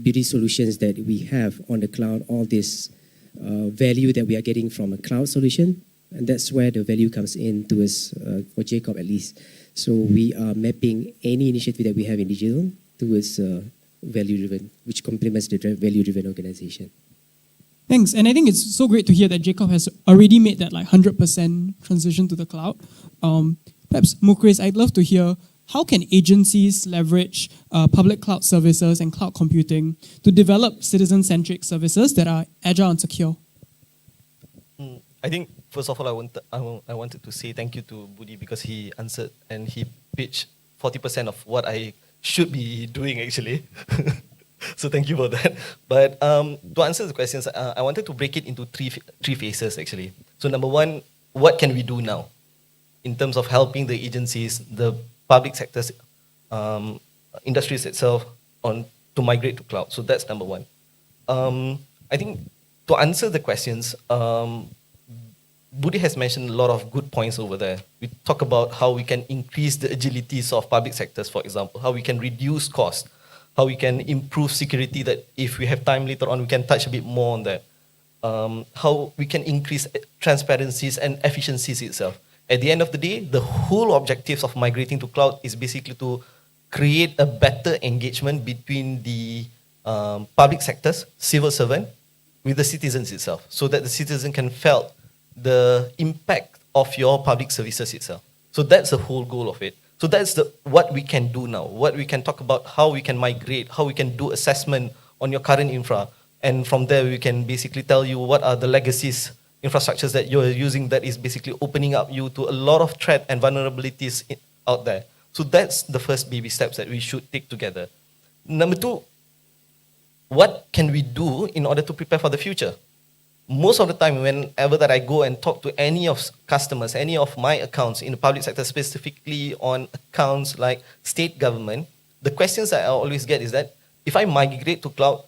beauty solutions that we have on the cloud, all this value that we are getting from a cloud solution, and that's where the value comes in to us, for Jacob at least. So we are mapping any initiative that we have in digital towards value-driven, which complements the value-driven organization. Thanks. And I think it's so great to hear that Jacob has already made that like 100% transition to the cloud. Perhaps, Mukesh, I'd love to hear, how can agencies leverage public cloud services and cloud computing to develop citizen-centric services that are agile and secure? I think, first of all, I wanted to say thank you to Budi because he answered and he pitched 40% of what I should be doing, actually. So thank you for that. But to answer the questions, I wanted to break it into three phases, actually. So number one, what can we do now in terms of helping the agencies, the public sectors, industries itself to migrate to cloud? So that's number one. I think to answer the questions, Budi has mentioned a lot of good points over there. We talk about how we can increase the agilities of public sectors, for example, how we can reduce costs, how we can improve security, that if we have time later on, we can touch a bit more on that. How we can increase transparencies and efficiencies itself. At the end of the day, the whole objectives of migrating to cloud is basically to create a better engagement between the public sectors, civil servant, with the citizens itself, so that the citizen can feel the impact of your public services itself. So that's the whole goal of it. So that's what we can do now, what we can talk about, how we can migrate, how we can do assessment on your current infra. And from there, we can basically tell you what are the legacies, infrastructures that you're using that is basically opening up you to a lot of threat and vulnerabilities out there. So that's the first baby steps that we should take together. Number two, what can we do in order to prepare for the future? Most of the time, whenever that I go and talk to any of customers, any of my accounts in the public sector, specifically on accounts like state government, the questions that I always get is that if I migrate to cloud,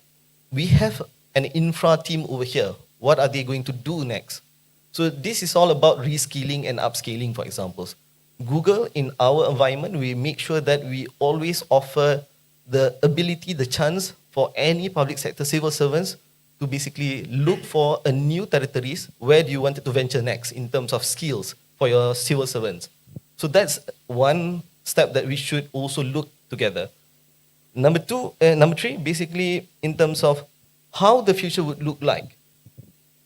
we have an infra team over here. What are they going to do next? So this is all about reskilling and upscaling, for example. Google, in our environment, we make sure that we always offer the ability, the chance for any public sector civil servants to basically look for a new territories. Where do you want to venture next in terms of skills for your civil servants? So that's one step that we should also look together. Number three, basically in terms of how the future would look like.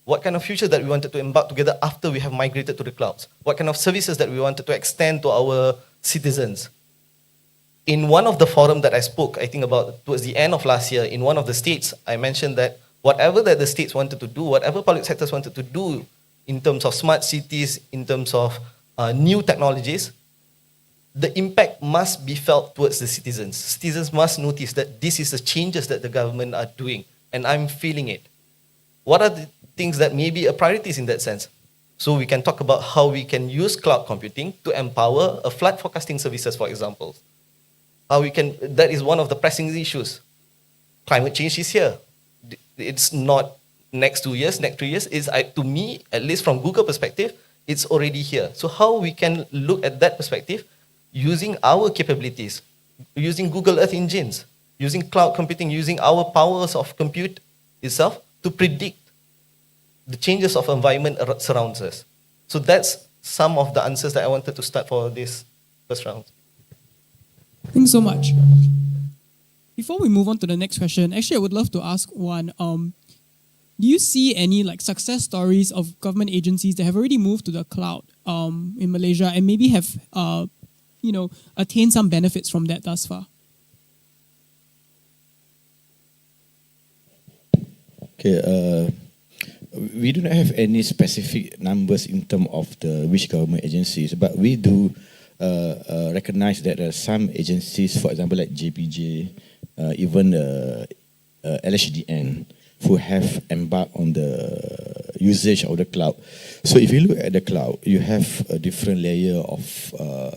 What kind of future that we wanted to embark together after we have migrated to the clouds? What kind of services that we wanted to extend to our citizens? In one of the forums that I spoke, I think about towards the end of last year, in one of the states, I mentioned that whatever that the states wanted to do, whatever public sectors wanted to do in terms of smart cities, in terms of new technologies, the impact must be felt towards the citizens. Citizens must notice that this is the changes that the government are doing, and I'm feeling it. What are the things that may be a priorities in that sense? So we can talk about how we can use cloud computing to empower a flood forecasting services, for example. How we can, that is one of the pressing issues. Climate change is here. It's not next 2 years, next 3 years. It's, to me, at least from Google perspective, it's already here. So how we can look at that perspective using our capabilities, using Google Earth engines, using cloud computing, using our powers of compute itself to predict the changes of environment surrounds us. So that's some of the answers that I wanted to start for this first round. Thanks so much. Before we move on to the next question, actually I would love to ask one. Do you see any like success stories of government agencies that have already moved to the cloud in Malaysia and maybe have attained some benefits from that thus far? Okay, we do not have any specific numbers in terms of the which government agencies, but we do recognize that there are some agencies, for example, like JPJ, even LHDN, who have embarked on the usage of the cloud. So if you look at the cloud, you have a different layer of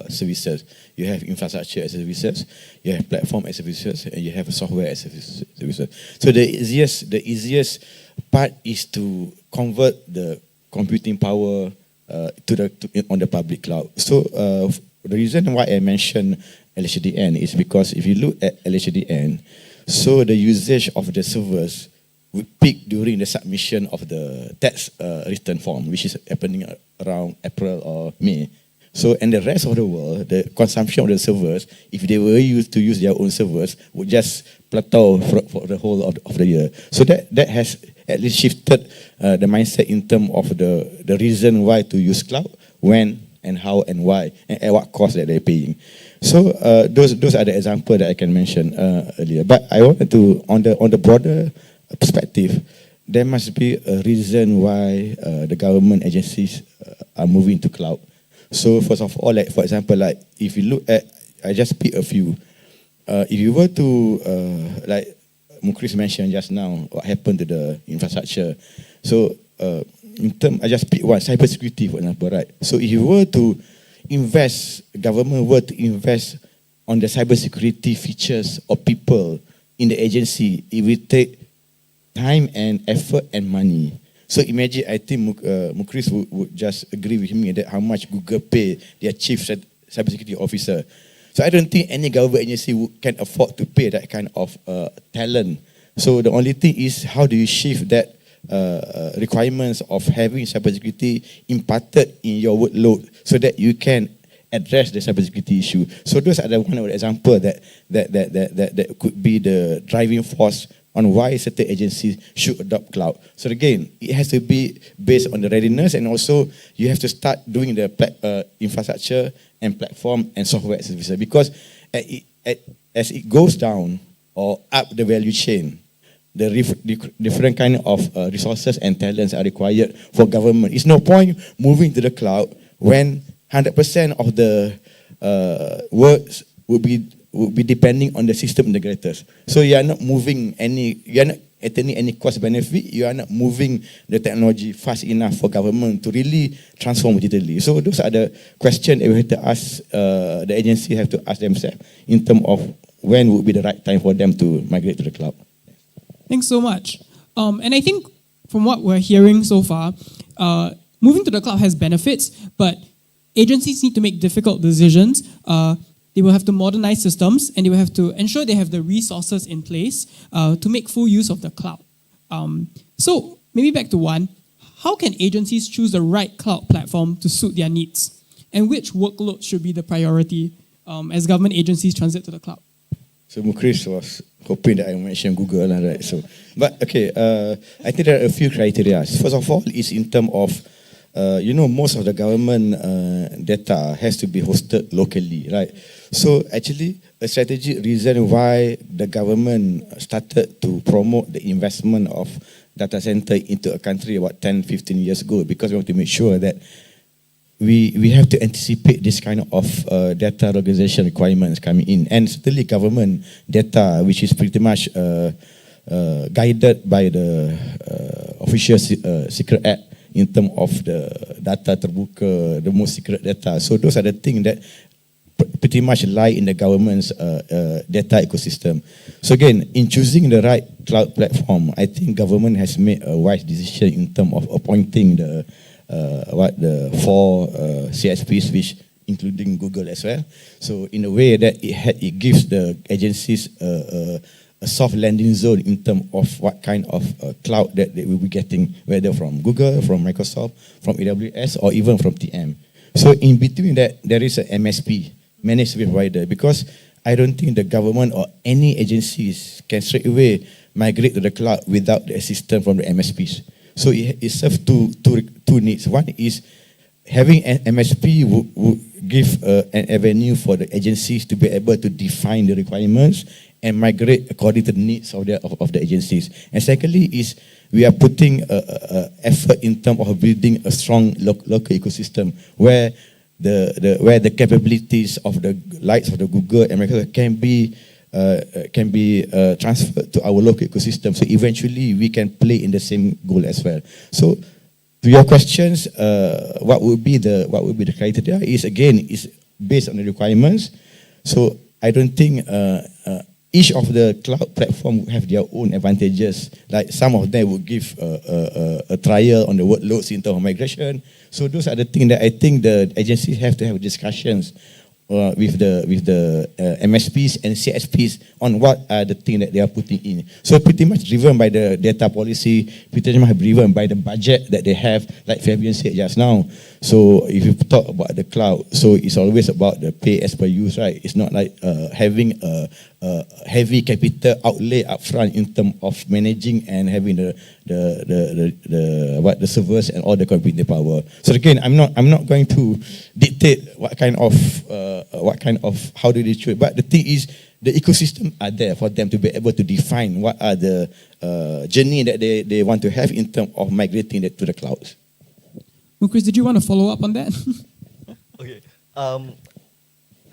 services. You have infrastructure as services, you have platform as services, and you have software as services. So the easiest part is to convert the computing power on the public cloud. So the reason why I mentioned LHDN is because if you look at LHDN, so the usage of the servers would peak during the submission of the tax return form, which is happening around April or May. So, and the rest of the world, the consumption of the servers, if they were used to use their own servers, would just plateau for the whole of the year. So that has at least shifted the mindset in terms of the reason why to use cloud, when and how and why, and at what cost that they're paying. So those are the examples that I can mention earlier. But I wanted to, on the broader perspective, there must be a reason why the government agencies are moving to cloud. So first of all, like for example, like if you look at, I just pick a few. If you were to, like Mukris mentioned just now, what happened to the infrastructure. So in term, I just pick one, cybersecurity for example, right? So if you were to invest, government were to invest on the cybersecurity features of people in the agency, it will take time and effort and money. So imagine, I think Mukris would just agree with me that how much Google pay their chief cybersecurity officer. So I don't think any government agency can afford to pay that kind of talent. So the only thing is, how do you shift that requirements of having cybersecurity imparted in your workload so that you can address the cybersecurity issue. So those are the one of the examples that could be the driving force on why certain agencies should adopt cloud. So again, it has to be based on the readiness, and also you have to start doing the infrastructure and platform and software services, because as it goes down or up the value chain, the different kind of resources and talents are required for government. It's no point moving to the cloud when 100% of the works would be depending on the system integrators. So you are not moving you are not attaining any cost benefit, you are not moving the technology fast enough for government to really transform digitally. So those are the questions that we have to ask, the agency have to ask themselves in terms of when would be the right time for them to migrate to the cloud. Thanks so much. And I think from what we're hearing so far, moving to the cloud has benefits, but agencies need to make difficult decisions. They will have to modernize systems, and they will have to ensure they have the resources in place to make full use of the cloud. So maybe back to one, how can agencies choose the right cloud platform to suit their needs? And which workload should be the priority as government agencies transit to the cloud? So Mukris was hoping that I mentioned Google, right? So, but okay, I think there are a few criteria. First of all, is in terms of most of the government data has to be hosted locally, right? So actually, a strategic reason why the government started to promote the investment of data center into a country about 10, 15 years ago, because we want to make sure that we have to anticipate this kind of data organization requirements coming in. And certainly government data, which is pretty much guided by the official secret act, in terms of the data terbuka, the most secret data. So those are the things that pretty much lie in the government's data ecosystem. So again, in choosing the right cloud platform, I think government has made a wise decision in terms of appointing the four CSPs, which including Google as well. So in a way that it gives the agencies a soft landing zone in terms of what kind of cloud that they will be getting, whether from Google, from Microsoft, from AWS, or even from TM. So in between that, there is a MSP, managed service provider, because I don't think the government or any agencies can straight away migrate to the cloud without the assistance from the MSPs. So it serves two needs. One is having an MSP would give an avenue for the agencies to be able to define the requirements and migrate according to the needs of the agencies. And secondly is we are putting effort in terms of building a strong local ecosystem where the capabilities of the likes of the Google and Microsoft can be transferred to our local ecosystem. So eventually we can play in the same goal as well. So to your questions, what would be the criteria is again is based on the requirements. So I don't think each of the cloud platform have their own advantages. Like some of them would give a trial on the workloads in terms of migration. So those are the things that I think the agencies have to have discussions with the MSPs and CSPs on what are the things that they are putting in. So pretty much driven by the data policy, pretty much driven by the budget that they have, like Fabian said just now. So if you talk about the cloud, so it's always about the pay as per use, right? It's not like having a heavy capital outlay upfront in terms of managing and having the servers and all the computing power. So again, I'm not going to dictate what kind of how do they choose. But the thing is, the ecosystem are there for them to be able to define what are the journey that they want to have in terms of migrating it to the clouds. Chris, did you want to follow up on that? Okay.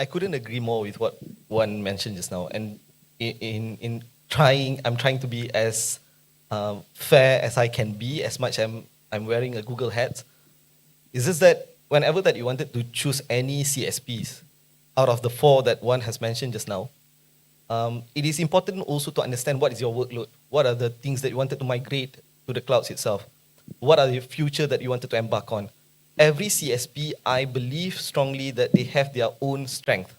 I couldn't agree more with what one mentioned just now. And I'm trying to be as fair as I can be, as much I'm wearing a Google hat. It's just that whenever that you wanted to choose any CSPs out of the 4 that one has mentioned just now, it is important also to understand what is your workload. What are the things that you wanted to migrate to the clouds itself? What are the future that you wanted to embark on? Every CSP, I believe strongly that they have their own strength.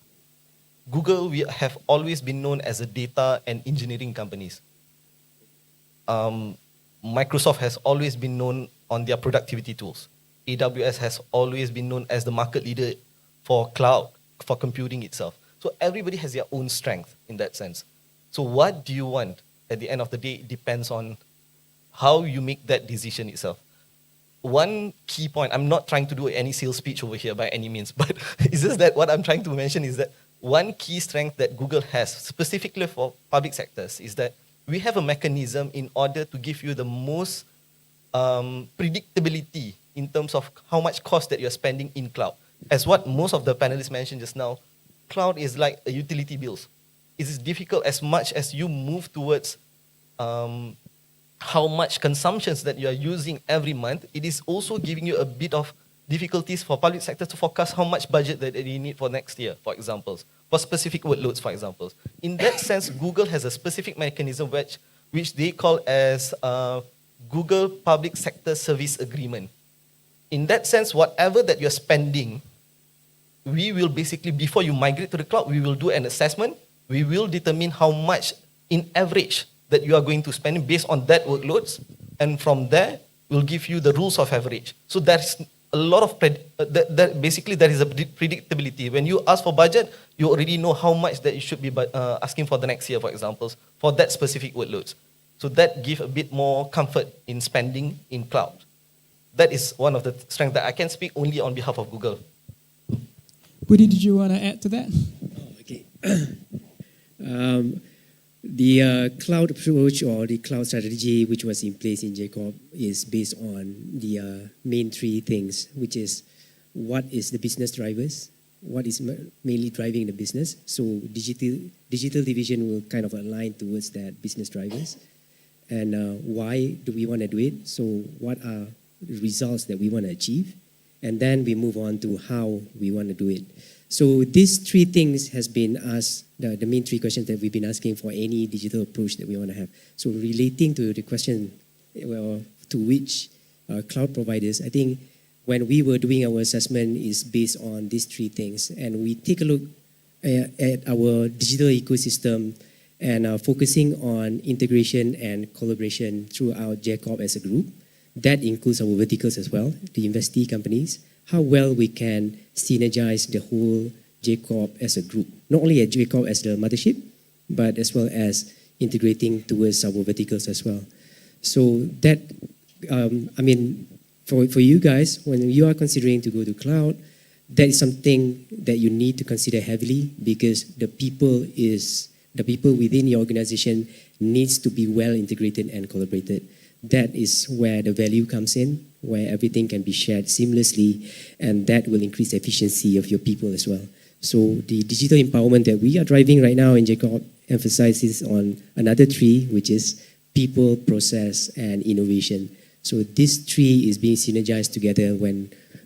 Google, we have always been known as a data and engineering companies. Microsoft has always been known on their productivity tools. AWS has always been known as the market leader for cloud, for computing itself. So everybody has their own strength in that sense. So what do you want? At the end of the day, it depends on how you make that decision itself. One key point, I'm not trying to do any sales speech over here by any means, but it's just that what I'm trying to mention is that one key strength that Google has, specifically for public sectors, is that we have a mechanism in order to give you the most predictability in terms of how much cost that you're spending in cloud. As what most of the panelists mentioned just now, cloud is like a utility bills. It is difficult as much as you move towards how much consumptions that you are using every month. It is also giving you a bit of difficulties for public sector to forecast how much budget that they need for next year, for example, for specific workloads, for example. In that sense, Google has a specific mechanism which they call as Google Public Sector Service Agreement. In that sense, whatever that you're spending, we will basically, before you migrate to the cloud, we will do an assessment. We will determine how much in average that you are going to spend based on that workloads. And from there, we'll give you the rules of average. So there's a lot of, basically there is a predictability. When you ask for budget, you already know how much that you should be asking for the next year, for example, for that specific workloads. So that gives a bit more comfort in spending in cloud. That is one of the strengths that I can speak only on behalf of Google. Budi, did you want to add to that? Okay. The cloud approach or the cloud strategy which was in place in Jacob is based on the main 3 things, which is what is the business drivers, what is mainly driving the business. So digital division will kind of align towards that business drivers. And why do we want to do it? So what are the results that we want to achieve? And then we move on to how we want to do it. So these 3 things has been asked, the main 3 questions that we've been asking for any digital approach that we want to have. So relating to the question, well, to which cloud providers, I think when we were doing our assessment is based on these 3 things. And we take a look at our digital ecosystem and focusing on integration and collaboration throughout Jacob as a group. That includes our verticals as well, the investee companies, how well we can synergize the whole Jacob as a group. Not only at Jacob as the mothership, but as well as integrating towards our verticals as well. So that, for you guys, when you are considering to go to cloud, that is something that you need to consider heavily because the people within your organization needs to be well integrated and collaborated. That is where the value comes in, where everything can be shared seamlessly, and that will increase the efficiency of your people as well. So the digital empowerment that we are driving right now in Jacob emphasizes on another 3, which is people, process, and innovation. So this 3 is being synergized together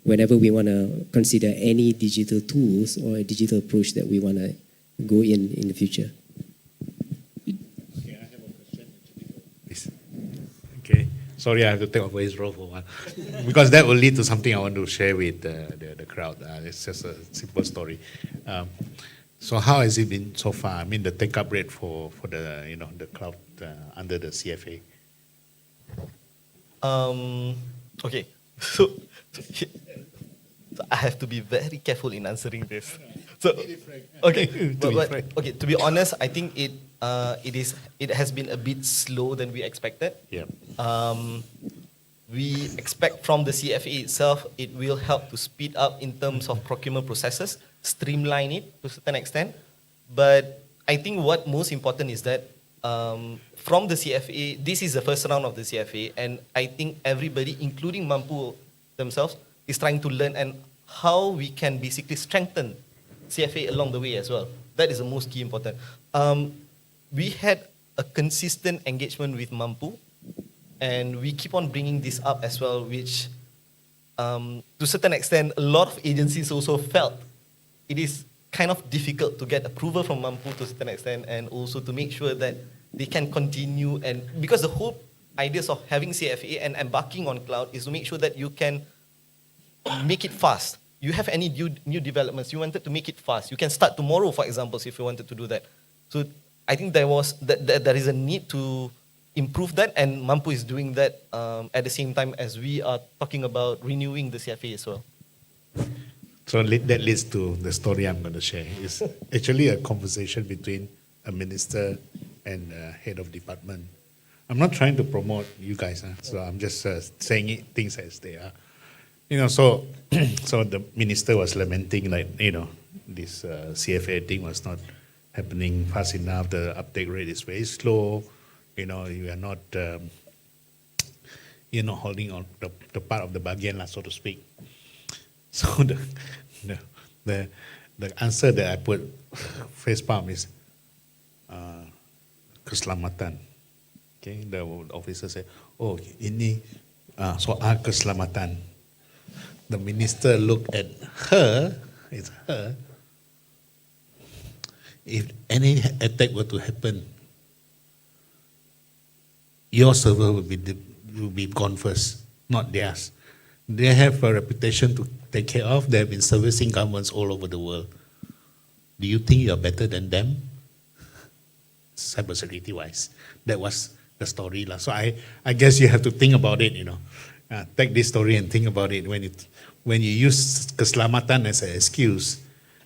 whenever we want to consider any digital tools or a digital approach that we want to go in the future. Sorry, I have to take over his role for one. Because that will lead to something I want to share with the crowd. It's just a simple story. So how has it been so far? I mean, the take-up rate for the, the cloud under the CFA? Okay, so I have to be very careful in answering this. So, okay, okay. To be honest, I think it has been a bit slow than we expected. Yeah. We expect from the CFA itself, it will help to speed up in terms of procurement processes, streamline it to a certain extent. But I think what most important is that from the CFA, this is the first round of the CFA, and I think everybody, including Mampu themselves, is trying to learn and how we can basically strengthen CFA along the way as well. That is the most key important. We had a consistent engagement with Mampu, and we keep on bringing this up as well, which to a certain extent, a lot of agencies also felt it is kind of difficult to get approval from Mampu to a certain extent, and also to make sure that they can continue. And because the whole ideas of having CFA and embarking on cloud is to make sure that you can make it fast. You have any new developments, you wanted to make it fast. You can start tomorrow, for example, if you wanted to do that. So I think there is a need to improve that, and Mampu is doing that at the same time as we are talking about renewing the CFA as well. So that leads to the story I'm going to share. It's actually a conversation between a minister and a head of department. I'm not trying to promote you guys, so I'm just saying things as they are. So the minister was lamenting, like, this CFA thing was not happening fast enough. The uptake rate is very slow. You are not, holding on the part of the bargain, so to speak. So the answer that I put face palm is keselamatan. Okay, the officer said, "Oh, ini soal keselamatan." The minister looked at her. It's her. If any attack were to happen, your server will be gone first, not theirs. They have a reputation to take care of. They have been servicing governments all over the world. Do you think you are better than them? Cybersecurity-wise, that was the story. So I guess you have to think about it. Take this story and think about it. When you use keselamatan as an excuse,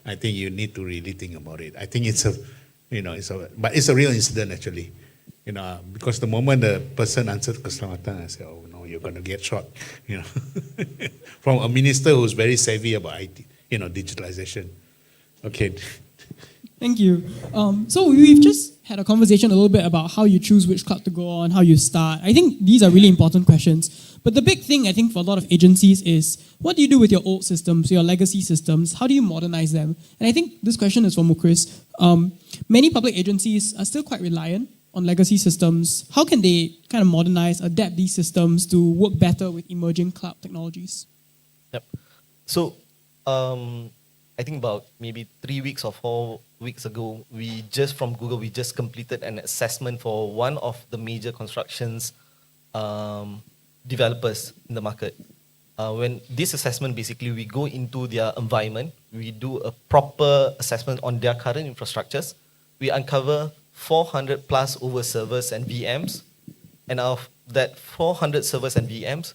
I think you need to really think about it. I think but it's a real incident actually. Because the moment the person answered keselamatan, I said, "Oh no, you're going to get shot." From a minister who's very savvy about IT, digitalization. Okay. Thank you. So we've just had a conversation a little bit about how you choose which cloud to go on, how you start. I think these are really important questions. But the big thing, I think, for a lot of agencies is, what do you do with your old systems, your legacy systems? How do you modernize them? And I think this question is for Mukris. Many public agencies are still quite reliant on legacy systems. How can they kind of modernize, adapt these systems to work better with emerging cloud technologies? Yep. So I think about maybe 3 weeks or 4 weeks ago, from Google, we just completed an assessment for one of the major constructions developers in the market. When this assessment, basically, we go into their environment, we do a proper assessment on their current infrastructures, we uncover 400 plus over servers and VMs, and of that 400 servers and VMs,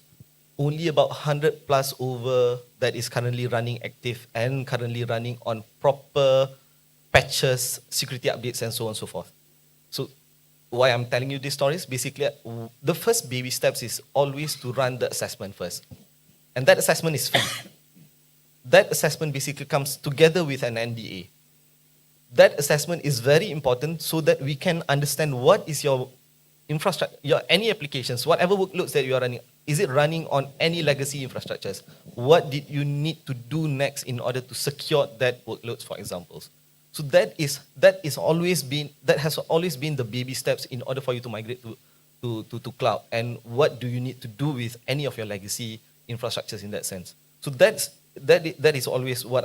only about 100 plus over that is currently running active and currently running on proper patches, security updates, and so on and so forth. So why I'm telling you these stories, basically, the first baby steps is always to run the assessment first. And that assessment is free. That assessment basically comes together with an NDA. That assessment is very important so that we can understand what is your infrastructure, any applications, whatever workloads that you are running, is it running on any legacy infrastructures? What did you need to do next in order to secure that workloads, for example? So that has always been the baby steps in order for you to migrate to cloud. And what do you need to do with any of your legacy infrastructures in that sense? So that is always what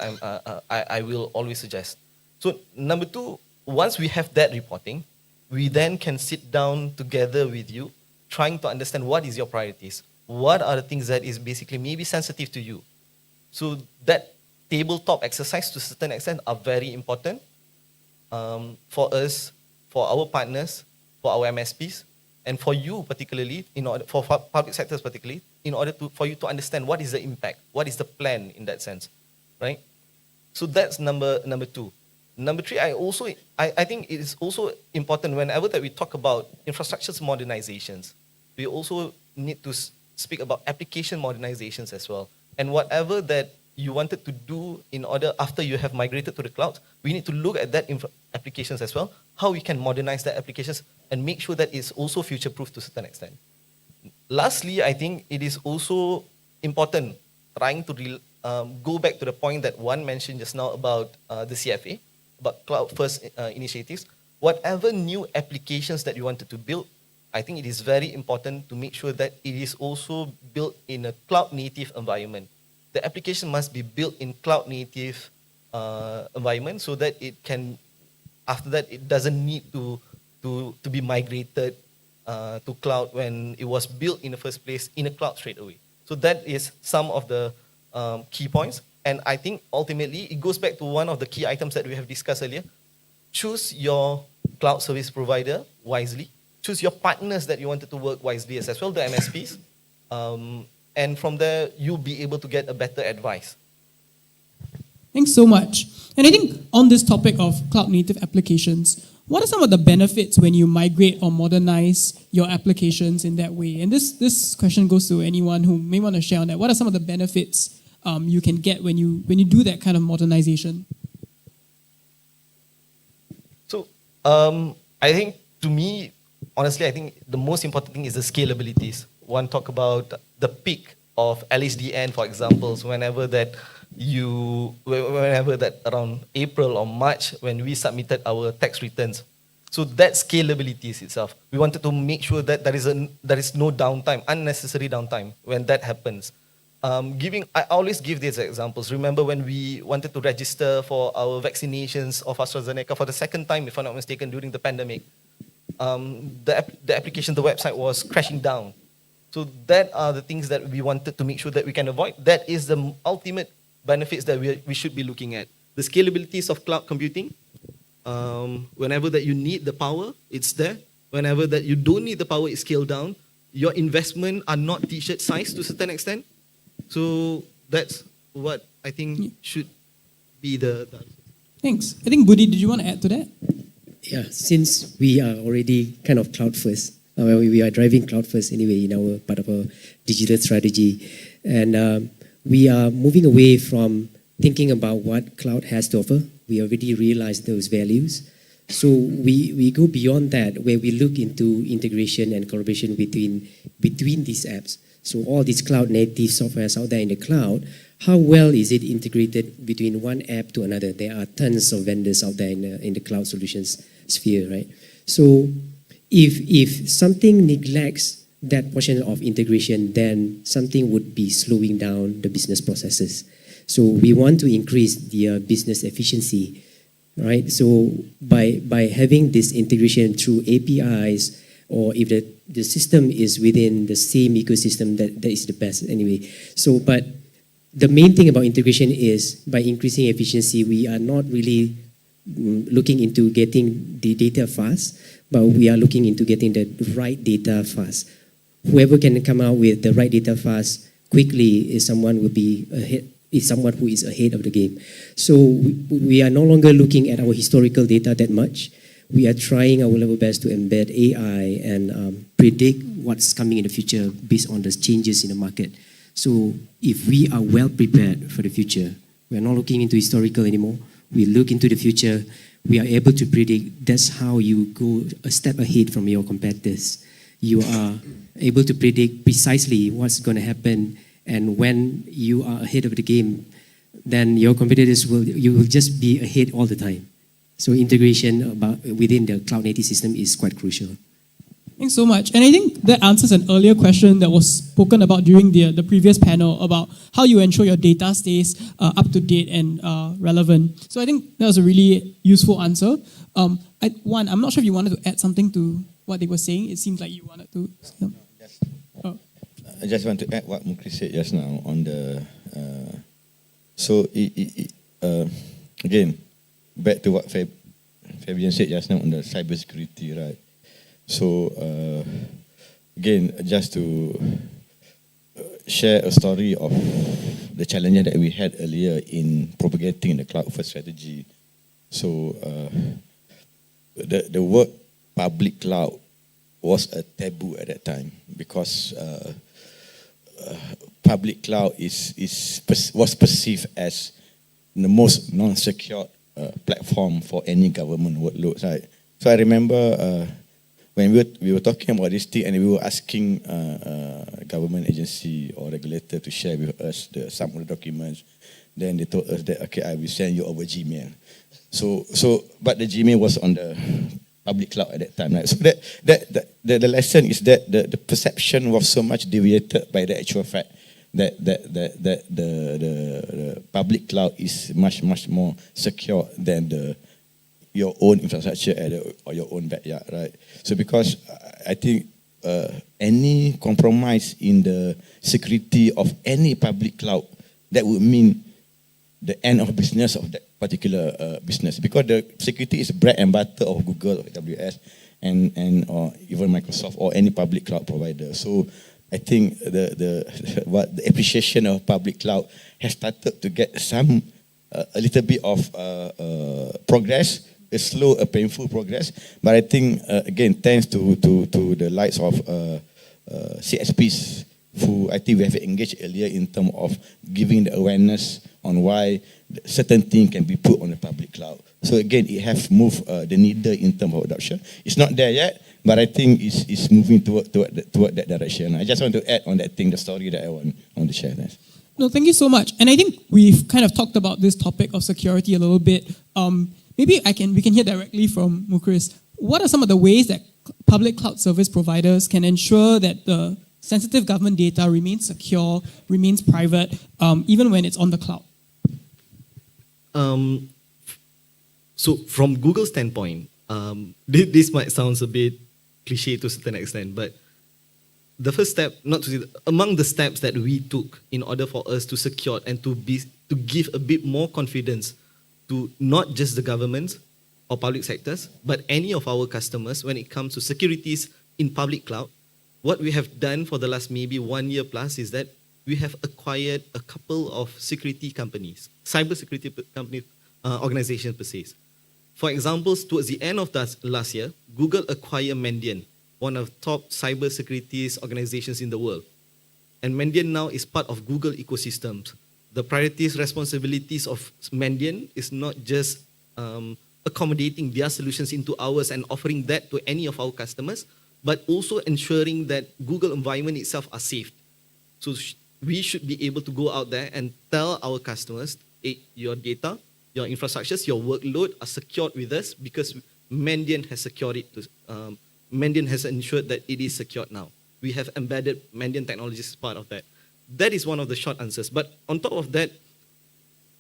I will always suggest. So number 2, once we have that reporting, we then can sit down together with you trying to understand what is your priorities. What are the things that is basically maybe sensitive to you. So that tabletop exercise to a certain extent are very important for us, for our partners, for our MSPs, and for you particularly, for public sectors particularly, in order for you to understand what is the impact, what is the plan in that sense, right? So that's number two. Number three, I think it is also important whenever that we talk about infrastructure modernizations, we also need to speak about application modernizations as well. And whatever that you wanted to do in order after you have migrated to the cloud, we need to look at that applications as well, how we can modernize that applications and make sure that it's also future-proof to a certain extent. Lastly, I think it is also important trying to go back to the point that one mentioned just now about the CFA, about cloud-first initiatives. Whatever new applications that you wanted to build, I think it is very important to make sure that it is also built in a cloud-native environment. The application must be built in cloud-native environment so that it can, after that, it doesn't need to be migrated to cloud when it was built in the first place in a cloud straight away. So that is some of the key points. And I think ultimately it goes back to one of the key items that we have discussed earlier. Choose your cloud service provider wisely. Choose your partners that you wanted to work wisely as well, the MSPs. And from there, you'll be able to get a better advice. Thanks so much. And I think on this topic of cloud-native applications, what are some of the benefits when you migrate or modernize your applications in that way? And this question goes to anyone who may want to share on that. What are some of the benefits you can get when you do that kind of modernization? So I think, to me, honestly, I think the most important thing is the scalabilities. One talk about the peak of LHDN, for example, so whenever that around April or March when we submitted our tax returns. So that scalability itself, we wanted to make sure that there is no downtime, unnecessary downtime when that happens. I always give these examples. Remember when we wanted to register for our vaccinations of AstraZeneca for the second time, if I'm not mistaken, during the pandemic, the application, the website was crashing down. So that are the things that we wanted to make sure that we can avoid. That is the ultimate benefits that we should be looking at. The scalabilities of cloud computing. Whenever that you need the power, it's there. Whenever that you don't need the power, it's scaled down. Your investment are not t-shirt size to a certain extent. So that's what I think should be the Thanks. I think, Budi, did you want to add to that? Yeah, since we are already kind of cloud first, we are driving cloud first anyway in our part of our digital strategy. And we are moving away from thinking about what cloud has to offer. We already realized those values. So we go beyond that, where we look into integration and collaboration between these apps. So all these cloud native softwares out there in the cloud, how well is it integrated between one app to another? There are tons of vendors out there in the cloud solutions sphere, right? So if something neglects that portion of integration, then something would be slowing down the business processes. So we want to increase the business efficiency, right? So by having this integration through APIs, or if the system is within the same ecosystem, that is the best anyway. So, but the main thing about integration is by increasing efficiency, we are not really looking into getting the data fast, but we are looking into getting the right data fast. Whoever can come out with the right data fast quickly is someone who is ahead of the game. So we are no longer looking at our historical data that much. We are trying our level best to embed AI and predict what's coming in the future based on the changes in the market. So if we are well prepared for the future, we are not looking into historical anymore. We look into the future. We are able to predict. That's how you go a step ahead from your competitors. You are able to predict precisely what's going to happen, and when you are ahead of the game, then your competitors will just be ahead all the time. So integration within the cloud native system is quite crucial. Thanks so much. And I think that answers an earlier question that was spoken about during the previous panel about how you ensure your data stays up to date and relevant. So I think that was a really useful answer. I'm not sure if you wanted to add something to what they were saying? It seems like you wanted to. Oh. I just want to add what Mukri said just now on the. Again, back to what Fabian said just now on the cybersecurity, right? So again, just to share a story of the challenges that we had earlier in propagating the cloud-first strategy. So the word public cloud was a taboo at that time because public cloud was perceived as the most non-secure platform for any government workload. Right? So I remember when we were talking about this thing and we were asking government agency or regulator to share with us some of the documents, then they told us that, okay, I will send you over Gmail. But the Gmail was on the public cloud at that time, right? So the lesson is that the perception was so much deviated by the actual fact that the public cloud is much more secure than your own infrastructure or your own backyard, right? So because I think any compromise in the security of any public cloud, that would mean the end of business of that particular business, because the security is bread and butter of Google or AWS and or even Microsoft or any public cloud provider. So I think the appreciation of public cloud has started to get a little bit of progress, a slow, a painful progress. But I think again, thanks to the likes of CSPs, who I think we have engaged earlier in terms of giving the awareness on why certain things can be put on the public cloud. So again, it has moved the needle in terms of adoption. It's not there yet, but I think it's moving toward that direction. I just want to add on that thing, the story that I want to share. No, thank you so much. And I think we've kind of talked about this topic of security a little bit. Maybe we can hear directly from Mukris. What are some of the ways that public cloud service providers can ensure that the sensitive government data remains secure, remains private, even when it's on the cloud? So from Google's standpoint, this might sound a bit cliche to a certain extent, but the first step, among the steps that we took in order for us to secure and to give a bit more confidence to not just the governments or public sectors, but any of our customers when it comes to securities in public cloud, what we have done for the last maybe 1 year plus is that we have acquired a couple of security companies, cybersecurity company organizations per se. For example, towards the end of last year, Google acquired Mandiant, one of the top cybersecurity organizations in the world. And Mandiant now is part of Google ecosystems. The priorities, responsibilities of Mandiant is not just accommodating their solutions into ours and offering that to any of our customers, but also ensuring that Google environment itself are safe. So we should be able to go out there and tell our customers, hey, your data, your infrastructures, your workload are secured with us because Mandiant has secured it. Mandiant has ensured that it is secured now. We have embedded Mandiant technologies as part of that. That is one of the short answers. But on top of that,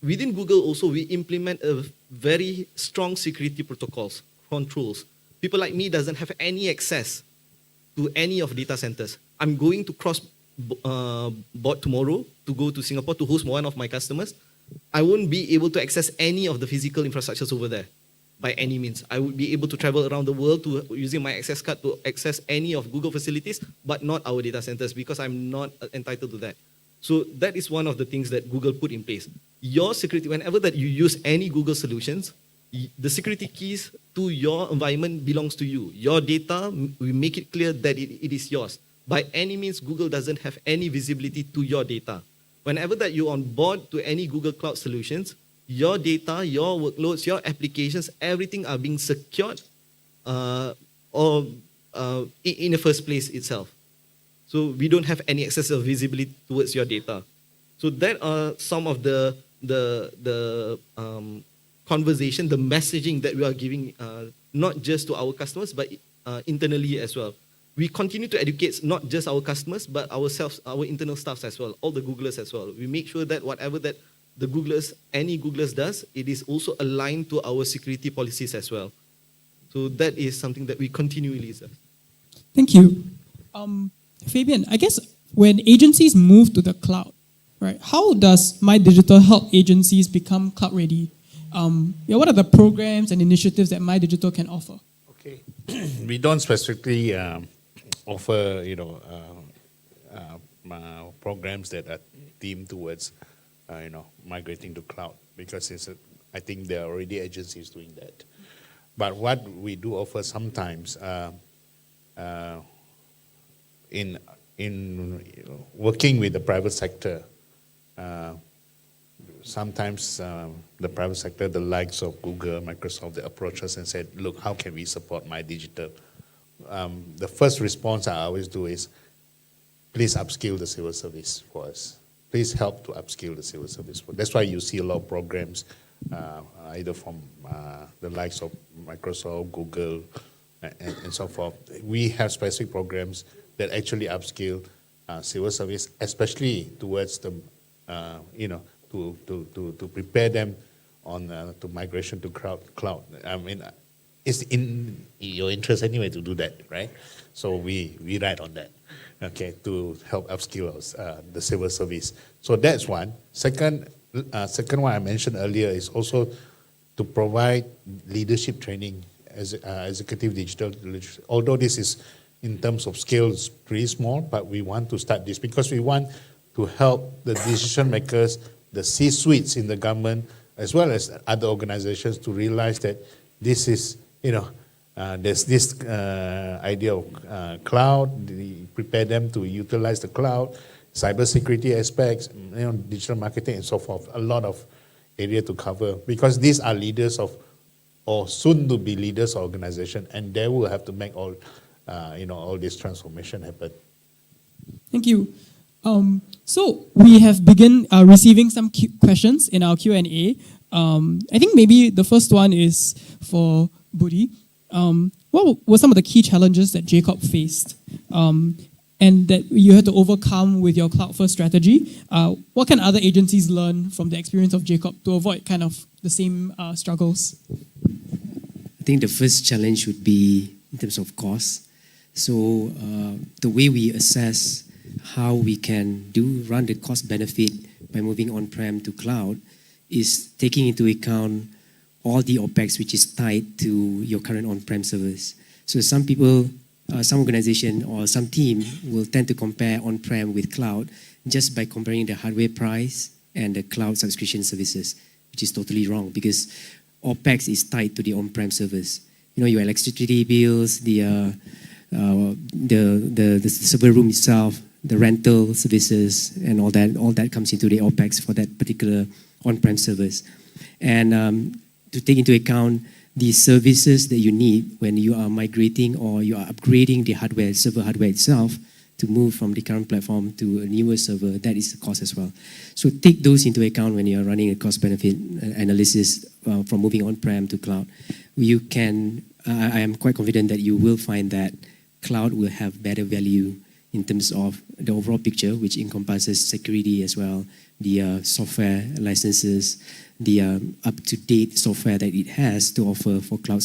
within Google also, we implement a very strong security protocols, controls. People like me doesn't have any access to any of data centers. I'm going to cross board tomorrow to go to Singapore to host one of my customers. I won't be able to access any of the physical infrastructures over there by any means. I would be able to travel around the world using my access card to access any of Google facilities, but not our data centers because I'm not entitled to that. So that is one of the things that Google put in place. Your security, whenever that you use any Google solutions, the security keys to your environment belongs to you. Your data, we make it clear that it is yours. By any means, Google doesn't have any visibility to your data. Whenever that you're on board to any Google Cloud solutions, your data, your workloads, your applications, everything are being secured in the first place itself. So we don't have any access or visibility towards your data. So that are some of the conversation, the messaging that we are giving, not just to our customers, but internally as well. We continue to educate not just our customers, but ourselves, our internal staffs as well, all the Googlers as well. We make sure that whatever that the Googlers, any Googlers does, it is also aligned to our security policies as well. So that is something that we continually do. Thank you. Fabian, I guess when agencies move to the cloud, right, how does My Digital help agencies become cloud ready? What are the programs and initiatives that My Digital can offer? Okay, we don't specifically offer, programs that are themed towards, migrating to cloud, because I think there are already agencies doing that. But what we do offer sometimes, in working with the private sector, sometimes the private sector, the likes of Google, Microsoft, they approach us and said, look, how can we support My Digital? The first response I always do is, please upskill the civil service for us. Please help to upskill the civil service. That's why you see a lot of programs, either from the likes of Microsoft, Google, and so forth. We have specific programs that actually upskill civil service, especially towards the, to prepare them on to migration to cloud. I mean, it's in your interest anyway to do that, right? So we write on that, okay, to help upskill the civil service. So that's one. Second one I mentioned earlier is also to provide leadership training as executive digital leadership. Although this is in terms of scale is pretty small, but we want to start this because we want to help the decision makers, the C-suites in the government, as well as other organizations to realize that this is, there's this idea of cloud, prepare them to utilize the cloud, cybersecurity aspects, digital marketing and so forth, a lot of area to cover because these are leaders of, or soon to be leaders of organization, and they will have to make all this transformation happen. Thank you. So we have begun receiving some questions in our Q&A. I think maybe the first one is for Budi. What were some of the key challenges that Jacob faced and that you had to overcome with your cloud-first strategy? What can other agencies learn from the experience of Jacob to avoid kind of the same struggles? I think the first challenge would be in terms of cost. So the way we assess how we can run the cost benefit by moving on-prem to cloud is taking into account all the OPEX which is tied to your current on-prem servers. So some people, some organization or some team will tend to compare on-prem with cloud just by comparing the hardware price and the cloud subscription services, which is totally wrong because OPEX is tied to the on-prem servers. Your electricity bills, the server room itself, the rental services, and all that comes into the OPEX for that particular on-prem service. And to take into account the services that you need when you are migrating or you are upgrading the hardware, server hardware itself, to move from the current platform to a newer server, that is the cost as well. So take those into account when you are running a cost-benefit analysis from moving on-prem to cloud. You can, I am quite confident that you will find that cloud will have better value in terms of the overall picture, which encompasses security as well, the software licenses, the up-to-date software that it has to offer for cloud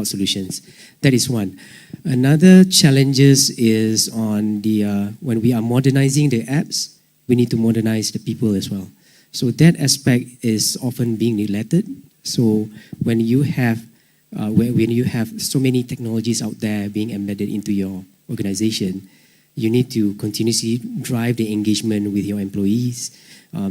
solutions. That is one. Another challenges is on the when we are modernizing the apps, we need to modernize the people as well. So that aspect is often being neglected. So when you have so many technologies out there being embedded into your organization, you need to continuously drive the engagement with your employees,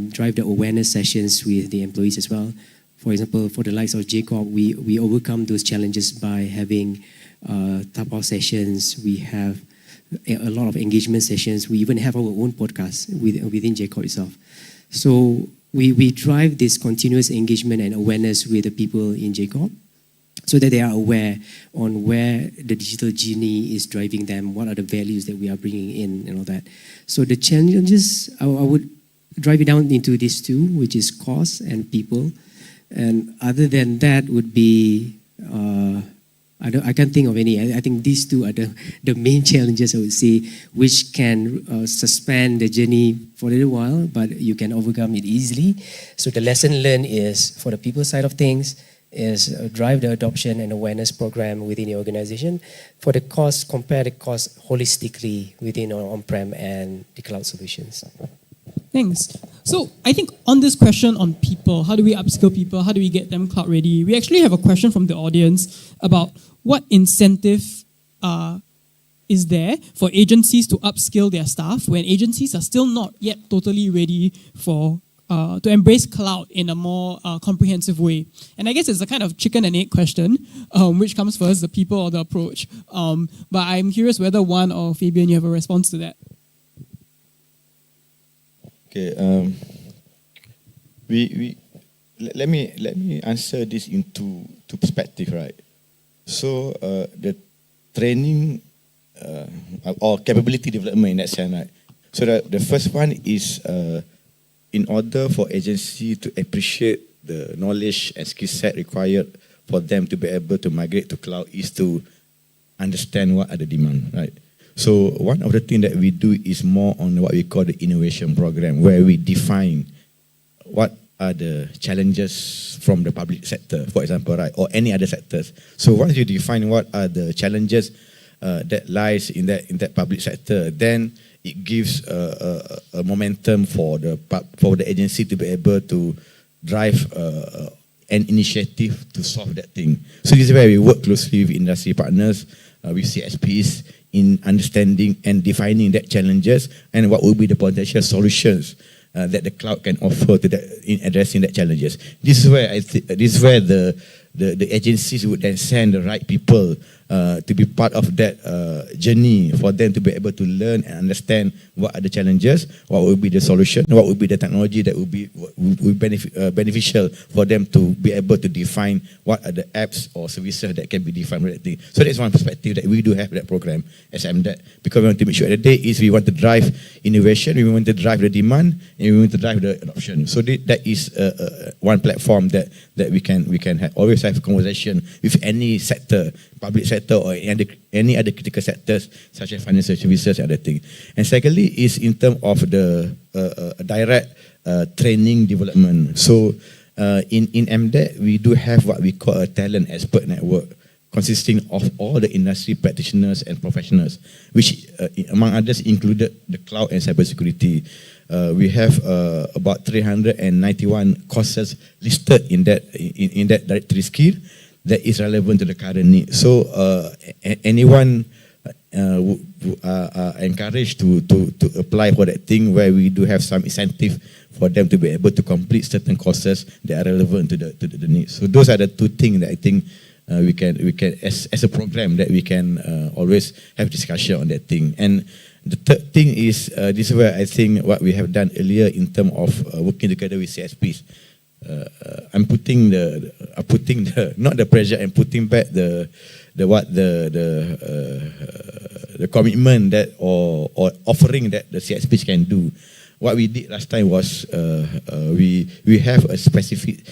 drive the awareness sessions with the employees as well. For example, for the likes of Jacob, we overcome those challenges by having tapao sessions. We have a lot of engagement sessions. We even have our own podcast within Jacob itself. So we drive this continuous engagement and awareness with the people in Jacob, so that they are aware on where the digital journey is driving them, what are the values that we are bringing in and all that. So the challenges, I would drive it down into these two, which is cost and people. And other than that would be, I can't think of any. I think these two are the main challenges, I would say, which can suspend the journey for a little while, but you can overcome it easily. So the lesson learned is for the people side of things, is drive the adoption and awareness program within the organization. For the cost, compare the cost holistically within our on-prem and the cloud solutions. Thanks. So I think on this question on people, how do we upskill people? How do we get them cloud ready? We actually have a question from the audience about what incentive is there for agencies to upskill their staff when agencies are still not yet totally ready for to embrace cloud in a more comprehensive way. And I guess it's a kind of chicken and egg question, which comes first, the people or the approach. But I'm curious whether Juan or Fabian, you have a response to that. Okay, let me answer this into perspective, right? So the training or capability development in that sense, right? So the first one is in order for agency to appreciate the knowledge and skill set required for them to be able to migrate to cloud is to understand what are the demand, right? So one of the things that we do is more on what we call the innovation program, where we define what are the challenges from the public sector, for example, right, or any other sectors. So once you define what are the challenges that lies in that public sector, then it gives a momentum for the agency to be able to drive an initiative to solve that thing. So this is where we work closely with industry partners, with CSPs, in understanding and defining that challenges and what will be the potential solutions that the cloud can offer to that, in addressing that challenges. This is where the agencies would then send the right people to be part of that journey, for them to be able to learn and understand what are the challenges, what will be the solution, what will be the technology that will be beneficial for them to be able to define what are the apps or services that can be defined with that thing. So that's one perspective that we do have that program as MDAT, because we want to make sure that the day is we want to drive innovation, we want to drive the demand, and we want to drive the adoption. So that is one platform that we can always have a conversation with any sector, public sector or any other critical sectors such as financial services and other things. And secondly is in terms of the direct training development. So in MDAT, we do have what we call a talent expert network, consisting of all the industry practitioners and professionals, which among others included the cloud and cybersecurity. We have about 391 courses listed in that directory skill that is relevant to the current need. So anyone encouraged to apply for that thing, where we do have some incentive for them to be able to complete certain courses that are relevant to the needs. So those are the two things that I think we can as a program that we can always have discussion on that thing. And the third thing is this is where I think what we have done earlier in terms of working together with CSPs. I'm putting not the pressure, and putting back the commitment that or offering that the CSPs can do. What we did last time was we have a specific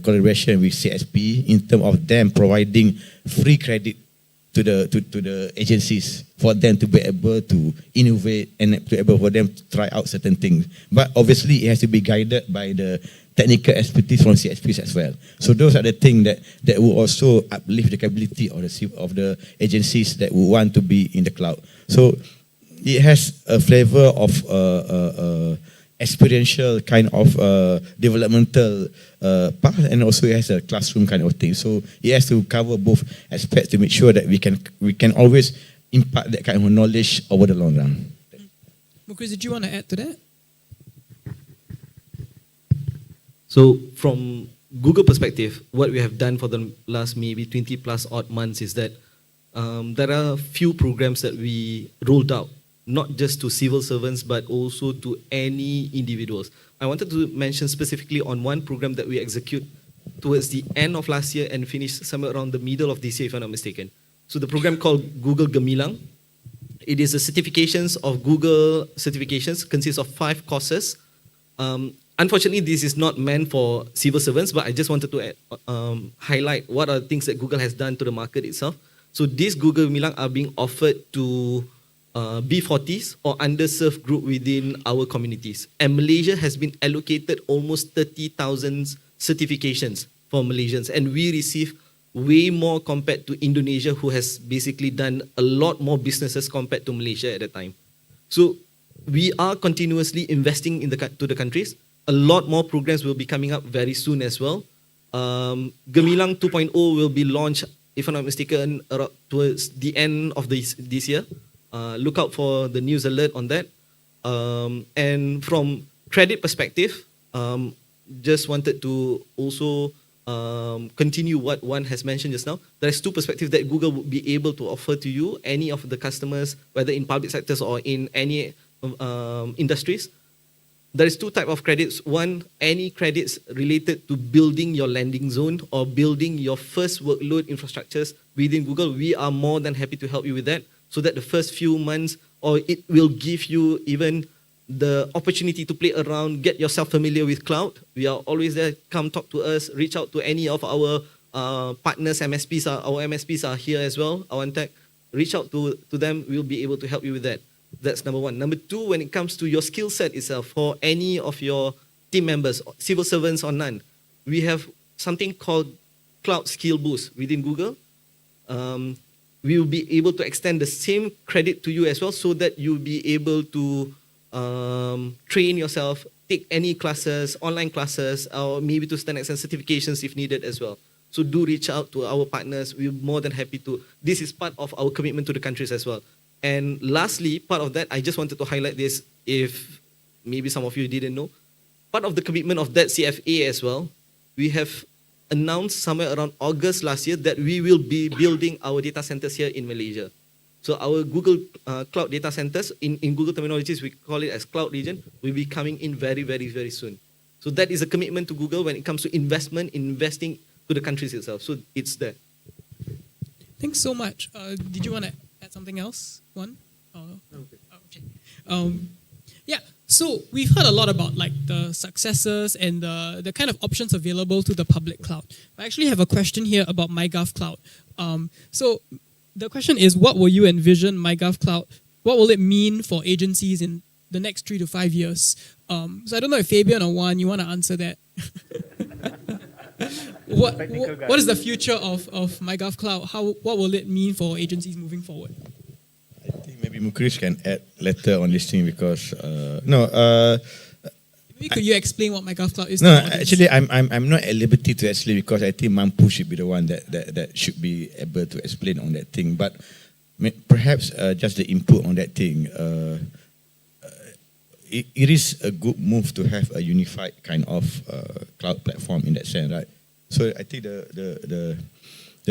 collaboration with CSP in terms of them providing free credit to the agencies for them to be able to innovate and to be able for them to try out certain things. But obviously it has to be guided by the technical expertise from CSPs as well. So those are the things that will also uplift the capability of the agencies that will want to be in the cloud. So it has a flavor of experiential kind of developmental path, and also it has a classroom kind of thing. So it has to cover both aspects to make sure that we can always impart that kind of knowledge over the long run. Mukris, did you want to add to that? So from Google perspective, what we have done for the last maybe 20 plus odd months is that there are a few programs that we rolled out, not just to civil servants, but also to any individuals. I wanted to mention specifically on one program that we execute towards the end of last year and finished somewhere around the middle of this year, if I'm not mistaken. So the program called Google Gemilang. It is a certifications of Google certifications, consists of 5 courses. Unfortunately, this is not meant for civil servants, but I just wanted to highlight what are the things that Google has done to the market itself. So these Google Gemilang are being offered to B40s or underserved group within our communities. And Malaysia has been allocated almost 30,000 certifications for Malaysians, and we receive way more compared to Indonesia, who has basically done a lot more businesses compared to Malaysia at the time. So we are continuously investing in to the countries. A lot more programs will be coming up very soon as well. Gemilang 2.0 will be launched, if I'm not mistaken, towards the end of this year. Look out for the news alert on that. And from credit perspective, just wanted to also continue what one has mentioned just now. There's two perspectives that Google would be able to offer to you, any of the customers, whether in public sectors or in any industries. There is two types of credits. One, any credits related to building your landing zone or building your first workload infrastructures within Google. We are more than happy to help you with that, so that the first few months, or it will give you even the opportunity to play around, get yourself familiar with cloud. We are always there. Come talk to us, reach out to any of our partners, MSPs. Our MSPs are here as well, our tech. Reach out to them, we'll be able to help you with that. That's number one. Number two, when it comes to your skill set itself, for any of your team members, civil servants or none, we have something called Cloud Skill Boost within Google. We will be able to extend the same credit to you as well, so that you'll be able to train yourself, take any classes, online classes, or maybe to stand exam certifications if needed as well. So do reach out to our partners. We're more than happy to. This is part of our commitment to the countries as well. And lastly, part of that, I just wanted to highlight this, if maybe some of you didn't know. Part of the commitment of that CFA as well, we have announced somewhere around August last year that we will be building our data centers here in Malaysia. So our Google Cloud data centers, in Google terminologies, we call it as Cloud Region, will be coming in very, very, very soon. So that is a commitment to Google when it comes to investing to the countries itself. So it's there. Thanks so much. Did you want to add something else, Juan? Okay. Yeah, so we've heard a lot about like the successes and the kind of options available to the public cloud. I actually have a question here about MyGov Cloud. So the question is, what will you envision MyGov Cloud? What will it mean for agencies in the next 3 to 5 years? So I don't know if Fabian or Juan, you want to answer that? What is the future of MyGov Cloud? What will it mean for agencies moving forward? I think maybe Mukrish can add later on this thing, because maybe could you explain what MyGov Cloud is? No, actually, I'm not at liberty to actually, because I think Mampu should be the one that should be able to explain on that thing. But perhaps just the input on that thing. It is a good move to have a unified kind of cloud platform in that sense, right? So I think the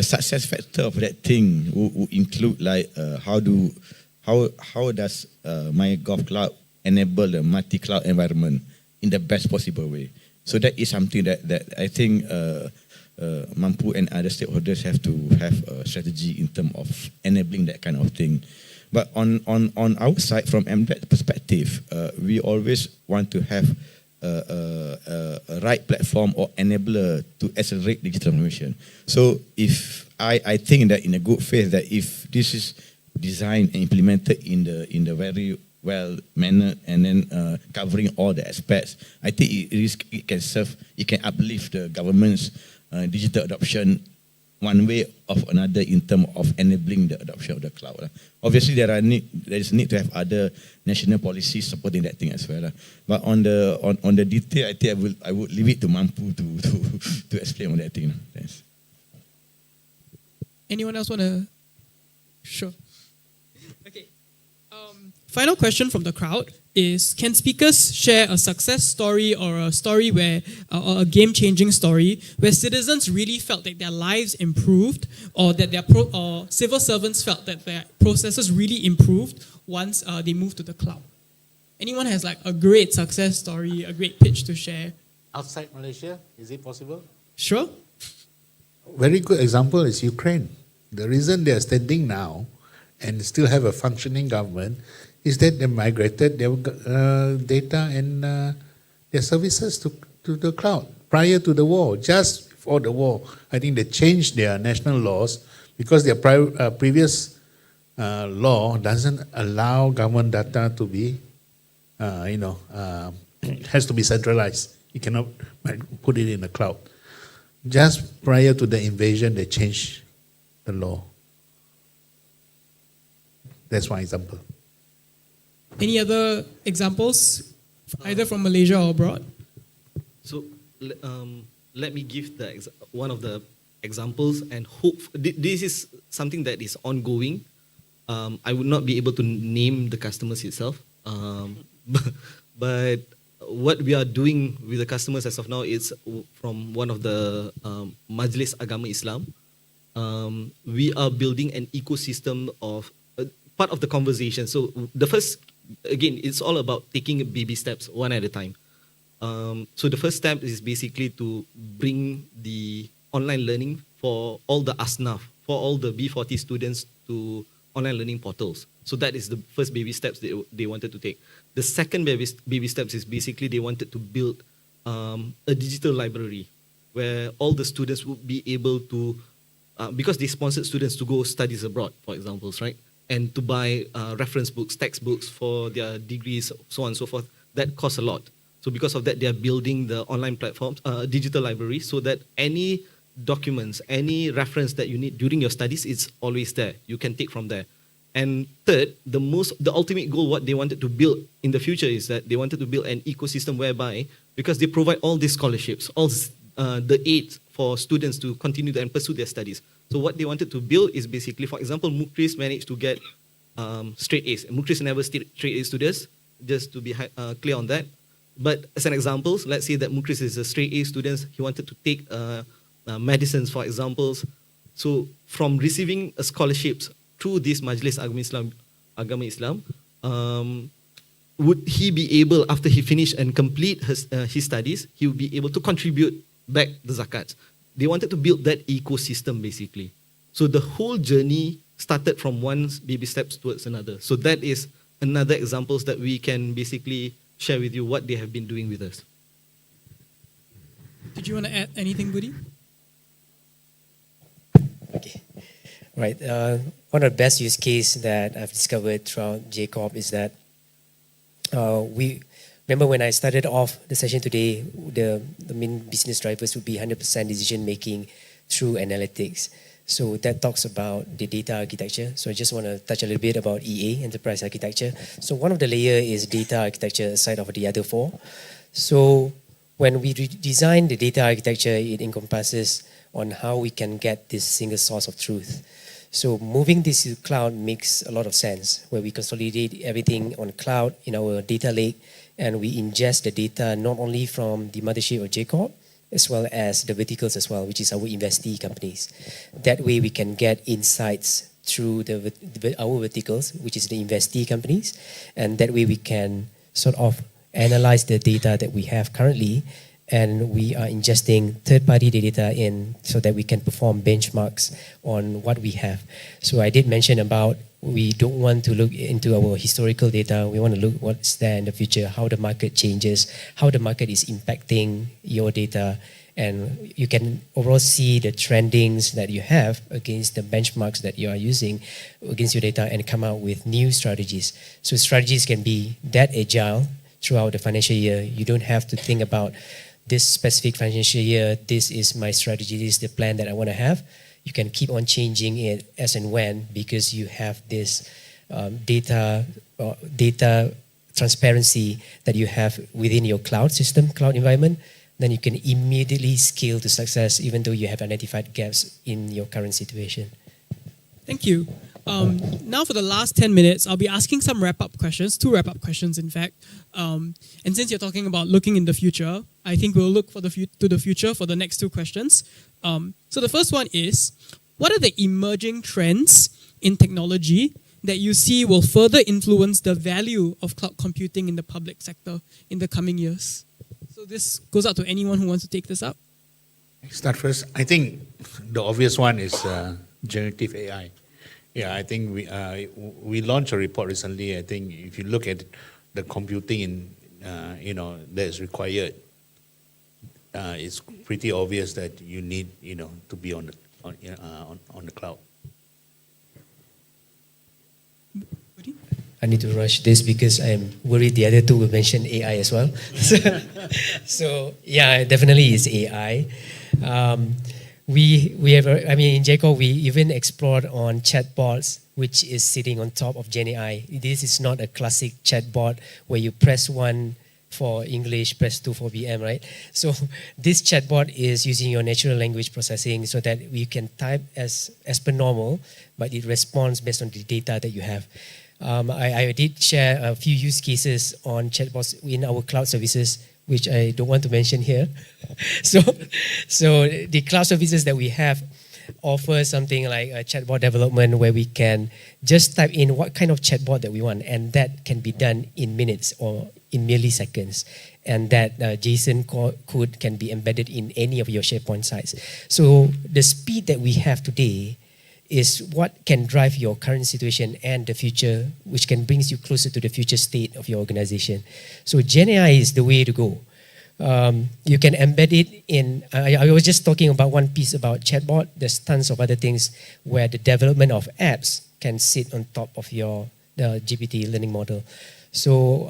success factor of that thing would include like how does MyGov Cloud enable the multi-cloud environment in the best possible way. So that is something that I think Mampu and other stakeholders have to have a strategy in terms of enabling that kind of thing. But on our side, from MDET perspective, we always want to have a right platform or enabler to accelerate digital transformation. So if I think that in a good faith that if this is designed and implemented in the very well mannered and then covering all the aspects, I think it can uplift the government's digital adoption one way or another in terms of enabling the adoption of the cloud. Obviously, there is need to have other national policies supporting that thing as well. But on the detail, I think I would leave it to Mampu to explain on that thing. Thanks. Anyone else want to? Sure. Okay. Final question from the crowd is, can speakers share a success story or a story where, or a game-changing story where citizens really felt that their lives improved, or that or civil servants felt that their processes really improved once they moved to the cloud? Anyone has like a great success story, a great pitch to share? Outside Malaysia, is it possible? Sure. Very good example is Ukraine. The reason they are standing now and still have a functioning government is that they migrated their data and their services to the cloud prior to the war. Just before the war, I think they changed their national laws because their previous law doesn't allow government data to be, it has to be centralized. You cannot put it in the cloud. just prior to the invasion, they changed the law. That's one example. Any other examples, either from Malaysia or abroad? So let me give one of the examples, and hope this is something that is ongoing. I would not be able to name the customers itself, but what we are doing with the customers as of now is from one of the Majlis Agama Islam. We are building an ecosystem of part of the conversation. So the first, again, it's all about taking baby steps one at a time. So the first step is basically to bring the online learning for all the ASNAF, for all the B40 students to online learning portals. So that is the first baby steps they wanted to take. The second baby steps is basically they wanted to build a digital library where all the students would be able to, because they sponsored students to go studies abroad, for example, right? And to buy reference books, textbooks for their degrees, so on and so forth. That costs a lot. So because of that, they are building the online platforms, digital library, so that any documents, any reference that you need during your studies, it's always there. You can take from there. And third, the ultimate goal, what they wanted to build in the future is that they wanted to build an ecosystem whereby, because they provide all these scholarships, all the aid for students to continue and pursue their studies. So what they wanted to build is basically, for example, Mukris managed to get straight A's. Mukris never straight A students, just to be clear on that. But as an example, let's say that Mukris is a straight A student, he wanted to take medicines, for examples. So from receiving scholarships through this Majlis Agama Islam, would he be able, after he finish and complete his studies, he would be able to contribute back the zakat. They wanted to build that ecosystem basically. So the whole journey started from one baby steps towards another. So that is another examples that we can basically share with you what they have been doing with us. Did you want to add anything, Budi? Okay. Right. One of the best use case that I've discovered throughout JCorp is that we remember when I started off the session today, the main business drivers would be 100% decision making through analytics. So that talks about the data architecture. So I just want to touch a little bit about EA, enterprise architecture. So one of the layer is data architecture aside of the other four. So when we design the data architecture, it encompasses on how we can get this single source of truth. So moving this to cloud makes a lot of sense, where we consolidate everything on cloud in our data lake, and we ingest the data not only from the mothership of JCorp, as well as the verticals as well, which is our investee companies. That way we can get insights through our verticals, which is the investee companies, and that way we can sort of analyze the data that we have currently, and we are ingesting third-party data in so that we can perform benchmarks on what we have. So I did mention about we don't want to look into our historical data. We want to look what's there in the future, how the market changes, how the market is impacting your data, and you can overall see the trendings that you have against the benchmarks that you are using against your data and come out with new strategies. So strategies can be that agile throughout the financial year. You don't have to think about this specific financial year, this is my strategy, this is the plan that I want to have. You can keep on changing it as and when, because you have this data transparency that you have within your cloud system, cloud environment. Then you can immediately scale to success even though you have identified gaps in your current situation. Thank you. Now for the last 10 minutes, I'll be asking some wrap-up questions, 2 wrap-up questions in fact. And since you're talking about looking in the future, I think we'll look to the future for the next 2 questions. So the first one is, what are the emerging trends in technology that you see will further influence the value of cloud computing in the public sector in the coming years? So this goes out to anyone who wants to take this up. Start first. I think the obvious one is generative AI. Yeah, I think we launched a report recently. I think if you look at the computing that is required, it's pretty obvious that you need to be on the cloud. I need to rush this because I'm worried the other 2 will mention AI as well. So yeah, definitely it's AI. We have, I mean, in Jacob, we even explored on chatbots, which is sitting on top of GenAI. This is not a classic chatbot where you press 1 for English, press 2 for BM, right? So this chatbot is using your natural language processing so that we can type as per normal, but it responds based on the data that you have. I did share a few use cases on chatbots in our cloud services, which I don't want to mention here. so the cloud services that we have offer something like a chatbot development where we can just type in what kind of chatbot that we want, and that can be done in minutes or in milliseconds. And that JSON code can be embedded in any of your SharePoint sites. So the speed that we have today is what can drive your current situation and the future, which can bring you closer to the future state of your organization. So GenAI is the way to go. You can embed it in, I was just talking about one piece about chatbot. There's tons of other things where the development of apps can sit on top of your GPT learning model. So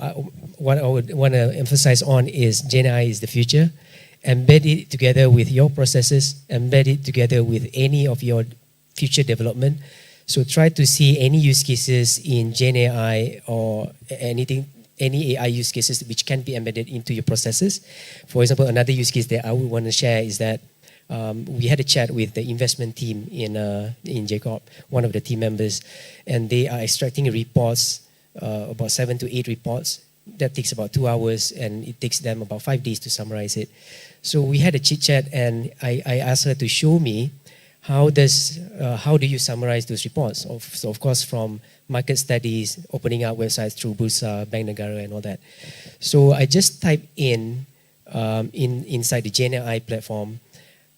what I would want to emphasize on is GenAI is the future. Embed it together with your processes, embed it together with any of your future development. So try to see any use cases in GenAI or anything, any AI use cases which can be embedded into your processes. For example, another use case that I would want to share is that we had a chat with the investment team in Jacob, one of the team members, and they are extracting reports, about 7 to 8 reports. That takes about 2 hours, and it takes them about 5 days to summarize it. So we had a chit chat, and I asked her to show me how do you summarize those reports? So of course, from market studies, opening up websites through Bursa, Bank Negara, and all that. So I just typed inside the GenAI platform,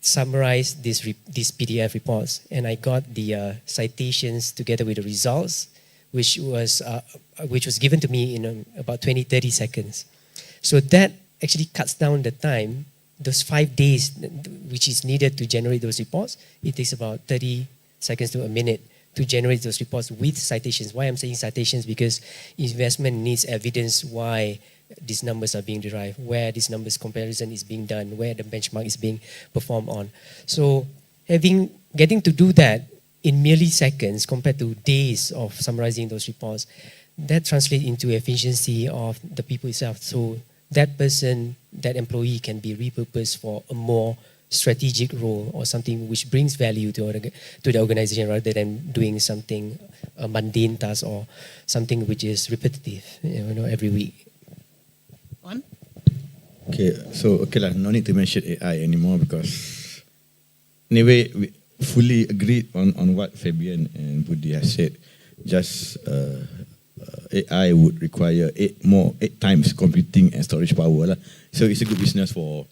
summarize these PDF reports, and I got the citations together with the results, which was given to me in about 20-30 seconds. So that actually cuts down the time. Those 5 days which is needed to generate those reports, it takes about 30 seconds to a minute to generate those reports with citations. Why I'm saying citations? Because investment needs evidence why these numbers are being derived, where this numbers comparison is being done, where the benchmark is being performed on. So getting to do that in milliseconds compared to days of summarizing those reports, that translates into efficiency of the people itself. So that person, that employee can be repurposed for a more strategic role or something which brings value to the organization rather than doing something, a mundane task or something which is repetitive, every week. Okay, so no need to mention AI anymore because anyway, we fully agreed on what Fabian and Budi have said. Just AI would require 8 times computing and storage power lah. So it's a good business for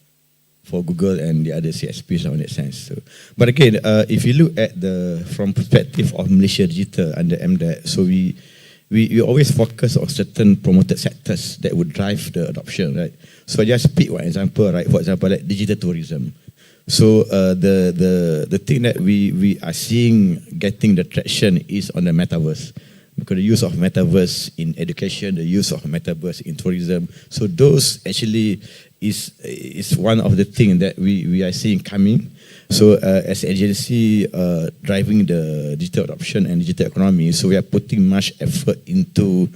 Google and the other CSPs in that sense. So, but again, if you look at from perspective of Malaysia Digital under MDAT, so we always focus on certain promoted sectors that would drive the adoption, right? So I just pick one example, right? For example, like digital tourism. So the thing that we are seeing getting the traction is on the metaverse. Because the use of metaverse in education, the use of metaverse in tourism. So those actually is one of the things that we are seeing coming. So as an agency driving the digital adoption and digital economy, so we are putting much effort into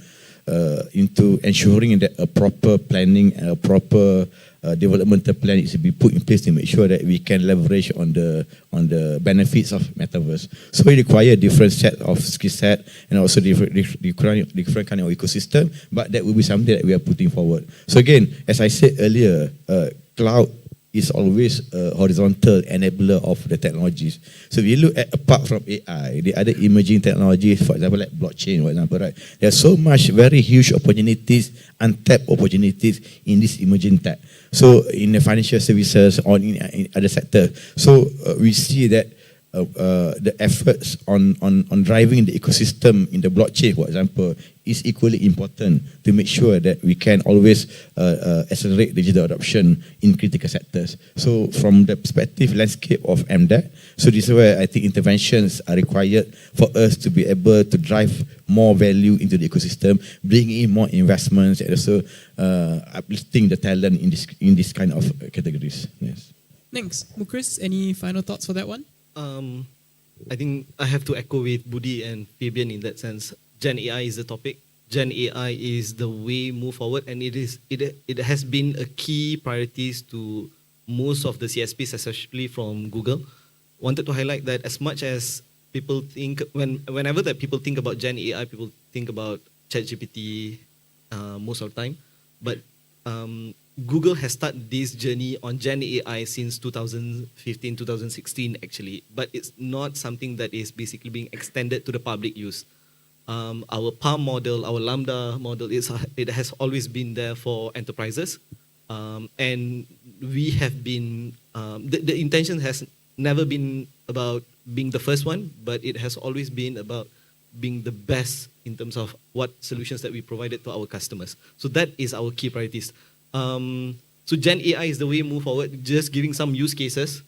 ensuring that a proper planning and a proper developmental plan is to be put in place to make sure that we can leverage on the benefits of metaverse. So we require a different set of skill set and also different kind of ecosystem, but that will be something that we are putting forward. So again, as I said earlier, cloud is always a horizontal enabler of the technologies. So if you look at, apart from AI, the other emerging technologies, for example, like blockchain, for example, right? There's so much very huge opportunities, untapped opportunities in this emerging tech. So in the financial services or in other sectors. So we see that the efforts on driving the ecosystem in the blockchain, for example, is equally important to make sure that we can always accelerate digital adoption in critical sectors. So from the perspective landscape of MDAT, so this is where I think interventions are required for us to be able to drive more value into the ecosystem, bring in more investments, and also uplifting the talent in this kind of categories. Yes. Thanks. Mukris, any final thoughts for that one? I think I have to echo with Budi and Fabian in that sense. Gen AI is the topic. Gen AI is the way move forward, and it has been a key priorities to most of the CSPs, especially from Google. Wanted to highlight that as much as people think, whenever that people think about Gen AI, people think about ChatGPT most of the time. But Google has started this journey on Gen AI since 2015, 2016 actually, but it's not something that is basically being extended to the public use. Our PaLM model, our Lambda model, it has always been there for enterprises. And we have been, the intention has never been about being the first one, but it has always been about being the best in terms of what solutions that we provided to our customers. So that is our key priorities. So Gen AI is the way move forward, just giving some use cases.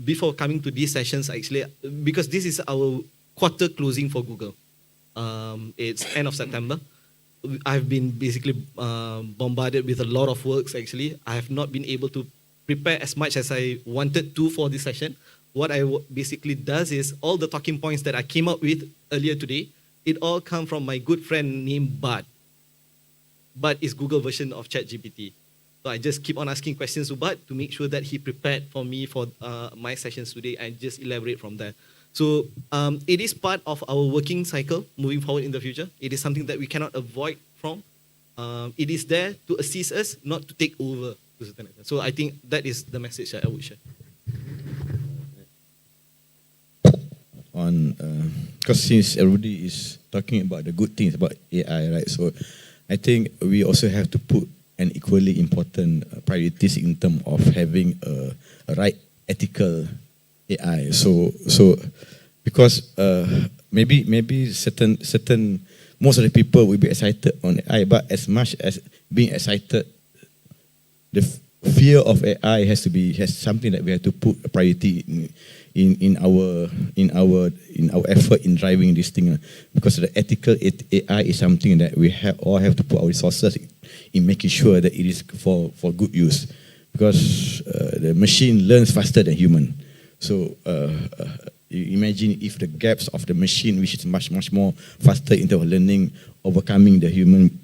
Before coming to these sessions, actually, because this is our quarter closing for Google. It's end of September. I've been basically bombarded with a lot of works actually. I have not been able to prepare as much as I wanted to for this session. What I basically does is all the talking points that I came up with earlier today, it all come from my good friend named Bud. Bud is Google version of ChatGPT. So I just keep on asking questions to Bud to make sure that he prepared for me for my sessions today and just elaborate from there. So it is part of our working cycle moving forward in the future. It is something that we cannot avoid from. It is there to assist us, not to take over to a certain extent. So I think that is the message that I would share. Because since everybody is talking about the good things about AI, right? So I think we also have to put an equally important priorities in terms of having a right ethical AI. So because maybe certain most of the people will be excited on AI, but as much as being excited, the fear of AI has something that we have to put a priority in our effort in driving this thing, because the ethical AI is something that we all have to put our resources in making sure that it is for good use, because the machine learns faster than human. So you imagine if the gaps of the machine, which is much more faster in terms of learning, overcoming the human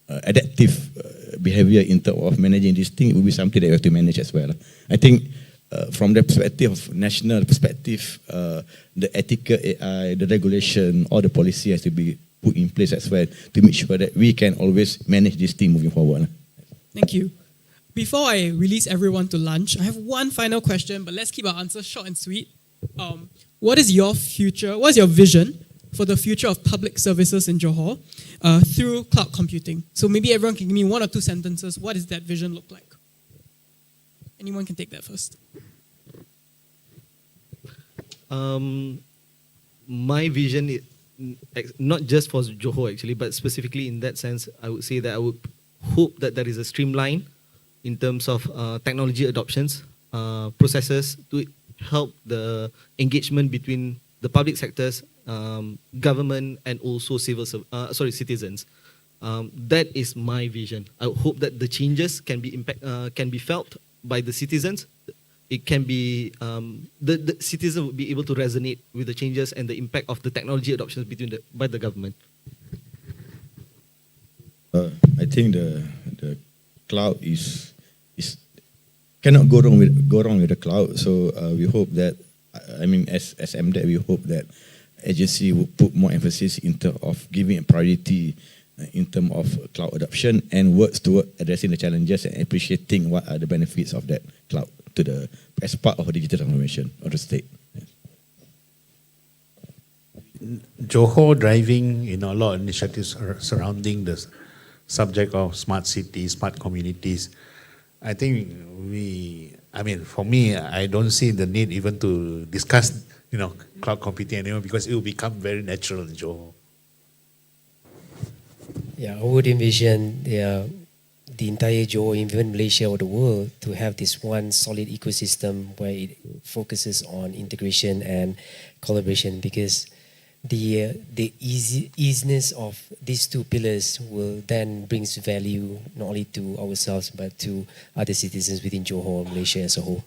adaptive behavior in terms of managing this thing, it will be something that we have to manage as well. I think from the perspective of national perspective, the ethical AI, the regulation, all the policy has to be put in place as well to make sure that we can always manage this thing moving forward. Thank you. Before I release everyone to lunch, I have one final question, but let's keep our answers short and sweet. What is your future? What's your vision for the future of public services in Johor through cloud computing? So maybe everyone can give me 1 or 2 sentences. What does that vision look like? Anyone can take that first. My vision is not just for Johor actually, but specifically in that sense, I would say that I would hope that there is a streamline in terms of technology adoptions, processes to help the engagement between the public sectors, government, and also citizens. That is my vision. I hope that the changes can be felt by the citizens. It can be the citizen would be able to resonate with the changes and the impact of the technology adoptions by the government. I think the cloud is cannot go wrong with the cloud. So we hope that, I mean, as MDEC, we hope that agency will put more emphasis in terms of giving a priority in terms of cloud adoption and works toward addressing the challenges and appreciating what are the benefits of that cloud as part of a digital transformation of the state. Johor driving, a lot of initiatives surrounding the subject of smart cities, smart communities. I think for me, I don't see the need even to discuss, cloud computing anymore, because it will become very natural in Johor. Yeah, I would envision the entire Johor, even Malaysia or the world, to have this one solid ecosystem where it focuses on integration and collaboration, because the easiness of these two pillars will then brings value not only to ourselves but to other citizens within Johor, Malaysia as a whole.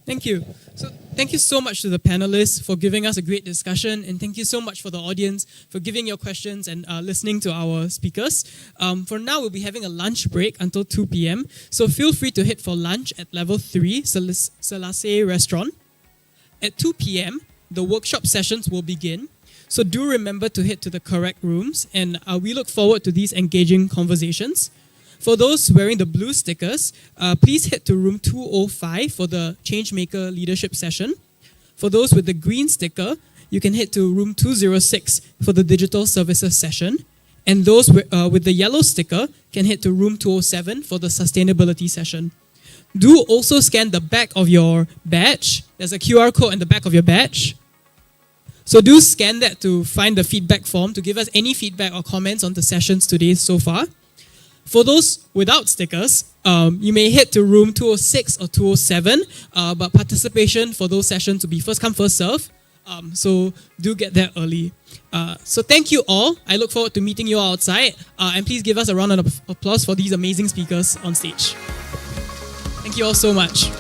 Thank you. So thank you so much to the panelists for giving us a great discussion, and thank you so much for the audience for giving your questions and listening to our speakers. For now, we'll be having a lunch break until 2 p.m. So feel free to hit for lunch at level 3, Selassie Restaurant. At 2 p.m., the workshop sessions will begin. So do remember to head to the correct rooms, and we look forward to these engaging conversations. For those wearing the blue stickers, please head to room 205 for the Changemaker leadership session. For those with the green sticker, you can head to room 206 for the digital services session. And those with the yellow sticker can head to room 207 for the sustainability session. Do also scan the back of your badge. There's a QR code in the back of your badge. So do scan that to find the feedback form to give us any feedback or comments on the sessions today so far. For those without stickers, you may head to room 206 or 207, but participation for those sessions will be first come, first serve. So do get there early. So thank you all. I look forward to meeting you all outside. And please give us a round of applause for these amazing speakers on stage. Thank you all so much.